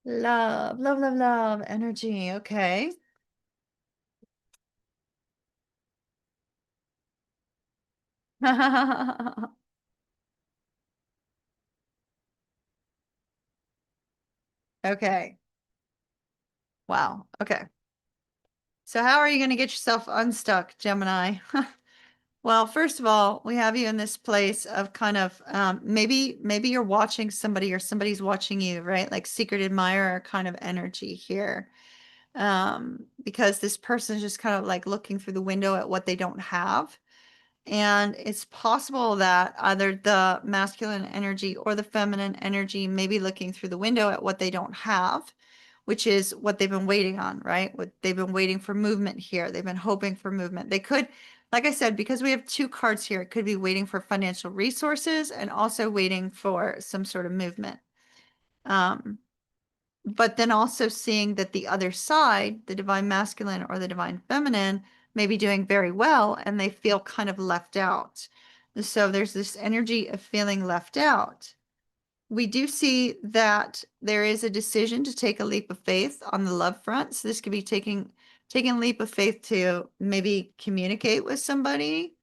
[SPEAKER 1] Love energy. Okay. Okay. Wow. Okay. So how are you going to get yourself unstuck, Gemini? Well, first of all, we have you in this place of kind of maybe you're watching somebody or somebody's watching you, right? Like secret admirer kind of energy here. Because this person is just kind of like looking through the window at what they don't have. And it's possible that either the masculine energy or the feminine energy may be looking through the window at what they don't have, which is what they've been waiting on, right? What they've been waiting for movement here. They've been hoping for movement. They could, like I said, because we have two cards here, it could be waiting for financial resources and also waiting for some sort of movement. But then also seeing that the other side, the divine masculine or the divine feminine, may be doing very well and they feel kind of left out. So there's this energy of feeling left out. We do see that there is a decision to take a leap of faith on the love front. So this could be taking a leap of faith to maybe communicate with somebody,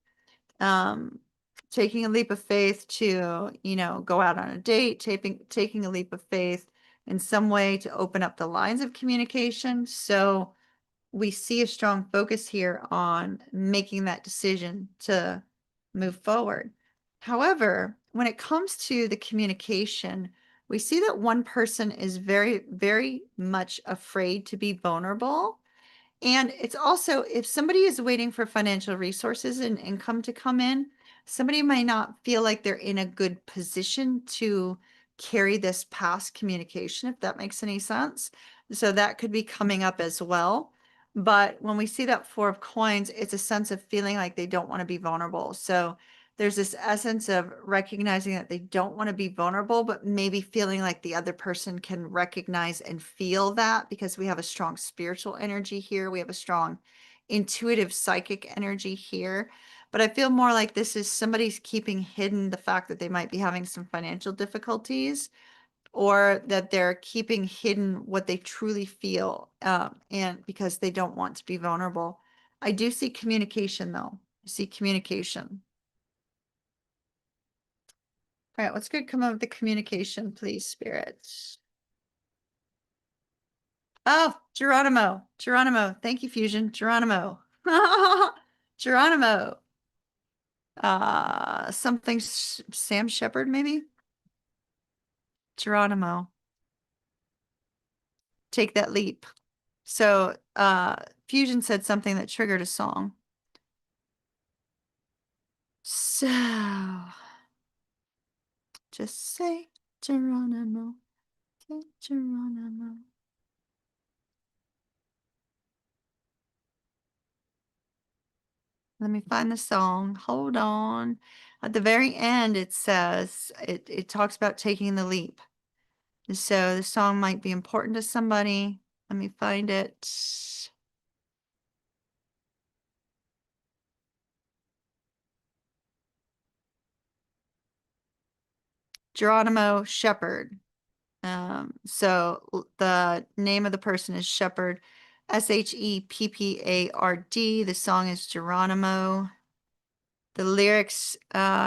[SPEAKER 1] um, taking a leap of faith to, you know, go out on a date, taking a leap of faith in some way to open up the lines of communication. So we see a strong focus here on making that decision to move forward. However, when it comes to the communication, we see that one person is very much afraid to be vulnerable. And it's also, if somebody is waiting for financial resources and income to come in, somebody might not feel like they're in a good position to carry this past communication, if that makes any sense. So that could be coming up as well. But when we see that Four of Coins, it's a sense of feeling like they don't want to be vulnerable. So there's this essence of recognizing that they don't want to be vulnerable, but maybe feeling like the other person can recognize and feel that, because we have a strong spiritual energy here. We have a strong intuitive psychic energy here. But I feel more like this is somebody's keeping hidden the fact that they might be having some financial difficulties, or that they're keeping hidden what they truly feel, and because they don't want to be vulnerable. I do see communication though. I see communication. All right, what's good come up with the communication, please, spirits? Oh, Geronimo. Geronimo. Thank you, Fusion. Geronimo. Geronimo. Something Sam Shepard, maybe? Geronimo. Take that leap. So, Fusion said something that triggered a song. So, just say Geronimo. Say Geronimo. Let me find the song. Hold on. At the very end, it says, it talks about taking the leap. So the song might be important to somebody. Let me find it. Geronimo Shepherd. So the name of the person is Shepherd, Sheppard. The song is Geronimo. The lyrics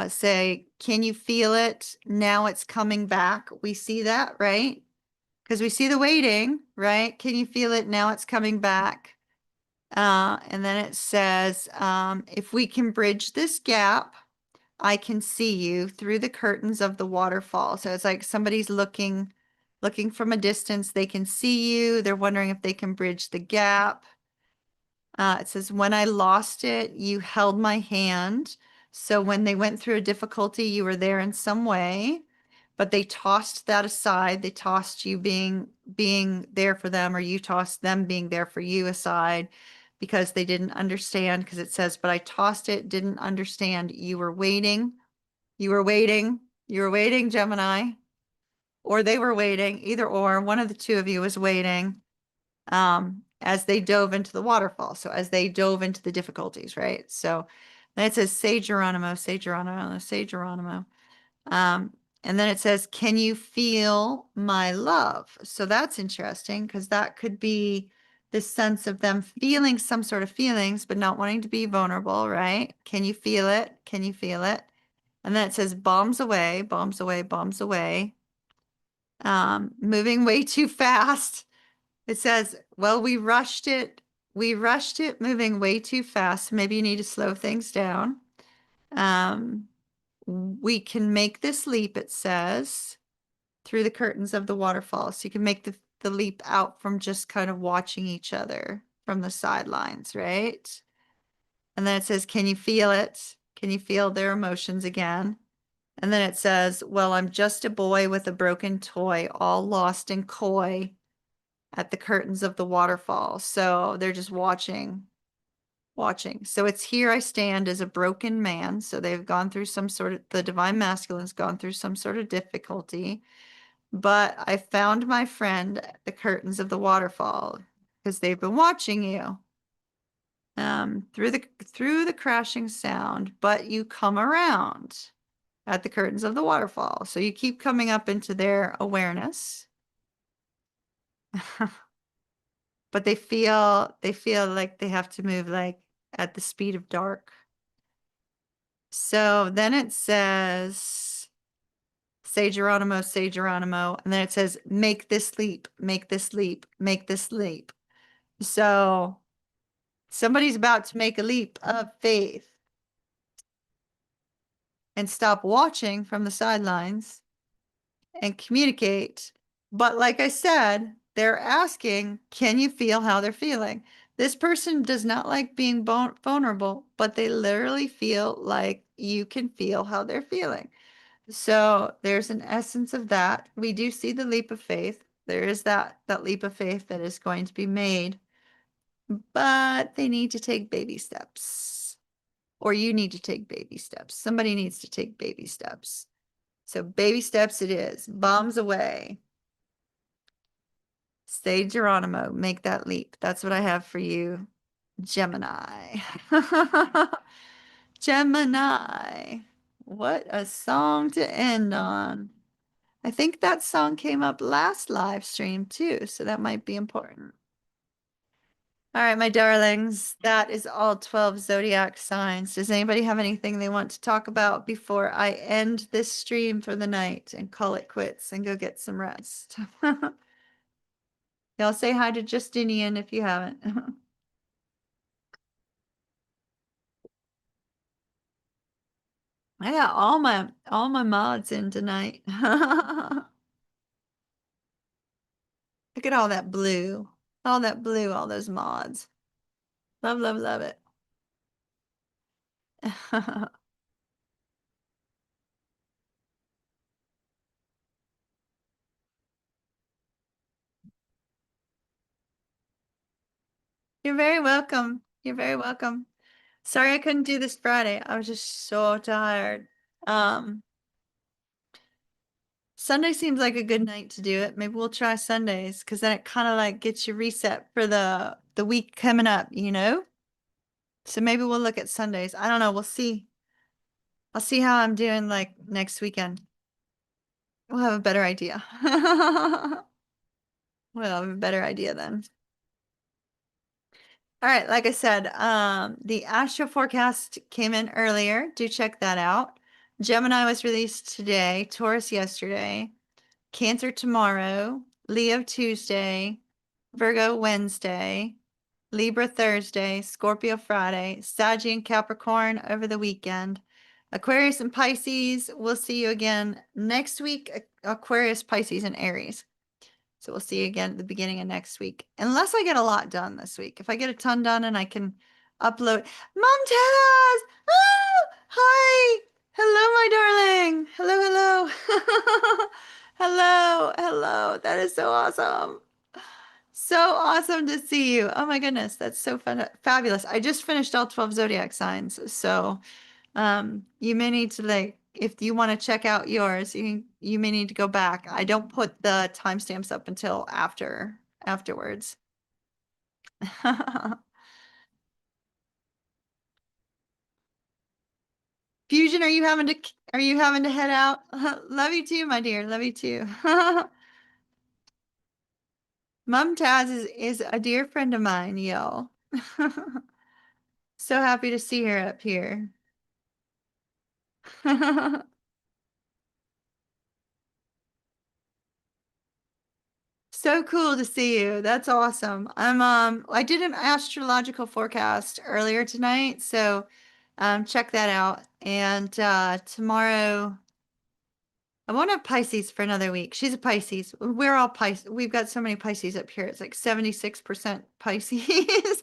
[SPEAKER 1] say, "Can you feel it? Now it's coming back." We see that, right? Because we see the waiting, right? Can you feel it? Now it's coming back. And then it says, if we can bridge this gap, I can see you through the curtains of the waterfall. So it's like somebody's looking from a distance. They can see you. They're wondering if they can bridge the gap. It says, when I lost it, you held my hand. So when they went through a difficulty, you were there in some way, but they tossed that aside. They tossed you being there for them, or you tossed them being there for you aside because they didn't understand. Because it says, but I tossed it, didn't understand. You were waiting. You were waiting. You were waiting, Gemini, or they were waiting, either or. One of the two of you was waiting as they dove into the waterfall. So as they dove into the difficulties, right? So then it says, say Geronimo, say Geronimo, say Geronimo. And then it says, can you feel my love? So that's interesting because that could be this sense of them feeling some sort of feelings, but not wanting to be vulnerable, right? Can you feel it? Can you feel it? And then it says, bombs away, bombs away, bombs away. Moving way too fast. It says, well, we rushed it. We rushed it moving way too fast. Maybe you need to slow things down. We can make this leap, it says, through the curtains of the waterfall. So you can make the leap out from just kind of watching each other from the sidelines, right? And then it says, can you feel it? Can you feel their emotions again? And then it says, well, I'm just a boy with a broken toy, all lost and coy at the curtains of the waterfall. So they're just watching. So it's here I stand as a broken man. So they've gone through some sort of, the divine masculine's gone through some sort of difficulty. But I found my friend at the curtains of the waterfall because they've been watching you through the crashing sound, but you come around at the curtains of the waterfall. So you keep coming up into their awareness. But they feel like they have to move like at the speed of dark. So then it says, say Geronimo, and then it says, make this leap, make this leap, make this leap. So somebody's about to make a leap of faith and stop watching from the sidelines and communicate. But like I said, they're asking, can you feel how they're feeling? This person does not like being vulnerable, but they literally feel like you can feel how they're feeling. So there's an essence of that. We do see the leap of faith. There is that leap of faith that is going to be made, but they need to take baby steps. Or you need to take baby steps. Somebody needs to take baby steps. So baby steps it is. Bombs away. Say Geronimo, make that leap. That's what I have for you, Gemini. Gemini. What a song to end on. I think that song came up last live stream too, so that might be important. All right, my darlings, that is all 12 zodiac signs. Does anybody have anything they want to talk about before I end this stream for the night and call it quits and go get some rest? Y'all say hi to Justinian if you haven't. I got all my mods in tonight. Look at all that blue. All that blue, all those mods. Love, love, love it. You're very welcome. You're very welcome. Sorry I couldn't do this Friday. I was just so tired. Um, Sunday seems like a good night to do it. Maybe we'll try Sundays because then it kind of like gets you reset for the week coming up, you know? So maybe we'll look at Sundays. I don't know. We'll see. I'll see how I'm doing like next weekend. We'll have a better idea. We'll have a better idea then. All right, like I said, the astro forecast came in earlier. Do check that out. Gemini was released today, Taurus yesterday, Cancer tomorrow, Leo Tuesday, Virgo Wednesday, Libra Thursday, Scorpio Friday, Sag and Capricorn over the weekend. Aquarius and Pisces, we'll see you again next week. Aquarius, Pisces, and Aries. So we'll see you again at the beginning of next week. Unless I get a lot done this week. If I get a ton done and I can upload. Mom Oh, hi! Hello, my darling! Hello, hello! Hello, hello. That is so awesome. So awesome to see you. Oh my goodness, that's so fun, fabulous. I just finished all 12 zodiac signs, so you may need to like if you want to check out yours, you may need to go back. I don't put the timestamps up until afterwards. Fusion, are you having to head out? Love you too, my dear. Love you too. Mumtaz is a dear friend of mine, y'all. So happy to see her up here. So cool to see you. That's awesome. I did an astrological forecast earlier tonight, so check that out. And tomorrow I won't have Pisces for another week. She's a Pisces. We're all Pisces. We've got so many Pisces up here. It's like 76% Pisces.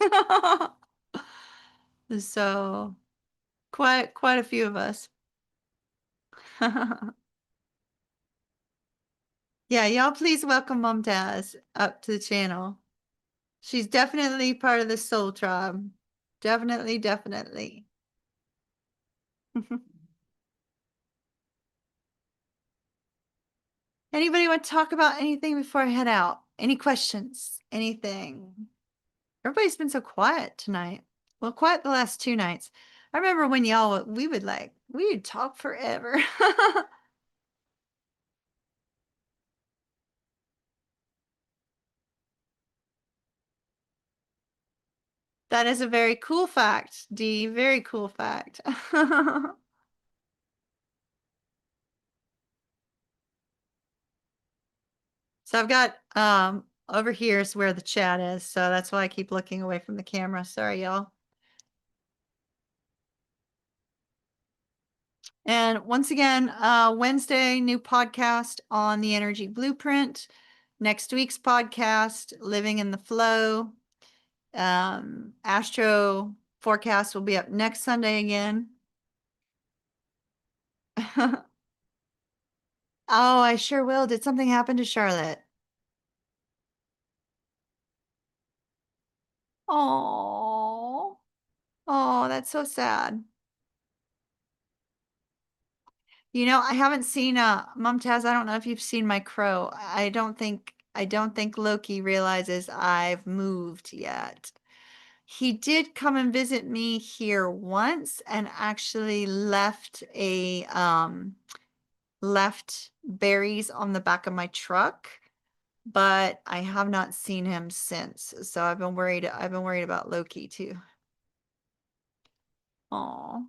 [SPEAKER 1] So quite a few of us. Yeah, y'all please welcome Mom Taz up to the channel. She's definitely part of the soul tribe. Definitely, definitely. Anybody want to talk about anything before I head out? Any questions? Anything? Everybody's been so quiet tonight. Well, quiet the last two nights. I remember when y'all, we would talk forever. That is a very cool fact, Dee. Very cool fact. So I've got over here is where the chat is, so that's why I keep looking away from the camera. Sorry, y'all. And once again, Wednesday, new podcast on the Energy Blueprint. Next week's podcast, Living in the Flow. Astro forecast will be up next Sunday again. Oh, I sure will. Did something happen to Charlotte? Oh, oh, that's so sad. You know, I haven't seen Mumtaz, I don't know if you've seen my crow. I don't think Loki realizes I've moved yet. He did come and visit me here once and actually left berries on the back of my truck, but I have not seen him since. So I've been worried about Loki too. Oh.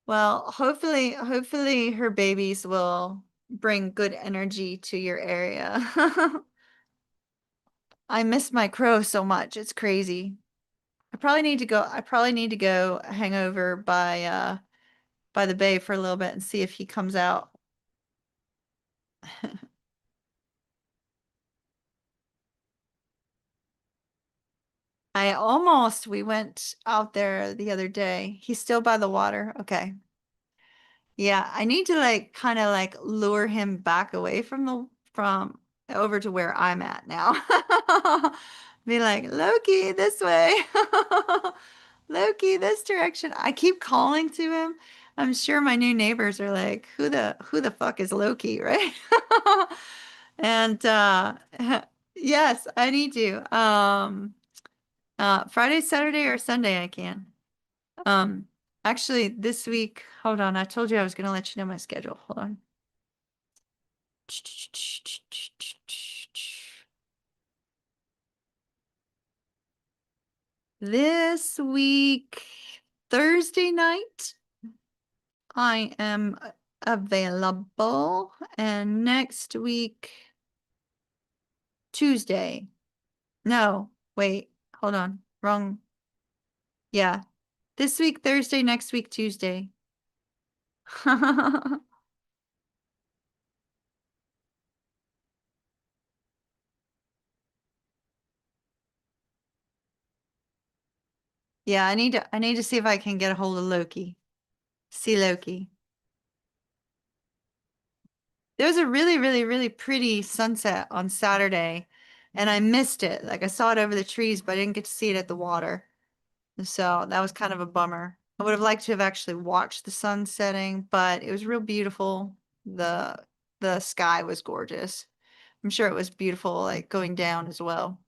[SPEAKER 1] Well, hopefully her babies will bring good energy to your area. I miss my crow so much. It's crazy. I probably need to go hang over by the bay for a little bit and see if he comes out. We went out there the other day. He's still by the water. Okay. Yeah, I need to like kind of like lure him back away from over to where I'm at now. Be like, Loki, this way. Loki, this direction. I keep calling to him. I'm sure my new neighbors are like, who the fuck is Loki, right? And yes, I need to. Friday, Saturday, or Sunday I can. Um, Actually, this week, hold on. I told you I was going to let you know my schedule. Hold on. This week, Thursday night, I am available. And next week, Tuesday. No, wait, hold on. Wrong. Yeah. This week, Thursday, next week, Tuesday. Yeah, I need to see if I can get a hold of Loki. See Loki. There was a really, really, really pretty sunset on Saturday, and I missed it. Like I saw it over the trees, but I didn't get to see it at the water. So that was kind of a bummer. I would have liked to have actually watched the sun setting, but it was real beautiful. The sky was gorgeous. I'm sure it was beautiful, like going down as well.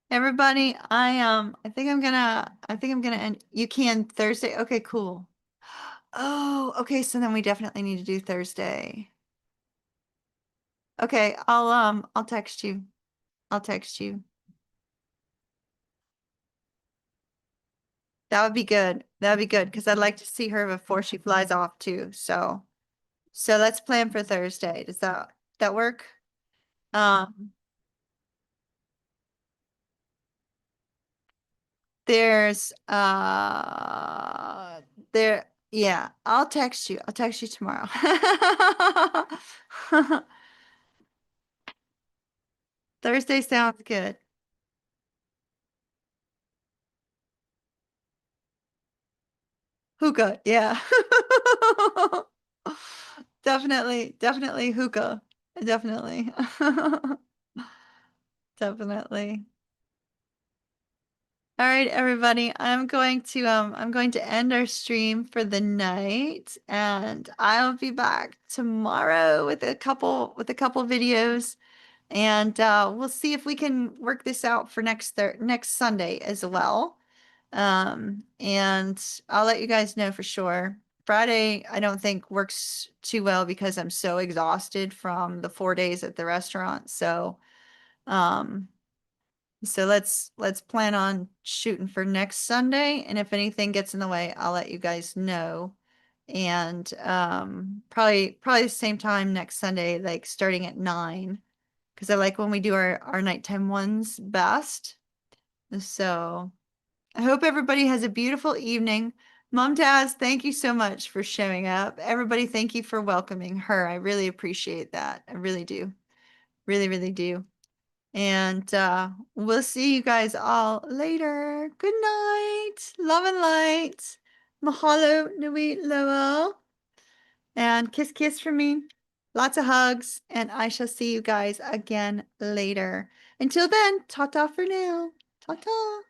[SPEAKER 1] Everybody, I think I'm gonna end. You can Thursday. Okay, cool. Oh, okay, so then we definitely need to do Thursday. Okay, I'll text you. I'll text you. That would be good. That would be good because I'd like to see her before she flies off too. So let's plan for Thursday. Does that work? Um, there's there yeah, I'll text you. I'll text you tomorrow. Thursday sounds good. Hookah, yeah. Definitely, definitely hookah. Definitely. Definitely. All right, everybody. I'm going to end our stream for the night, and I'll be back tomorrow with a couple videos, and we'll see if we can work this out for next Sunday as well. And I'll let you guys know for sure. Friday, I don't think works too well because I'm so exhausted from the 4 days at the restaurant. Um, so let's plan on shooting for next Sunday, and if anything gets in the way, I'll let you guys know. And probably the same time next Sunday, like starting at 9, because I like when we do our nighttime ones best. So I hope everybody has a beautiful evening. Mom Taz, thank you so much for showing up. Everybody, thank you for welcoming her. I really appreciate that. I really do. Really, really do. And we'll see you guys all later. Good night. Love and light. Mahalo nui loa. And kiss, kiss from me. Lots of hugs. And I shall see you guys again later. Until then, ta-ta for now. Ta-ta.